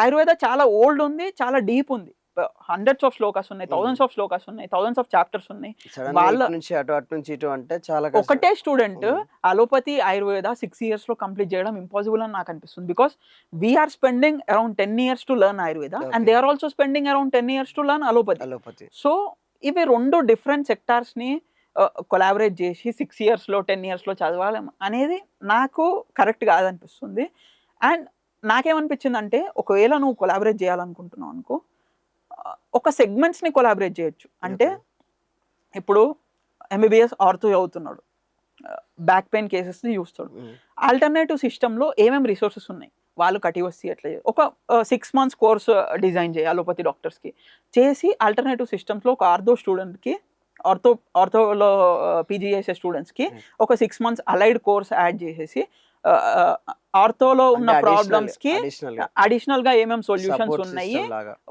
ఆయుర్వేద చాలా ఓల్డ్ ఉంది, చాలా డీప్ ఉంది. hundreds of శ్లోకాస్ ఉన్నాయి, thousands of శ్లోకాస్ ఉన్నాయి, thousands of చాప్టర్స్ ఉన్నాయి. వాళ్ళ ఒకటే స్టూడెంట్ అలోపతి ఆయుర్వేద 6 yearsలో కంప్లీట్ చేయడం ఇంపాసిబుల్ అని నాకు అనిపిస్తుంది. Because we are spending around 10 years to learn Ayurveda and they are also spending around 10 years to learn allopathy. So ఇవి రెండు డిఫరెంట్ సెక్టార్స్ని కొలాబరేట్ చేసి 6 yearsలో 10 yearsలో చదవాలి అనేది నాకు కరెక్ట్ కాదనిపిస్తుంది. అండ్ నాకేమనిపించింది అంటే ఒకవేళ నువ్వు కొలాబరేట్ చేయాలనుకుంటున్నావు అనుకో, ఒక సెగ్మెంట్స్ని కొలాబరేట్ చేయొచ్చు. అంటే ఇప్పుడు ఎంబీబీఎస్ ఆర్థో చదువుతున్నాడు, బ్యాక్ పెయిన్ కేసెస్ని చూస్తాడు. ఆల్టర్నేటివ్ సిస్టంలో ఏమేమి రిసోర్సెస్ ఉన్నాయి, వాళ్ళు కటివస్తి ఎట్లా ఒక 6 months కోర్స్ డిజైన్ చేయాలి అలోపతి డాక్టర్స్కి చేసి ఆల్టర్నేటివ్ సిస్టమ్స్లో ఒక ఆర్థో స్టూడెంట్కి ఆర్థోలో పీజీ చేసే స్టూడెంట్స్కి ఒక 6 months అలైడ్ కోర్స్ యాడ్ చేసేసి ఆర్థోలో ఉన్న ప్రాబ్లమ్స్కి అడిషనల్గా ఏమేమి సొల్యూషన్స్ ఉన్నాయి,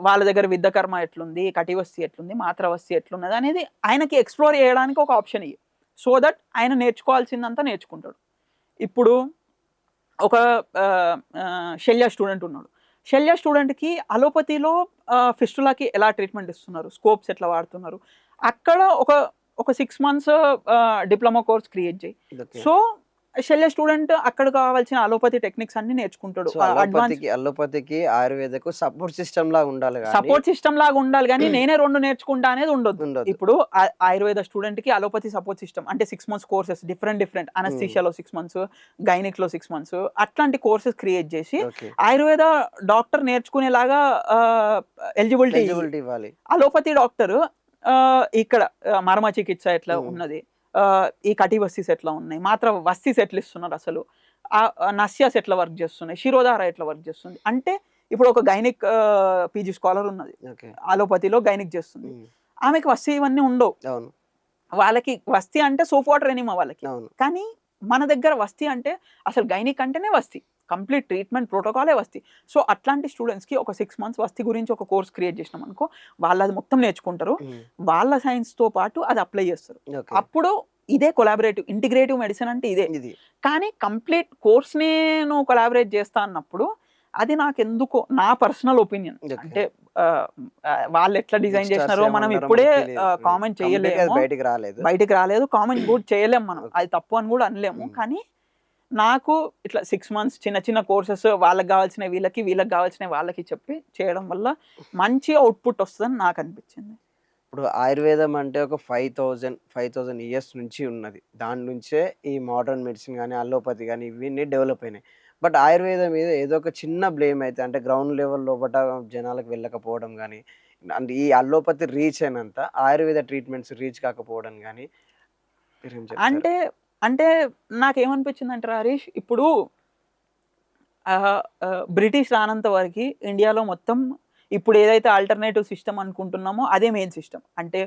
వాళ్ళ దగ్గర విద్యకర్మ ఎట్లుంది, కటివస్తి ఎట్లుంది, మాత్రవస్తి ఎట్లున్నది అనేది ఆయనకి ఎక్స్ప్లోర్ చేయడానికి ఒక ఆప్షన్ ఇయ్యి. సో దట్ ఆయన నేర్చుకోవాల్సిందంతా నేర్చుకుంటాడు. ఇప్పుడు ఒక శల్య స్టూడెంట్ ఉన్నాడు, శల్య స్టూడెంట్కి అలోపతిలో ఫిస్టులాకి ఎలా ట్రీట్మెంట్ ఇస్తున్నారు, స్కోప్స్ ఎట్లా వాడుతున్నారు, అక్కడ ఒక 6 months డిప్లొమా కోర్స్ క్రియేట్ చేయి. సో శల్య స్టూడెంట్ అక్కడ కావాల్సిన అలోపతి టెక్నిక్స్ అన్ని నేర్చుకుంటాడు. అలోపతికి ఆయుర్వేదకు సపోర్ట్ సిస్టమ్ లాగా ఉండాలి కానీ నేనే 2 నేర్చుకుంటా అనేది ఉండదు. ఇప్పుడు ఆయుర్వేద స్టూడెంట్ కి అలోపతి సపోర్ట్ సిస్టమ్ అంటే 6 months కోర్సెస్ డిఫరెంట్ అనస్థీషియాలో 6 months, గైనిక్ లో 6 months అట్లాంటి కోర్సెస్ క్రియేట్ చేసి ఆయుర్వేద డాక్టర్ నేర్చుకునేలాగా ఎలిజిబిలిటీ ఇవ్వాలి. అలోపతి డాక్టర్ ఇక్కడ మర్మ చికిత్స ఎట్లా ఉన్నది, ఈ కటివస్తిస్ ఎట్లా ఉన్నాయి, మాత్ర వస్తిస్ ఎట్లా ఇస్తున్నారు, అసలు నస్యాస్ ఎట్లా వర్క్ చేస్తున్నాయి, శిరోధార ఎట్లా వర్క్ చేస్తుంది. అంటే ఇప్పుడు ఒక గైనిక్ పీజీ స్కాలర్ ఉన్నది, అలోపతిలో గైనిక్ చేస్తుంది, ఆమెకి వస్తి ఇవన్నీ ఉండవు. వాళ్ళకి వస్తి అంటే సోప్ వాటర్ ఎనిమా వాళ్ళకి, కానీ మన దగ్గర వస్తి అంటే అసలు గైనిక్ అంటేనే వస్తి, కంప్లీట్ ట్రీట్మెంట్ ప్రోటోకాలే వస్తి. సో అట్లాంటి స్టూడెంట్స్కి ఒక 6 months వస్తి గురించి ఒక కోర్స్ క్రియేట్ చేసినాం అనుకో, వాళ్ళు అది మొత్తం నేర్చుకుంటారు, వాళ్ళ సైన్స్తో పాటు అది అప్లై చేస్తారు. అప్పుడు ఇదే కొలాబరేటివ్ ఇంటిగ్రేటివ్ మెడిసిన్ అంటే ఇదే. కానీ కంప్లీట్ కోర్స్ని నువ్వు కొలాబరేట్ చేస్తా అన్నప్పుడు అది నాకు ఎందుకో నా పర్సనల్ ఒపీనియన్, అంటే వాళ్ళు ఎట్లా డిజైన్ చేసినారో మనం ఇప్పుడే కామెంట్ చేయలేము, బయటికి రాలేదు, కామెంట్ కూడా చేయలేము మనం, అది తప్పు అని కూడా అనలేము. కానీ నాకు ఇట్లా 6 months చిన్న కోర్సెస్ వాళ్ళకి కావాల్సిన వీళ్ళకి కావాల్సిన వాళ్ళకి చెప్పి చేయడం వల్ల మంచి అవుట్పుట్ వస్తుందని నాకు అనిపించింది. ఇప్పుడు ఆయుర్వేదం అంటే ఒక 5,000 years నుంచి ఉన్నది, దాని నుంచే ఈ మోడర్న్ మెడిసిన్ కానీ అల్లోపతి కానీ ఇవన్నీ డెవలప్ అయినాయి. బట్ ఆయుర్వేదం మీద ఏదో ఒక చిన్న బ్లేమ్ అయితే అంటే గ్రౌండ్ లెవెల్ లోపల జనాలకు వెళ్ళకపోవడం కానీ, అంటే ఈ అల్లోపతి రీచ్ అయినంత ఆయుర్వేద ట్రీట్మెంట్స్ రీచ్ కాకపోవడం కానీ అంటే నాకేమనిపించింది అంటే హరీష్, ఇప్పుడు బ్రిటిష్ రానంత వరకు ఇండియాలో మొత్తం ఇప్పుడు ఏదైతే ఆల్టర్నేటివ్ సిస్టమ్ అనుకుంటున్నామో అదే మెయిన్ సిస్టమ్. అంటే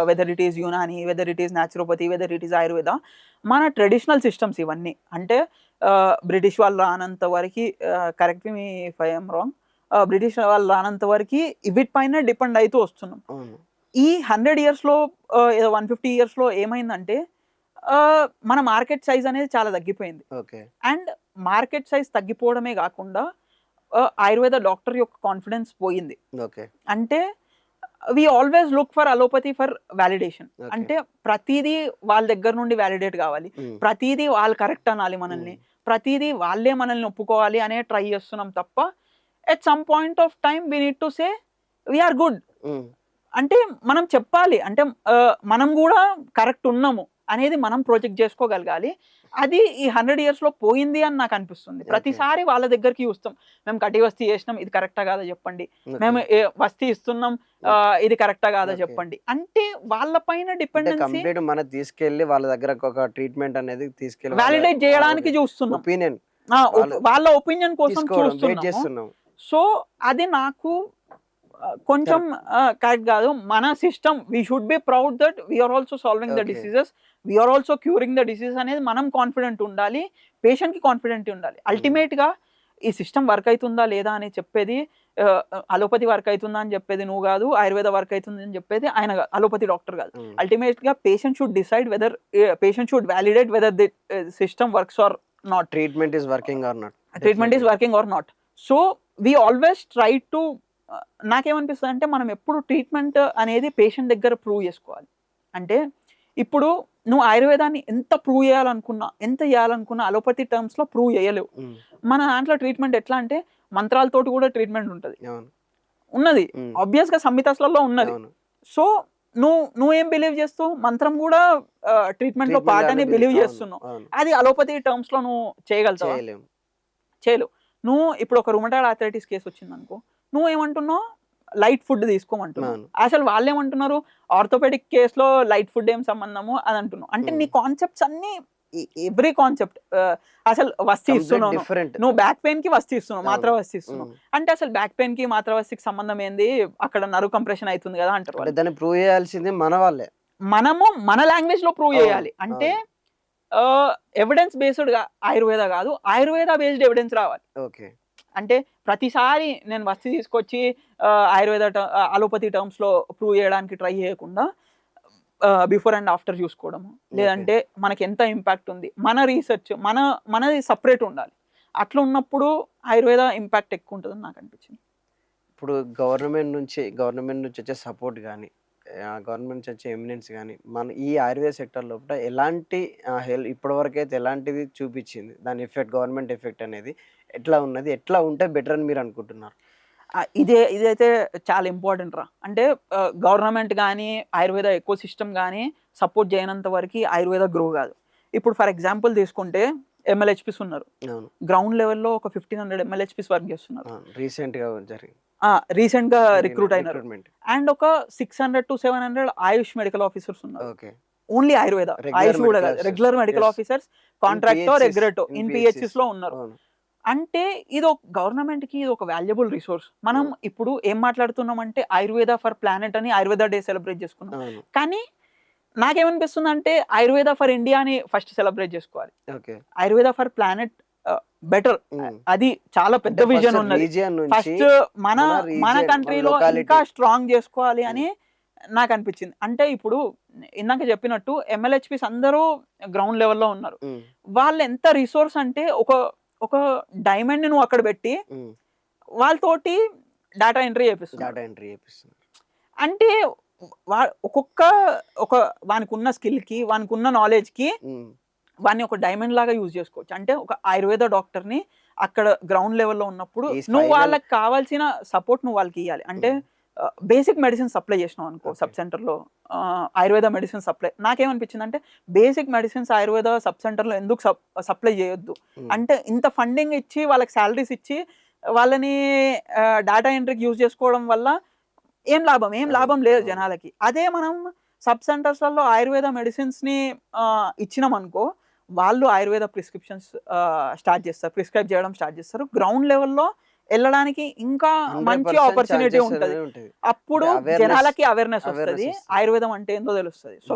whether it is Unani, whether it is naturopathy, whether it is Ayurveda, మన ట్రెడిషనల్ సిస్టమ్స్ ఇవన్నీ. అంటే బ్రిటిష్ వాళ్ళు రానంత వరకు, correct me if I am wrong, British వాళ్ళు రానంత వరకు వీటిపైన డిపెండ్ అవుతూ వస్తున్నాం. ఈ 100 yearsలో 150 yearsలో ఏమైందంటే మన మార్కెట్ సైజ్ అనేది చాలా తగ్గిపోయింది. అండ్ మార్కెట్ సైజ్ తగ్గిపోవడమే కాకుండా ఆయుర్వేద డాక్టర్ యొక్క కాన్ఫిడెన్స్ పోయింది. అంటే we always look for allopathy for validation. అంటే ప్రతిదీ వాళ్ళ దగ్గర నుండి వ్యాలిడేట్ కావాలి, ప్రతిదీ వాళ్ళు కరెక్ట్ అనాలి మనల్ని, ప్రతిదీ వాళ్ళే మనల్ని ఒప్పుకోవాలి అనే ట్రై చేస్తున్నాం తప్ప at some point of time we need to say we are good. అంటే మనం చెప్పాలి, అంటే మనం కూడా కరెక్ట్ ఉన్నాము అనేది మనం ప్రొజెక్ట్ చేసుకోగలగాలి. అది ఈ 100 yearsలో పోయింది అని నాకు అనిపిస్తుంది. ప్రతిసారి వాళ్ళ దగ్గరికి చూస్తాం, మేము కటివస్తి చేసినాం, ఇది కరెక్టా కాదా చెప్పండి, మేము వస్తి ఇస్తున్నాం, ఇది కరెక్టా కాదా చెప్పండి. అంటే వాళ్ళ పైన డిపెండెన్సీ మనం తీసుకెళ్లి వాళ్ళ దగ్గర ఒక ట్రీట్మెంట్ అనేది తీసుకెళ్లి వాలిడేట్ చేయడానికి చూస్తున్నాం, వాళ్ళ ఒపీనియన్ కోసం చూస్తున్నాం. సో అది నాకు కొంచెం కరెక్ట్ కాదు. మన system we should be proud that we are also solving the diseases, we are also curing the disease అనేది మనం కాన్ఫిడెంట్ ఉండాలి, పేషెంట్కి కాన్ఫిడెంట్ ఉండాలి. అల్టిమేట్గా ఈ సిస్టమ్ వర్క్ అవుతుందా లేదా అని చెప్పేది, అలోపతి వర్క్ అవుతుందా అని చెప్పేది నువ్వు కాదు, ఆయుర్వేద వర్క్ అవుతుంది అని చెప్పేది ఆయన, అలోపతి డాక్టర్ కాదు. అల్టిమేట్గా patient should decide whether, patient should validate whether the system works or not, treatment is working or not. So we always try to, నాకేమనిపిస్తుంది అంటే మనం ఎప్పుడు ట్రీట్మెంట్ అనేది పేషెంట్ దగ్గర ప్రూవ్ చేసుకోవాలి. అంటే ఇప్పుడు నువ్వు ఆయుర్వేదాన్ని ఎంత ప్రూవ్ చేయాలనుకున్నా, ఎంత చేయాలనుకున్నా అలోపతి టర్మ్స్లో ప్రూవ్ చేయలేవు. మన దాంట్లో ట్రీట్మెంట్ ఎట్లా అంటే మంత్రాలతోటి కూడా ట్రీట్మెంట్ ఉన్నది ఆబ్వియస్గా సంహితాస్లలో ఉన్నది. సో నువ్వేం బిలీవ్ చేస్తావు, మంత్రం కూడా ట్రీట్మెంట్లో పార్ట్ అని బిలీవ్ చేస్తున్నావు. అది అలోపతి టర్మ్స్లో నువ్వు చేయగలుగుతావా? చేయలేవు. నువ్వు ఇప్పుడు ఒక రుమటాయిడ్ ఆర్థరైటిస్ కేసు వచ్చింది అనుకో, నువ్వేమంటున్నావు, లైట్ ఫుడ్ తీసుకోమంటున్నారు. అవును. అసలు వాళ్ళేమంటున్నారు, ఆర్థోపెడిక్ కేసులో లైట్ ఫుడ్ ఏం సంబంధము అని అంటున్నావు. అంటే నీ కాన్సెప్ట్స్ అన్ని ఎవ్రీ కాన్సెప్ట్ అసలు వస్తు కంప్లీట్ ఇస్తున్నావు డిఫరెంట్. నువ్వు బ్యాక్ పెయిన్ కి వస్తు ఇస్తున్నావు, మాత్ర అవును. వస్తు ఇస్తున్నావు. అంటే అసలు బ్యాక్ పెయిన్ కి మాత్ర వస్తుకి సంబంధం ఏంది, అక్కడ నర్వ్ కంప్రెషన్ అవుతుంది కదా అంటారు అంటే వాళ్ళు. దాన్ని ప్రూవ్ చేయాల్సింది మన వాళ్ళే. మనము మన లాంగ్వేజ్ లో ప్రూవ్ అవును, చేయాలి. అంటే ఎవిడెన్స్ బేస్డ్ గా ఆయుర్వేద కాదు, ఆయుర్వేద బేస్డ్ ఎవిడెన్స్ రావాలి. ఓకే. అంటే ప్రతిసారి నేను వస్తు తీసుకొచ్చి ఆయుర్వేద అలోపతి టర్మ్స్ లో ప్రూవ్ చేయడానికి ట్రై చేయకుండా బిఫోర్ అండ్ ఆఫ్టర్ చూసుకోవడము, లేదంటే మనకి ఎంత ఇంపాక్ట్ ఉంది, మన రీసెర్చ్ మనది సపరేట్ ఉండాలి. అట్లా ఉన్నప్పుడు ఆయుర్వేద ఇంపాక్ట్ ఎక్కువ ఉంటుందని నాకు అనిపించింది. ఇప్పుడు గవర్నమెంట్ నుంచి వచ్చే సపోర్ట్ గానీ, గవర్నమెంట్ నుంచి వచ్చే ఎమినెన్స్ గానీ, మన ఈ ఆయుర్వేద సెక్టర్ లోపల ఎలాంటి ఇప్పటివరకైతే ఎలాంటిది చూపిచ్చింది? దాని ఎఫెక్ట్, గవర్నమెంట్ ఎఫెక్ట్ అనేది ఎట్లా ఉన్నది? ఎట్లా ఉంటే బెటర్ అని మీరు అనుకుంటున్నారు? ఇదైతే చాలా ఇంపార్టెంట్ రా. అంటే గవర్నమెంట్ కానీ ఆయుర్వేద ఎకో సిస్టమ్ కానీ సపోర్ట్ చేయనంత వరకు ఆయుర్వేద గ్రో కాదు. ఇప్పుడు ఫర్ ఎగ్జాంపుల్ తీసుకుంటే ఎంఎల్హెచ్పిస్ ఉన్నారు, అవును. గ్రౌండ్ లెవెల్లో ఒక 1500 ఎంఎల్హెచ్పిస్ వర్క్ చేస్తున్నారు. రీసెంట్‌గా జరిగింది. రీసెంట్ గా రిక్రూట్ అయినారు. రిక్రూట్‌మెంట్. అండ్ ఒక 600 to 700 ఆయుష్ మెడికల్ ఆఫీసర్స్ ఉన్నారు. Okay. Only Ayurveda, regular AYUSH కూడా మెడికల్ కాదు, officers. Regular medical yes. Officers, కాంట్రాక్టో పిహెచ్‌సిస్, రెగ్యులేటో ఇన్ పిహెచ్సిస్ లో ఉన్నారు. అవును. అంటే ఇది ఒక గవర్నమెంట్ కి ఇది ఒక వాల్యుబుల్ రిసోర్స్. మనం ఇప్పుడు ఏం మాట్లాడుతున్నాం అంటే ఆయుర్వేద ఫర్ ప్లానెట్ అని ఆయుర్వేద డే సెలబ్రేట్ చేసుకున్నాం. అవును. కానీ నాకేమనిపిస్తుంది అంటే ఆయుర్వేద ఫర్ ఇండియా అని ఫస్ట్ సెలబ్రేట్ చేసుకోవాలి. Okay. Ayurveda for planet better, అది చాలా పెద్ద అంటే విజన్ ఫస్ట్ ఉన్నది. రీజియన్ నుంచి ఫస్ట్ మన మన మన రీజియన్, మన కంట్రీలో లొకాలిటీ. ఇంకా స్ట్రాంగ్ చేసుకోవాలి అని నాకు అనిపించింది. అంటే ఇప్పుడు ఇందాక చెప్పినట్టు ఎంఎల్హెచ్పిస్ అందరూ గ్రౌండ్ లెవెల్లో ఉన్నారు. వాళ్ళు ఎంత రిసోర్స్ అంటే ఒక డైమండ్ నువ్వు అక్కడ పెట్టి వాళ్ళతోటి డేటా ఎంట్రీ చేపిస్తున్నారు. డేటా ఎంట్రీ చేపిస్తున్నారు. అంటే వానికి ఉన్న స్కిల్ కి, వానికి ఉన్న నాలెడ్జ్ కి వాడిని ఒక డైమండ్ లాగా యూజ్ చేసుకోవచ్చు. అంటే ఒక ఆయుర్వేద డాక్టర్ ని అక్కడ గ్రౌండ్ లెవెల్లో ఉన్నప్పుడు నువ్వు వాళ్ళకి కావాల్సిన సపోర్ట్ నువ్వు వాళ్ళకి ఇవ్వాలి. అంటే బేసిక్ మెడిసిన్ సప్లై చేసినావు అనుకో సబ్ సెంటర్లో, ఆయుర్వేద మెడిసిన్ సప్లై. నాకేమనిపించింది అంటే బేసిక్ మెడిసిన్స్ ఆయుర్వేద సబ్ సెంటర్లో ఎందుకు సప్లై చేయొద్దు అంటే, ఇంత ఫండింగ్ ఇచ్చి వాళ్ళకి శాలరీస్ ఇచ్చి వాళ్ళని డేటా ఎంట్రీకి యూజ్ చేసుకోవడం వల్ల ఏం లాభం లేదు జనాలకి. అదే మనం సబ్ సెంటర్స్లలో ఆయుర్వేద మెడిసిన్స్ని ఇచ్చినాం అనుకో, వాళ్ళు ఆయుర్వేద ప్రిస్క్రిప్షన్స్ ప్రిస్క్రైబ్ చేయడం స్టార్ట్ చేస్తారు. గ్రౌండ్ లెవెల్లో వెళ్ళడానికి ఇంకా మంచి ఆపర్చునిటీ ఉంటుంది. అప్పుడు జనాలకి అవేర్నెస్ వస్తుంది, ఆయుర్వేదం అంటే ఏందో తెలుస్తుంది. సో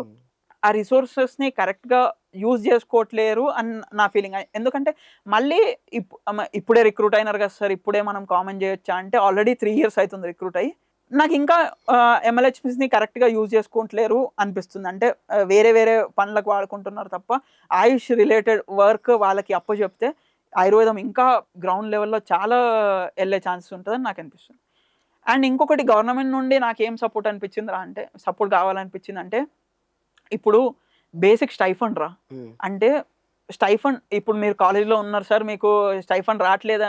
ఆ రిసోర్సెస్ ని కరెక్ట్ గా యూజ్ చేసుకోవట్లేరు అని నా ఫీలింగ్. ఎందుకంటే మళ్ళీ ఇప్పుడే రిక్రూట్ అయినారు కదా సార్, ఇప్పుడే మనం కామెంట్ చేయొచ్చా అంటే ఆల్రెడీ 3 years అవుతుంది రిక్రూట్ అయ్యి. నాకు ఇంకా ఎంఎల్హెచ్పిస్ ని కరెక్ట్ గా యూజ్ చేసుకోవట్లేరు అనిపిస్తుంది. అంటే వేరే పనులకు వాడుకుంటున్నారు తప్ప ఆయుష్ రిలేటెడ్ వర్క్ వాళ్ళకి అప్పచెప్తే ఆయుర్వేదం ఇంకా గ్రౌండ్ లెవెల్లో చాలా వెళ్ళే ఛాన్సెస్ ఉంటుందని నాకు అనిపిస్తుంది. అండ్ ఇంకొకటి గవర్నమెంట్ నుండి నాకేం సపోర్ట్ అనిపించింది అంటే, సపోర్ట్ కావాలనిపించింది అంటే, ఇప్పుడు బేసిక్ స్టైఫండ్ రా. అంటే స్టైఫండ్ ఇప్పుడు మీరు కాలేజీలో ఉన్నారు సార్, మీకు స్టైఫండ్ రావట్లేదా,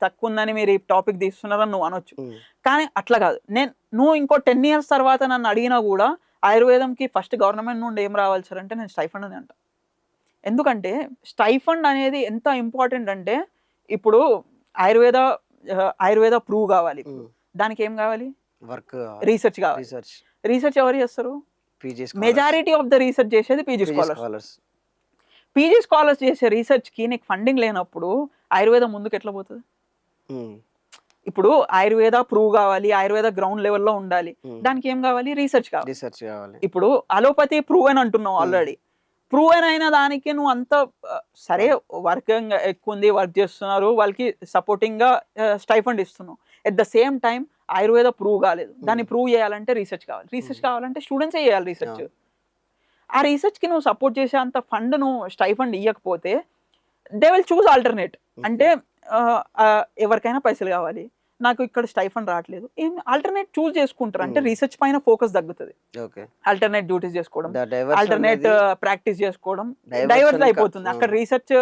తక్కువ ఉందని మీరు ఈ టాపిక్ తీస్తున్నారని నువ్వు అనొచ్చు. కానీ అట్లా కాదు. నువ్వు ఇంకో 10 years తర్వాత నన్ను అడిగినా కూడా ఆయుర్వేదంకి ఫస్ట్ గవర్నమెంట్ నుండి ఏం రావాలి సార్ అంటే నేను స్టైఫండ్ అని అంటా. ఎందుకంటే స్టైఫండ్ అనేది ఎంత ఇంపార్టెంట్ అంటే, ఇప్పుడు ఆయుర్వేద ప్రూవ్ కావాలి, దానికి ఏం కావాలి, వర్క్, రీసెర్చ్ కావాలి. రీసెర్చ్ ఎవరు చేస్తారు? మెజారిటీ ఆఫ్ ద రీసెర్చ్ చేసేది పీజీ స్కాలర్స్ చేసే రీసెర్చ్ కి నీకు ఫండింగ్ లేనప్పుడు ఆయుర్వేదం ముందుకు ఎట్లా పోతుంది? ఇప్పుడు ఆయుర్వేద ప్రూవ్ కావాలి, ఆయుర్వేద గ్రౌండ్ లెవెల్లో ఉండాలి, దానికి ఏం కావాలి? రీసెర్చ్ కావాలి. ఇప్పుడు అలోపతి ప్రూవ్ అని అంటున్నావు, ఆల్రెడీ ప్రూవ్ అయిన దానికి నువ్వు అంత సరే వర్క్ ఎక్కువ ఉంది, వర్క్ చేస్తున్నారు, వాళ్ళకి సపోర్టింగ్ గా స్టైఫండ్ ఇస్తున్నావు. At the same time Ayurveda prove కాలేదు, దాన్ని ప్రూవ్ చేయాలంటే రీసెర్చ్ కావాలంటే స్టూడెంట్సే చేయాలి రీసెర్చ్. ఆ రీసెర్చ్ కి నువ్వు సపోర్ట్ చేసే అంత ఫండ్ నువ్వు స్టైఫండ్ ఇవ్వకపోతే దే విల్ చూస్ ఆల్టర్నేట్. అంటే ఎవరికైనా పైసలు కావాలి, నాకు ఇక్కడ స్టైఫండ్ రావట్లేదు, ఏం ఆల్టర్నేట్ చూస్ చేసుకుంటారు. అంటే రీసెర్చ్ పైన ఫోకస్ తగ్గుతుంది, ఆల్టర్నేట్ డ్యూటీస్ చేసుకోవడం, ఆల్టర్నేట్ ప్రాక్టీస్ చేసుకోవడం డైవర్ట్ అయిపోతుంది. అక్కడ రీసెర్చ్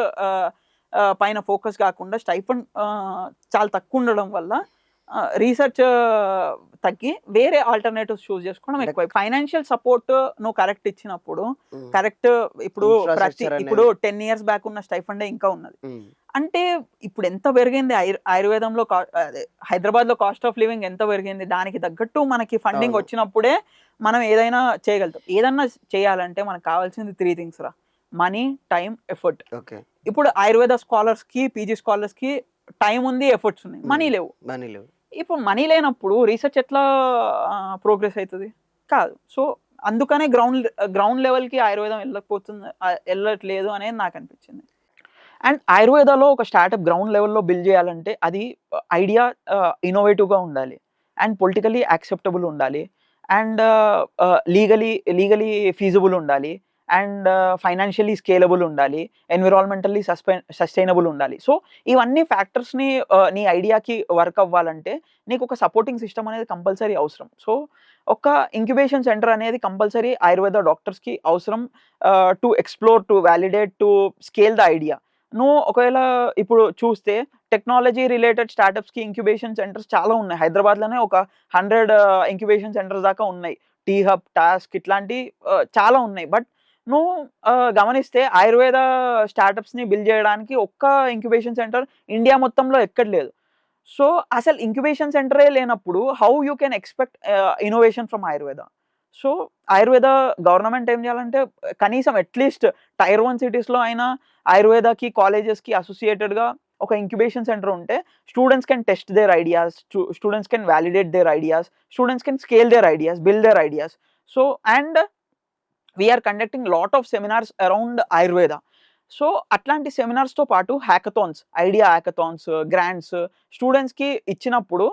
పైన ఫోకస్ కాకుండా స్టైఫండ్ చాలా తక్కువ ఉండడం వల్ల రీసెర్చ్ తగ్గి వేరే ఆల్టర్నేటివ్స్ చూస్ చేసుకోవడం అంటే ఎక్కువ. ఫైనాన్షియల్ సపోర్ట్ నువ్వు కరెక్ట్ ఇచ్చినప్పుడు కరెక్ట్ ఇప్పుడు Infrastructure ఇప్పుడు 10 years బ్యాక్ ఉన్న స్టైఫండే ఇంకా ఉన్నది. అంటే ఇప్పుడు ఎంత పెరిగింది ఆయుర్వేదంలో అదే హైదరాబాద్లో కాస్ట్ ఆఫ్ లివింగ్ ఎంత పెరిగింది, దానికి తగ్గట్టు మనకి ఫండింగ్ అవును. వచ్చినప్పుడే మనం ఏదైనా చేయగలుగుతాం. ఏదన్నా చేయాలంటే మనకు కావాల్సింది 3 things రా: మనీ, టైం, ఎఫర్ట్. ఓకే. ఇప్పుడు ఆయుర్వేద స్కాలర్స్కి, పీజీ స్కాలర్స్కి టైం ఉంది, ఎఫర్ట్స్ ఉన్నాయి, మనీ లేవు. మనీ లేవు. ఇప్పుడు మనీ లేనప్పుడు రీసెర్చ్ ఎట్లా ప్రోగ్రెస్ అవుతుంది? కాదు. సో అందుకనే గ్రౌండ్ లెవెల్కి ఆయుర్వేదం వెళ్ళట్లేదు అనేది నాకు అనిపించింది. అండ్ ఆయుర్వేదాలో ఒక స్టార్టప్ గ్రౌండ్ లెవెల్లో బిల్డ్ చేయాలంటే అది ఐడియా ఇన్నోవేటివ్గా ఉండాలి, అండ్ పొలిటికలీ యాక్సెప్టబుల్ ఉండాలి, అండ్ లీగలీ ఫీజిబుల్ ఉండాలి, అండ్ ఫైనాన్షియలీ స్కేలబుల్ ఉండాలి, ఎన్విరాన్మెంటల్లీ సస్టైనబుల్ ఉండాలి. సో ఇవన్నీ ఫ్యాక్టర్స్ని నీ ఐడియాకి వర్క్ అవ్వాలంటే నీకు ఒక సపోర్టింగ్ సిస్టమ్ అనేది కంపల్సరీ అవసరం. సో ఒక ఇంక్యుబేషన్ సెంటర్ అనేది కంపల్సరీ ఆయుర్వేద డాక్టర్స్కి అవసరం, to explore, to validate, to scale the idea. నువ్వు ఒకవేళ ఇప్పుడు చూస్తే టెక్నాలజీ రిలేటెడ్ స్టార్టప్స్కి ఇంక్యుబేషన్ సెంటర్స్ చాలా ఉన్నాయి. హైదరాబాద్లోనే ఒక 100 ఇంక్యుబేషన్ సెంటర్స్ దాకా ఉన్నాయి. టీ హబ్, టాస్క్ ఇట్లాంటి చాలా ఉన్నాయి. బట్ నువ్వు గమనిస్తే ఆయుర్వేద స్టార్టప్స్ని బిల్డ్ చేయడానికి ఒక్క ఇంక్యుబేషన్ సెంటర్ ఇండియా మొత్తంలో ఎక్కడ లేదు. సో అసలు ఇంక్యుబేషన్ సెంటరే లేనప్పుడు how you can expect innovation from Ayurveda? So Ayurveda government ఏం చేయాలంటే కనీసం అట్లీస్ట్ Tier 1 సిటీస్లో అయినా ఆయుర్వేదకి కాలేజెస్కి అసోసియేటెడ్గా ఒక ఇంక్యుబేషన్ సెంటర్ ఉంటే students can test their ideas, students can validate their ideas, students can scale their ideas, build their ideas. So and we are conducting lot of seminars around Ayurveda. So అట్లాంటి సెమినార్స్తో పాటు hackathons, idea hackathons, grants స్టూడెంట్స్కి ఇచ్చినప్పుడు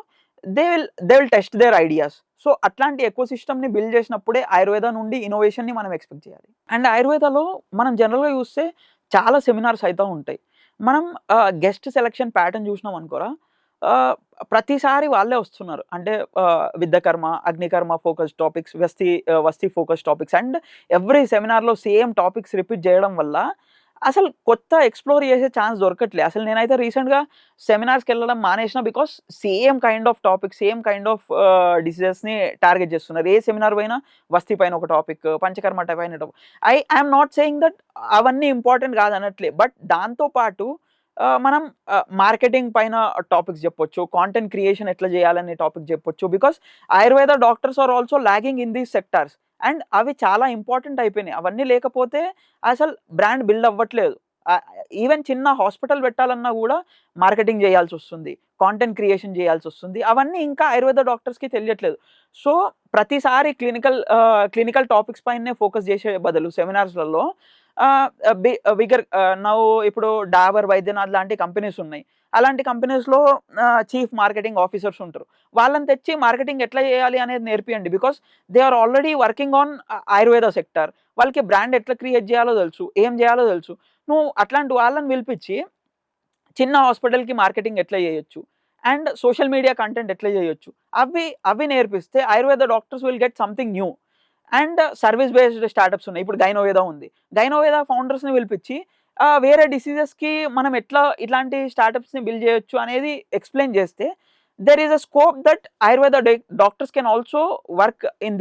they will test their ideas. So అట్లాంటి ఎకోసిస్టమ్ని build చేసినప్పుడే ఆయుర్వేద నుండి ఇన్నోవేషన్ని మనం ఎక్స్పెక్ట్ చేయాలి. అండ్ ఆయుర్వేదలో మనం జనరల్గా చూస్తే చాలా సెమినార్స్ అయితే ఉంటాయి. మనం గెస్ట్ సెలెక్షన్ ప్యాటర్న్ చూసినాం అనుకోరా, ప్రతిసారి వాళ్ళే వస్తున్నారు. అంటే విద్యకర్మ, అగ్నికర్మ ఫోకస్ టాపిక్స్, వస్తీ ఫోకస్ టాపిక్స్, అండ్ ఎవ్రీ సెమినార్లో సేమ్ టాపిక్స్ రిపీట్ చేయడం వల్ల అసలు కొత్త ఎక్స్ప్లోర్ చేసే ఛాన్స్ దొరకట్లే. అసలు నేనైతే రీసెంట్గా సెమినార్స్కి వెళ్ళడం మానేసిన, because same kind of topic, same kind of డిసీజెస్ని టార్గెట్ చేస్తున్నారు. ఏ సెమినార్ పైన వస్తీ పైన ఒక టాపిక్, పంచకర్మ పైన topic. I'm not saying that అవన్నీ ఇంపార్టెంట్ కాదనట్లే, బట్ దాంతోపాటు మనం మార్కెటింగ్ పైన టాపిక్స్ చెప్పొచ్చు, కాంటెంట్ క్రియేషన్ ఎట్లా చేయాలనే టాపిక్ చెప్పొచ్చు, because Ayurveda doctors are also lagging in these sectors. And అవి చాలా ఇంపార్టెంట్ అయిపోయినాయి. అవన్నీ లేకపోతే అసలు బ్రాండ్ బిల్డ్ అవ్వట్లేదు. ఈవెన్ చిన్న హాస్పిటల్ పెట్టాలన్నా కూడా మార్కెటింగ్ చేయాల్సి వస్తుంది, కాంటెంట్ క్రియేషన్ చేయాల్సి వస్తుంది. అవన్నీ ఇంకా ఆయుర్వేద డాక్టర్స్కి తెలియట్లేదు. సో ప్రతిసారి క్లినికల్ టాపిక్స్ పైనే ఫోకస్ చేసే బదులు సెమినార్స్లలో బిగర్ ఇప్పుడు డాబర్, వైద్యనాథ్ లాంటి కంపెనీస్ ఉన్నాయి. అలాంటి కంపెనీస్లో చీఫ్ మార్కెటింగ్ ఆఫీసర్స్ ఉంటారు. వాళ్ళని తెచ్చి మార్కెటింగ్ ఎట్లా చేయాలి అనేది నేర్పియండి, because they are already working on Ayurveda sector. వాళ్ళకి బ్రాండ్ ఎట్లా క్రియేట్ చేయాలో తెలుసు, ఏం చేయాలో తెలుసు. నువ్వు అట్లాంటి వాళ్ళని పిలిపించి చిన్న హాస్పిటల్కి మార్కెటింగ్ ఎట్లా చేయొచ్చు, అండ్ సోషల్ మీడియా కంటెంట్ ఎట్లా చేయొచ్చు, అవి నేర్పిస్తే Ayurveda doctors will get something new. And service based startups ఉన్నాయి. ఇప్పుడు గైనోవేద ఉంది. గైనోవేద ఫౌండర్స్ని పిలిపించి వేరే డిసీజెస్కి మనం ఎట్లా ఇట్లాంటి స్టార్టప్స్ని బిల్డ్ చేయొచ్చు అనేది ఎక్స్ప్లెయిన్ చేస్తే there is a scope that Ayurveda doctors can also work in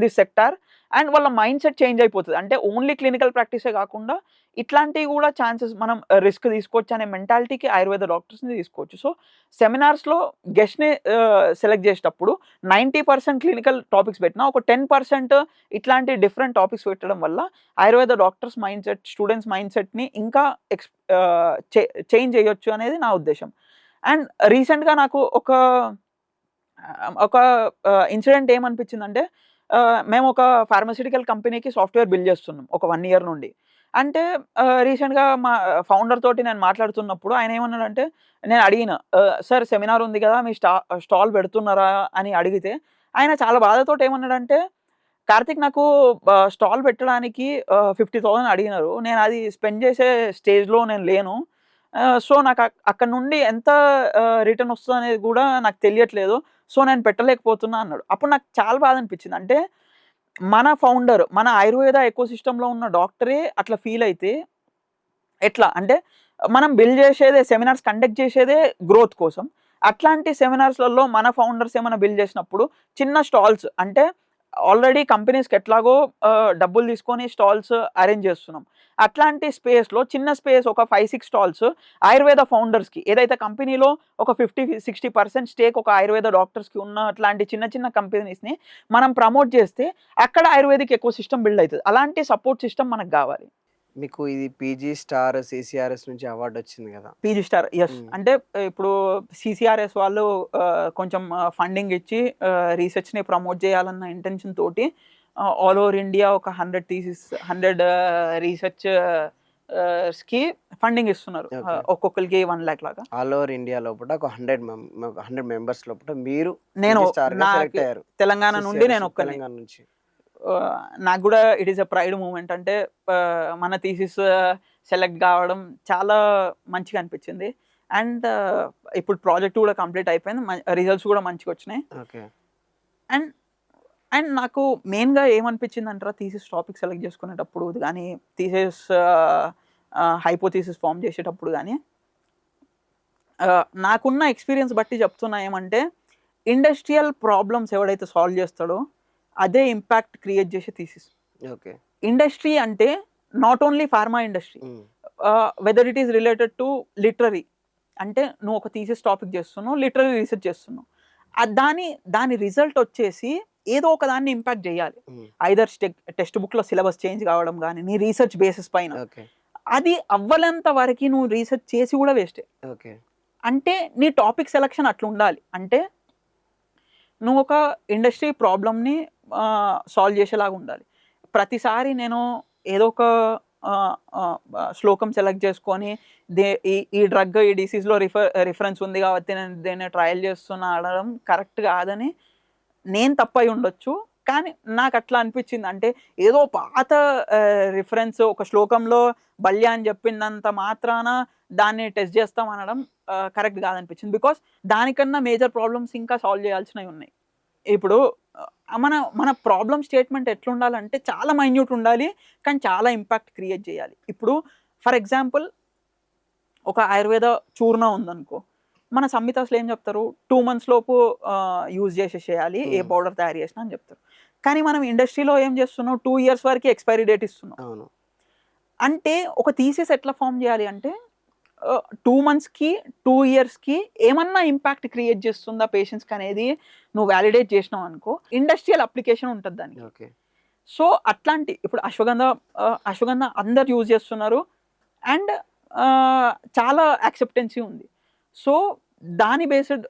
this sector. And వాళ్ళ మైండ్ సెట్ చేంజ్ అయిపోతుంది. అంటే ఓన్లీ క్లినికల్ ప్రాక్టీసే కాకుండా ఇట్లాంటివి కూడా ఛాన్సెస్, మనం రిస్క్ తీసుకోవచ్చు అనే మెంటాలిటీకి ఆయుర్వేద డాక్టర్స్ని తీసుకోవచ్చు. సో సెమినార్స్లో గెస్ట్ని సెలెక్ట్ చేసేటప్పుడు 90% క్లినికల్ టాపిక్స్ పెట్టినా ఒక 10% ఇట్లాంటి డిఫరెంట్ టాపిక్స్ పెట్టడం వల్ల Ayurveda doctors mind set, students mind సెట్ని ఇంకా చేంజ్ చేయొచ్చు అనేది నా ఉద్దేశం. అండ్ రీసెంట్గా నాకు ఒక ఇన్సిడెంట్ ఏమనిపించిందంటే, మేము ఒక ఫార్మస్యూటికల్ కంపెనీకి సాఫ్ట్వేర్ బిల్డ్ చేస్తున్నాం ఒక 1 year నుండి. అంటే రీసెంట్గా మా ఫౌండర్ తోటి నేను మాట్లాడుతున్నప్పుడు ఆయన ఏమన్నాడంటే, నేను అడిగిన, సార్ సెమినార్ ఉంది కదా, మీ స్టాల్ పెడుతున్నారా అని అడిగితే ఆయన చాలా బాధతోటి ఏమన్నాడంటే, కార్తిక్ నాకు స్టాల్ పెట్టడానికి 50,000 అడిగినారు, నేను అది స్పెండ్ చేసే స్టేజ్లో నేను లేను. సో నాకు అక్కడ నుండి ఎంత రిటర్న్ వస్తుంది అనేది కూడా నాకు తెలియట్లేదు. సో నేను పెట్టలేకపోతున్నా అన్నాడు. అప్పుడు నాకు చాలా బాధ అనిపించింది. అంటే మన ఫౌండర్, మన ఆయుర్వేద ఎకోసిస్టంలో ఉన్న డాక్టరే అట్లా ఫీల్ అయితే ఎట్లా? అంటే మనం బిల్డ్ చేసేదే, సెమినార్స్ కండక్ట్ చేసేదే గ్రోత్ కోసం. అట్లాంటి సెమినార్స్లలో మన ఫౌండర్స్ ఏమైనా బిల్డ్ చేసినప్పుడు చిన్న స్టాల్స్, అంటే ఆల్రెడీ కంపెనీస్కి ఎట్లాగో డబ్బులు తీసుకొని స్టాల్స్ అరేంజ్ చేస్తున్నాం, అట్లాంటి స్పేస్లో చిన్న స్పేస్ ఒక 5-6 స్టాల్స్ ఆయుర్వేద ఫౌండర్స్కి, ఏదైతే కంపెనీలో ఒక 50-60% స్టేక్ ఒక ఆయుర్వేద డాక్టర్స్కి ఉన్న అట్లాంటి చిన్న చిన్న కంపెనీస్ని మనం ప్రమోట్ చేస్తే అక్కడ ఆయుర్వేదిక్ ఎకో సిస్టమ్ బిల్డ్ అవుతుంది. అలాంటి సపోర్ట్ సిస్టమ్ మనకు కావాలి. మీకు ఇది పీజీ స్టార్ సిసిఆర్ఎస్ నుంచి అవార్డు వచ్చింది కదా. PG star, yes. అంటే ఇప్పుడు సిసిఆర్ఎస్ వాళ్ళు కొంచెం ఫండింగ్ ఇచ్చి రీసెర్చ్ని ప్రమోట్ చేయాలన్న ఇంటెన్షన్ తోటి ఆల్ ఓవర్ ఇండియా ఒక 100 రీసెర్చ్ కి ఫండింగ్ ఇస్తున్నారు. Okay. ఒక్కొక్కరికి 1 lakh లాగా ఆల్ ఓవర్ ఇండియా లోపల ఒక 100 మెంబర్స్ లోపల మీరు నేను స్టార్ గా నాకు సెలెక్ట్ అయ్యారు. తెలంగాణ నుండి నేను ఒక్కనే. తెలంగాణ నుంచి నాకు కూడా it is a pride moment. అంటే మన థీసిస్ సెలెక్ట్ కావడం చాలా మంచిగా అనిపించింది. అండ్ ఇప్పుడు ప్రాజెక్ట్ కూడా కంప్లీట్ అయిపోయింది, రిజల్ట్స్ కూడా మంచిగా వచ్చినాయి. ఓకే. అండ్ అండ్ నాకు మెయిన్గా ఏమనిపించింది అంటారా, థీసిస్ టాపిక్ సెలెక్ట్ చేసుకునేటప్పుడు కానీ, థీసిస్ హైపోథీసిస్ ఫామ్ చేసేటప్పుడు కానీ, నాకున్న ఎక్స్పీరియన్స్ బట్టి చెప్తున్నా ఏమంటే, ఇండస్ట్రియల్ ప్రాబ్లమ్స్ ఎవడైతే సాల్వ్ చేస్తాడో అదే ఇంపాక్ట్ క్రియేట్ చేసే థీసిస్. ఓకే. ఇండస్ట్రీ అంటే not only pharma industry, whether it is related to literary, అంటే నువ్వు ఒక థీసిస్ టాపిక్ చేస్తున్నావు, లిటరరీ రీసెర్చ్ చేస్తున్నావు, దాని రిజల్ట్ వచ్చేసి ఏదో ఒక దాన్ని ఇంపాక్ట్ చేయాలి. ఐదర్ టెక్స్ట్ బుక్లో సిలబస్ చేంజ్ కావడం కానీ, నీ రీసెర్చ్ బేసిస్ పైన. అది అవ్వలేంత వరకు నువ్వు రీసెర్చ్ చేసి కూడా వేస్టే. అంటే నీ టాపిక్ సెలక్షన్ అట్లా ఉండాలి. అంటే నువ్వు ఒక ఇండస్ట్రీ ప్రాబ్లమ్ని సాల్వ్ చేసేలాగా ఉండాలి. ప్రతిసారి నేను ఏదో ఒక శ్లోకం సెలెక్ట్ చేసుకొని ఈ డ్రగ్ ఈ డిసీజ్లో రిఫరెన్స్ ఉంది కాబట్టి నేను దీన్ని ట్రయల్ చేస్తున్నా అనడం కరెక్ట్ కాదని నేను తప్పై ఉండొచ్చు. కానీ నాకు అట్లా అనిపించింది, అంటే ఏదో పాత రిఫరెన్స్ ఒక శ్లోకంలో బల్య అని చెప్పినంత మాత్రాన దాన్ని టెస్ట్ చేస్తాం అనడం కరెక్ట్ కాదనిపించింది. బికాస్ దానికన్నా మేజర్ ప్రాబ్లమ్స్ ఇంకా సాల్వ్ చేయాల్సినవి ఉన్నాయి. ఇప్పుడు మన ప్రాబ్లమ్ స్టేట్మెంట్ ఎట్లుండాలంటే చాలా మైన్యూట్ ఉండాలి, కానీ చాలా ఇంపాక్ట్ క్రియేట్ చేయాలి. ఇప్పుడు ఫర్ ఎగ్జాంపుల్ ఒక ఆయుర్వేద చూర్ణ ఉందనుకో, మన సంహితాస్లో ఏం చెప్తారు, 2 months లోపు యూజ్ చేసేసేయాలి ఏ పౌడర్ తయారు చేసినా అని చెప్తారు. కానీ మనం ఇండస్ట్రీలో ఏం చేస్తున్నాం, 2 years వరకు ఎక్స్పైరీ డేట్ ఇస్తున్నాం. అంటే ఒక థీసిస్ ఎట్లా ఫామ్ చేయాలి అంటే 2 monthsకి 2 yearsకి ఏమన్నా ఇంపాక్ట్ క్రియేట్ చేస్తుందా పేషెంట్స్కి అనేది నువ్వు వ్యాలిడేట్ చేసినావు అనుకో, ఇండస్ట్రియల్ అప్లికేషన్ ఉంటుంది దానికి. సో అట్లాంటి ఇప్పుడు అశ్వగంధ అందరు యూజ్ చేస్తున్నారు అండ్ చాలా యాక్సెప్టెన్సీ ఉంది. సో దాని బేస్డ్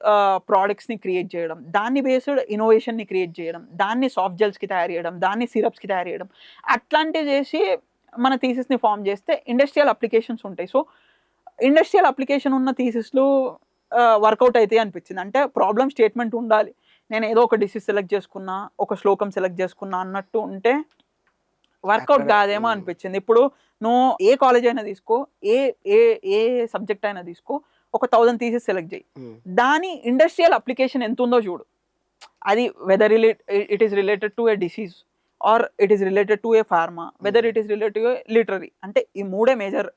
ప్రోడక్ట్స్ని క్రియేట్ చేయడం, దాన్ని బేస్డ్ ఇన్నోవేషన్ని క్రియేట్ చేయడం, దాన్ని సాఫ్ట్ జెల్స్కి తయారు చేయడం, దాన్ని సిరప్స్కి తయారు చేయడం, అట్లాంటివి చేసి మన థీసిస్ని ఫామ్ చేస్తే ఇండస్ట్రియల్ అప్లికేషన్స్ ఉంటాయి. సో ఇండస్ట్రియల్ అప్లికేషన్ ఉన్న థీసిస్లు వర్కౌట్ అయితే అనిపించింది. అంటే ప్రాబ్లమ్ స్టేట్మెంట్ ఉండాలి. నేను ఏదో ఒక డిసీజ్ సెలెక్ట్ చేసుకున్నా, ఒక శ్లోకం సెలెక్ట్ చేసుకున్నా అన్నట్టు ఉంటే వర్కౌట్ కాదేమో అనిపించింది. ఇప్పుడు నువ్వు ఏ కాలేజ్ అయినా తీసుకో, ఏ ఏ ఏ సబ్జెక్ట్ అయినా తీసుకో, ఒక 1000 థీసిస్ సెలెక్ట్ చేయి, దాని ఇండస్ట్రియల్ అప్లికేషన్ ఎంత ఉందో చూడు. అది whether it is related to A disease are it is related to A pharma, whether it is related to A literary. అంటే ఈ 3 మేజర్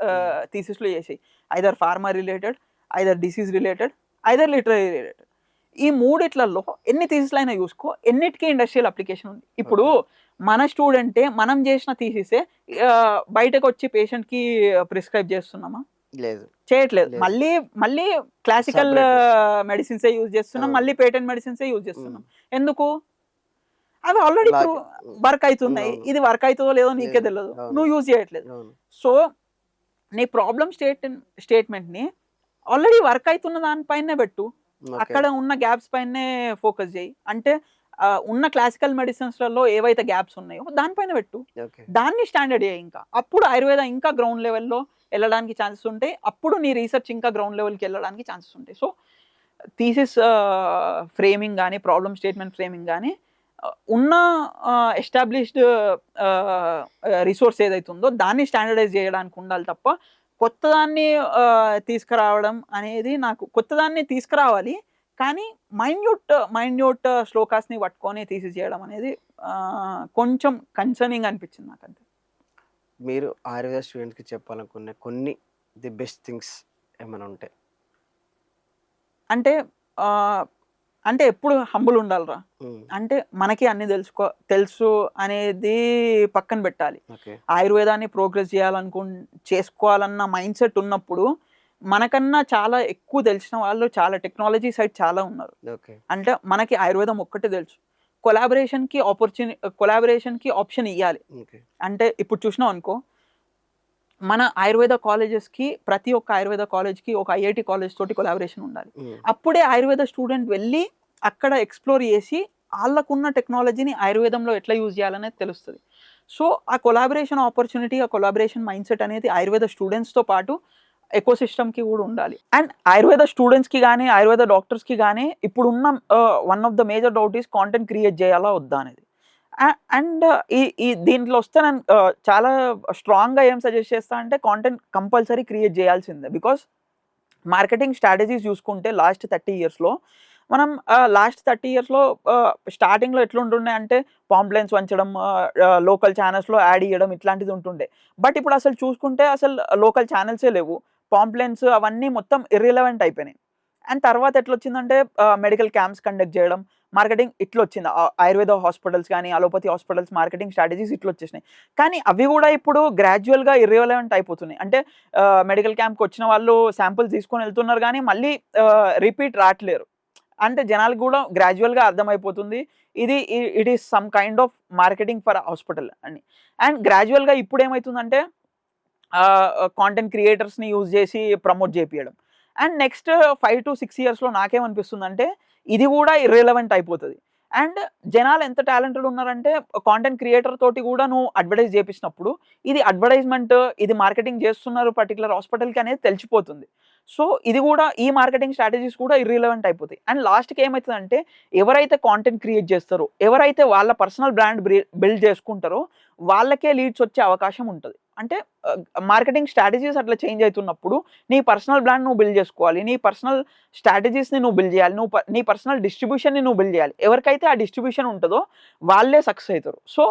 థీసిస్లో చేసాయి. Either pharma related, either disease related, either literary related. ఈ 3 ఎన్ని థీసిస్లు అయినా చూసుకో, ఎన్నిటికీ industrial application ఉంది. ఇప్పుడు మన స్టూడెంటే మనం చేసిన థీసిసే బయటకు వచ్చి పేషెంట్కి ప్రిస్క్రైబ్ చేస్తున్నామా? లేదు, చేయట్లేదు. మళ్ళీ క్లాసికల్ మెడిసిన్సే యూజ్ చేస్తున్నాం, మళ్ళీ పేటెంట్ మెడిసిన్సే యూజ్ చేస్తున్నాం. ఎందుకు? అవి ఆల్రెడీ వర్క్ అవుతున్నాయి. ఇది వర్క్ అవుతుందో లేదో నీకే తెలియదు, నువ్వు యూజ్ చేయట్లేదు. సో నీ ప్రాబ్లమ్ స్టేట్మెంట్ని ఆల్రెడీ వర్క్ అవుతున్న దానిపైనే పెట్టు, అక్కడ ఉన్న గ్యాప్స్ పైనే ఫోకస్ చేయి. అంటే ఉన్న క్లాసికల్ మెడిసిన్స్లలో ఏవైతే గ్యాప్స్ ఉన్నాయో దానిపైన పెట్టు, దాన్ని స్టాండర్డ్ చేయి. ఇంకా అప్పుడు ఆయుర్వేద ఇంకా గ్రౌండ్ లెవెల్లో వెళ్ళడానికి ఛాన్సెస్ ఉంటాయి, అప్పుడు నీ రీసెర్చ్ ఇంకా గ్రౌండ్ లెవెల్కి వెళ్ళడానికి ఛాన్సెస్ ఉంటాయి. సో థీసిస్ ఫ్రేమింగ్ కానీ, ప్రాబ్లమ్ స్టేట్మెంట్ ఫ్రేమింగ్ కానీ ఉన్న ఎస్టాబ్లిష్డ్ రిసోర్స్ ఏదైతే ఉందో దాన్ని స్టాండర్డైజ్ చేయడానికి ఉండాలి తప్ప కొత్తదాన్ని తీసుకురావడం అనేది, నాకు కొత్తదాన్ని తీసుకురావాలి కానీ మైన్యూట్ శ్లోకాస్ని పట్టుకొని చేయడం అనేది కొంచెం కన్సర్నింగ్ అనిపించింది నాకు. అంతే. మీరు ఆయుర్వేద స్టూడెంట్స్కి చెప్పాలనుకునే కొన్ని ది బెస్ట్ థింగ్స్ ఏమైనా ఉంటాయి? అంటే అంటే ఎప్పుడు హంబుల్ ఉండాలిరా. అంటే మనకి అన్ని తెలుసు అనేది పక్కన పెట్టాలి. ఓకే. ఆయుర్వేదాన్ని ప్రోగ్రెస్ చేసుకోవాలన్న మైండ్ సెట్ ఉన్నప్పుడు మనకన్నా చాలా ఎక్కువ తెలిసిన వాళ్ళు చాలా టెక్నాలజీ సైడ్ చాలా ఉన్నారు. ఓకే. అంటే మనకి ఆయుర్వేదం ఒక్కటే తెలుసు. కొలాబరేషన్కి ఆప్షన్ ఇవ్వాలి. ఓకే. అంటే ఇప్పుడు చూసినాం అనుకో, మన ఆయుర్వేద కాలేజెస్కి ప్రతి ఒక్క ఆయుర్వేద కాలేజ్కి ఒక ఐఐటి కాలేజ్ తోటి కొలాబరేషన్ ఉండాలి. అప్పుడే ఆయుర్వేద స్టూడెంట్ వెళ్ళి అక్కడ ఎక్స్ప్లోర్ చేసి వాళ్ళకున్న టెక్నాలజీని ఆయుర్వేదంలో ఎట్లా యూజ్ చేయాలనేది తెలుస్తుంది. సో ఆ కొలాబరేషన్ ఆపర్చునిటీ, ఆ కొలాబరేషన్ మైండ్ సెట్ అనేది ఆయుర్వేద స్టూడెంట్స్తో పాటు ఎకో సిస్టమ్కి కూడా ఉండాలి. అండ్ ఆయుర్వేద స్టూడెంట్స్కి కానీ ఆయుర్వేద డాక్టర్స్కి కానీ ఇప్పుడున్న one of the major doubt is content create చేయాలా వద్దా అనేది. అండ్ ఈ దీంట్లో వస్తే నేను చాలా స్ట్రాంగ్గా ఏం సజెస్ట్ చేస్తా అంటే కాంటెంట్ కంపల్సరీ క్రియేట్ చేయాల్సిందే. బికాస్ మార్కెటింగ్ స్ట్రాటజీస్ చూసుకుంటే లాస్ట్ 30 yearsలో మనం లాస్ట్ 30 yearsలో స్టార్టింగ్లో ఎట్లుంటుండే అంటే పాంప్లెన్స్ వంచడం, లోకల్ ఛానల్స్లో యాడ్ ఇవ్వడం ఇట్లాంటిది ఉంటుండే. బట్ ఇప్పుడు అసలు చూసుకుంటే అసలు లోకల్ ఛానల్సే లేవు. పాంప్లెన్స్ అవన్నీ మొత్తం ఇర్రిలవెంట్ అయిపోయినాయి. అండ్ తర్వాత ఎట్లా వచ్చిందంటే మెడికల్ క్యాంప్స్ కండక్ట్ చేయడం, మార్కెటింగ్ ఇట్లా వచ్చింది. ఆయుర్వేద హాస్పిటల్స్ కానీ అలోపతి హాస్పిటల్స్ మార్కెటింగ్ స్ట్రాటజీస్ ఇట్లా వచ్చేసినాయి. కానీ అవి కూడా ఇప్పుడు గ్రాడ్యువల్గా ఇర్రిలవెంట్ అయిపోతున్నాయి. అంటే మెడికల్ క్యాంప్కి వచ్చిన వాళ్ళు శాంపుల్స్ తీసుకొని వెళ్తున్నారు కానీ మళ్ళీ రిపీట్ రావట్లేరు. అంటే జనాలకు కూడా గ్రాడ్యువల్గా అర్థమైపోతుంది it is some kind of marketing for hospital అని. అండ్ గ్రాడ్యువల్గా ఇప్పుడు ఏమవుతుందంటే కాంటెంట్ క్రియేటర్స్ని యూజ్ చేసి ప్రమోట్ చేపియడం. అండ్ నెక్స్ట్ 5 to 6 yearsలో నాకేమనిపిస్తుందంటే ఇది కూడా ఇర్రెలవెంట్ అయిపోతుంది. అండ్ జనాలు ఎంత టాలెంటెడ్ ఉన్నారంటే కాంటెంట్ క్రియేటర్ తోటి కూడా నువ్వు అడ్వర్టైజ్ చేపించినప్పుడు ఇది అడ్వర్టైజ్మెంట్, ఇది మార్కెటింగ్ చేస్తున్నారు పర్టికులర్ హాస్పిటల్కి అనేది తెలిసిపోతుంది. సో ఇది కూడా ఈ మార్కెటింగ్ స్ట్రాటజీస్ కూడా ఇర్రిలవెంట్ అయిపోతాయి. అండ్ లాస్ట్కి ఏమవుతుందంటే ఎవరైతే కాంటెంట్ క్రియేట్ చేస్తారో, ఎవరైతే వాళ్ళ పర్సనల్ బ్రాండ్ బిల్డ్ చేసుకుంటారో వాళ్ళకే లీడ్స్ వచ్చే అవకాశం ఉంటుంది. అంటే మార్కెటింగ్ స్ట్రాటజీస్ అట్లా చేంజ్ అవుతున్నప్పుడు నీ పర్సనల్ బ్రాండ్ నువ్వు బిల్డ్ చేసుకోవాలి, నీ పర్సనల్ స్ట్రాటజీస్ని నువ్వు బిల్డ్ చేయాలి, నీ పర్సనల్ డిస్ట్రిబ్యూషన్ని నువ్వు బిల్డ్ చేయాలి. ఎవరికైతే ఆ డిస్ట్రిబ్యూషన్ ఉంటుందో వాళ్ళే సక్సెస్ అవుతారు. సో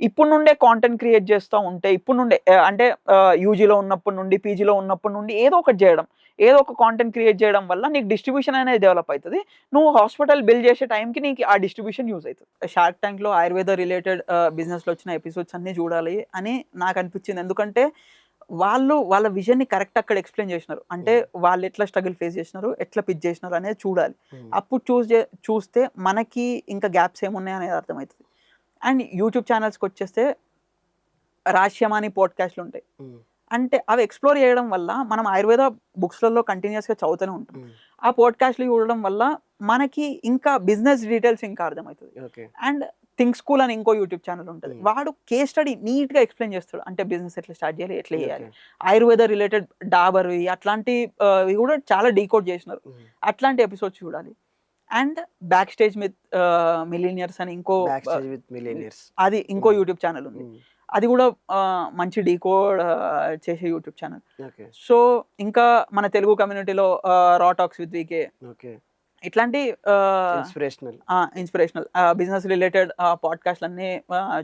ఇప్పుడు నుండే కాంటెంట్ క్రియేట్ చేస్తూ ఉంటే ఇప్పుడు నుండే అంటే యూజీలో ఉన్నప్పటి నుండి పీజీలో ఉన్నప్పటి నుండి ఏదో ఒకటి చేయడం, ఏదో ఒక కాంటెంట్ క్రియేట్ చేయడం వల్ల నీకు డిస్ట్రిబ్యూషన్ అనేది డెవలప్ అవుతుంది. నువ్వు హాస్పిటల్ బిల్డ్ చేసే టైంకి నీకు ఆ డిస్ట్రిబ్యూషన్ యూజ్ అవుతుంది. షార్క్ ట్యాంక్లో ఆయుర్వేద రిలేటెడ్ బిజినెస్లో వచ్చిన ఎపిసోడ్స్ అన్నీ చూడాలి అని నాకు అనిపించింది. ఎందుకంటే వాళ్ళ విజన్ని కరెక్ట్ అక్కడ ఎక్స్ప్లెయిన్ చేసినారు. అంటే వాళ్ళు ఎట్లా స్ట్రగుల్ ఫేస్ చేసినారు, ఎట్లా పిచ్ చేసినారు అనేది చూడాలి. అప్పుడు చూస్తే మనకి ఇంకా గ్యాప్స్ ఏమున్నాయి అనేది అర్థమవుతుంది. అండ్ యూట్యూబ్ ఛానల్స్కి వచ్చేస్తే రాశ్యమాని పాడ్కాస్ట్లు ఉంటాయి. అంటే అవి ఎక్స్ప్లోర్ చేయడం వల్ల మనం ఆయుర్వేద బుక్స్లలో కంటిన్యూస్గా చదువుతూనే ఉంటాం. ఆ పాడ్కాస్ట్లు చూడడం వల్ల మనకి ఇంకా బిజినెస్ డీటెయిల్స్ ఇంకా అర్థమవుతుంది. అండ్ థింక్ స్కూల్ అని ఇంకో యూట్యూబ్ ఛానల్ ఉంటుంది. వాడు కేస్ స్టడీ నీట్గా ఎక్స్ప్లెయిన్ చేస్తాడు. అంటే బిజినెస్ ఎట్లా స్టార్ట్ చేయాలి, ఎట్లా చేయాలి, ఆయుర్వేద రిలేటెడ్ డాబర్ అట్లాంటి కూడా చాలా డీకోడ్ చేసినారు. అట్లాంటి ఎపిసోడ్స్ చూడాలి. And back stage with millionaires అని అది ఇంకో యూట్యూబ్ ఛానల్ ఉంది. అది కూడా మంచి డీకోడ్ చేసే యూట్యూబ్ ఛానల్. సో ఇంకా మన తెలుగు కమ్యూనిటీలో రా టాక్స్ విత్ వీకే ఇట్లాంటి ఇన్స్పిరేషనల్ బిజినెస్ రిలేటెడ్ పాడ్కాస్ట్లు అన్నీ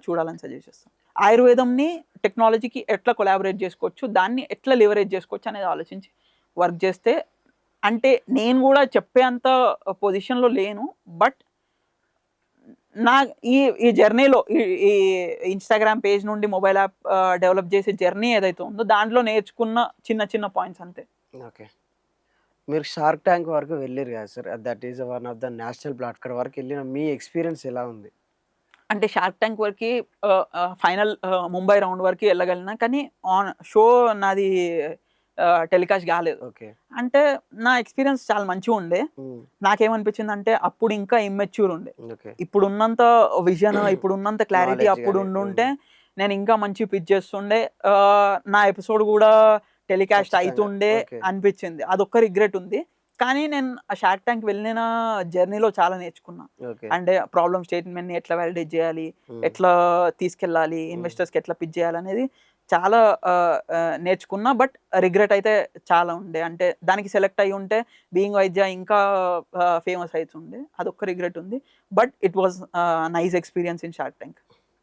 చూడాలని సజెస్ట్ చేస్తాం. ఆయుర్వేదంని టెక్నాలజీకి ఎట్లా కొలాబరేట్ చేసుకోవచ్చు, దాన్ని ఎట్లా లివరేజ్ చేసుకోవచ్చు అనేది ఆలోచించి వర్క్ చేస్తే, అంటే నేను కూడా చెప్పేంత పొజిషన్లో లేను. బట్ నా ఈ జర్నీలో ఈ ఇన్స్టాగ్రామ్ పేజ్ నుండి మొబైల్ యాప్ డెవలప్ చేసే జర్నీ ఏదైతే ఉందో దాంట్లో నేర్చుకున్న చిన్న చిన్న పాయింట్స్ అంతే. ఓకే. మీరు షార్క్ ట్యాంక్ వరకు వెళ్ళారు కదా sir, that is one of the national platform వరకు వెళ్ళిన మీ ఎక్స్పీరియన్స్ ఎలా ఉంది? అంటే షార్క్ ట్యాంక్ వరకు ఫైనల్ ముంబై రౌండ్ వరకు వెళ్ళగలిగినా, కానీ ఆన్ షో నాది టెలికాస్ట్ కాలేదు. ఓకే. అంటే నా ఎక్స్పీరియన్స్ చాలా మంచిగా ఉండే. నాకేమనిపించింది అంటే అప్పుడు ఇంకా ఇమ్మెచ్యూర్ ఉండే. ఇప్పుడున్నంత విజన్, ఇప్పుడున్నంత క్లారిటీ అప్పుడు ఉండుంటే నేను ఇంకా మంచి పిచ్ చేస్తుండే, నా ఎపిసోడ్ కూడా టెలికాస్ట్ అవుతుండే అనిపించింది. అదొక్క రిగ్రెట్ ఉంది. కానీ నేను ఆ షార్క్ ట్యాంక్ వెళ్ళిన జర్నీలో చాలా నేర్చుకున్నా. అంటే ప్రాబ్లమ్ స్టేట్మెంట్ని ఎట్లా వ్యాలిడేట్ చేయాలి, ఎట్లా తీసుకెళ్ళాలి, ఇన్వెస్టర్స్కి ఎట్లా పిచ్ చేయాలి అనేది చాలా నేర్చుకున్నా. బట్ రిగ్రెట్ అయితే చాలా ఉండే. అంటే దానికి సెలెక్ట్ అయ్యి ఉంటే బీయింగ్ వైద్య ఇంకా ఫేమస్ అవుతుండే. అదొక్క రిగ్రెట్ ఉంది. But it was nice experience in shark tank.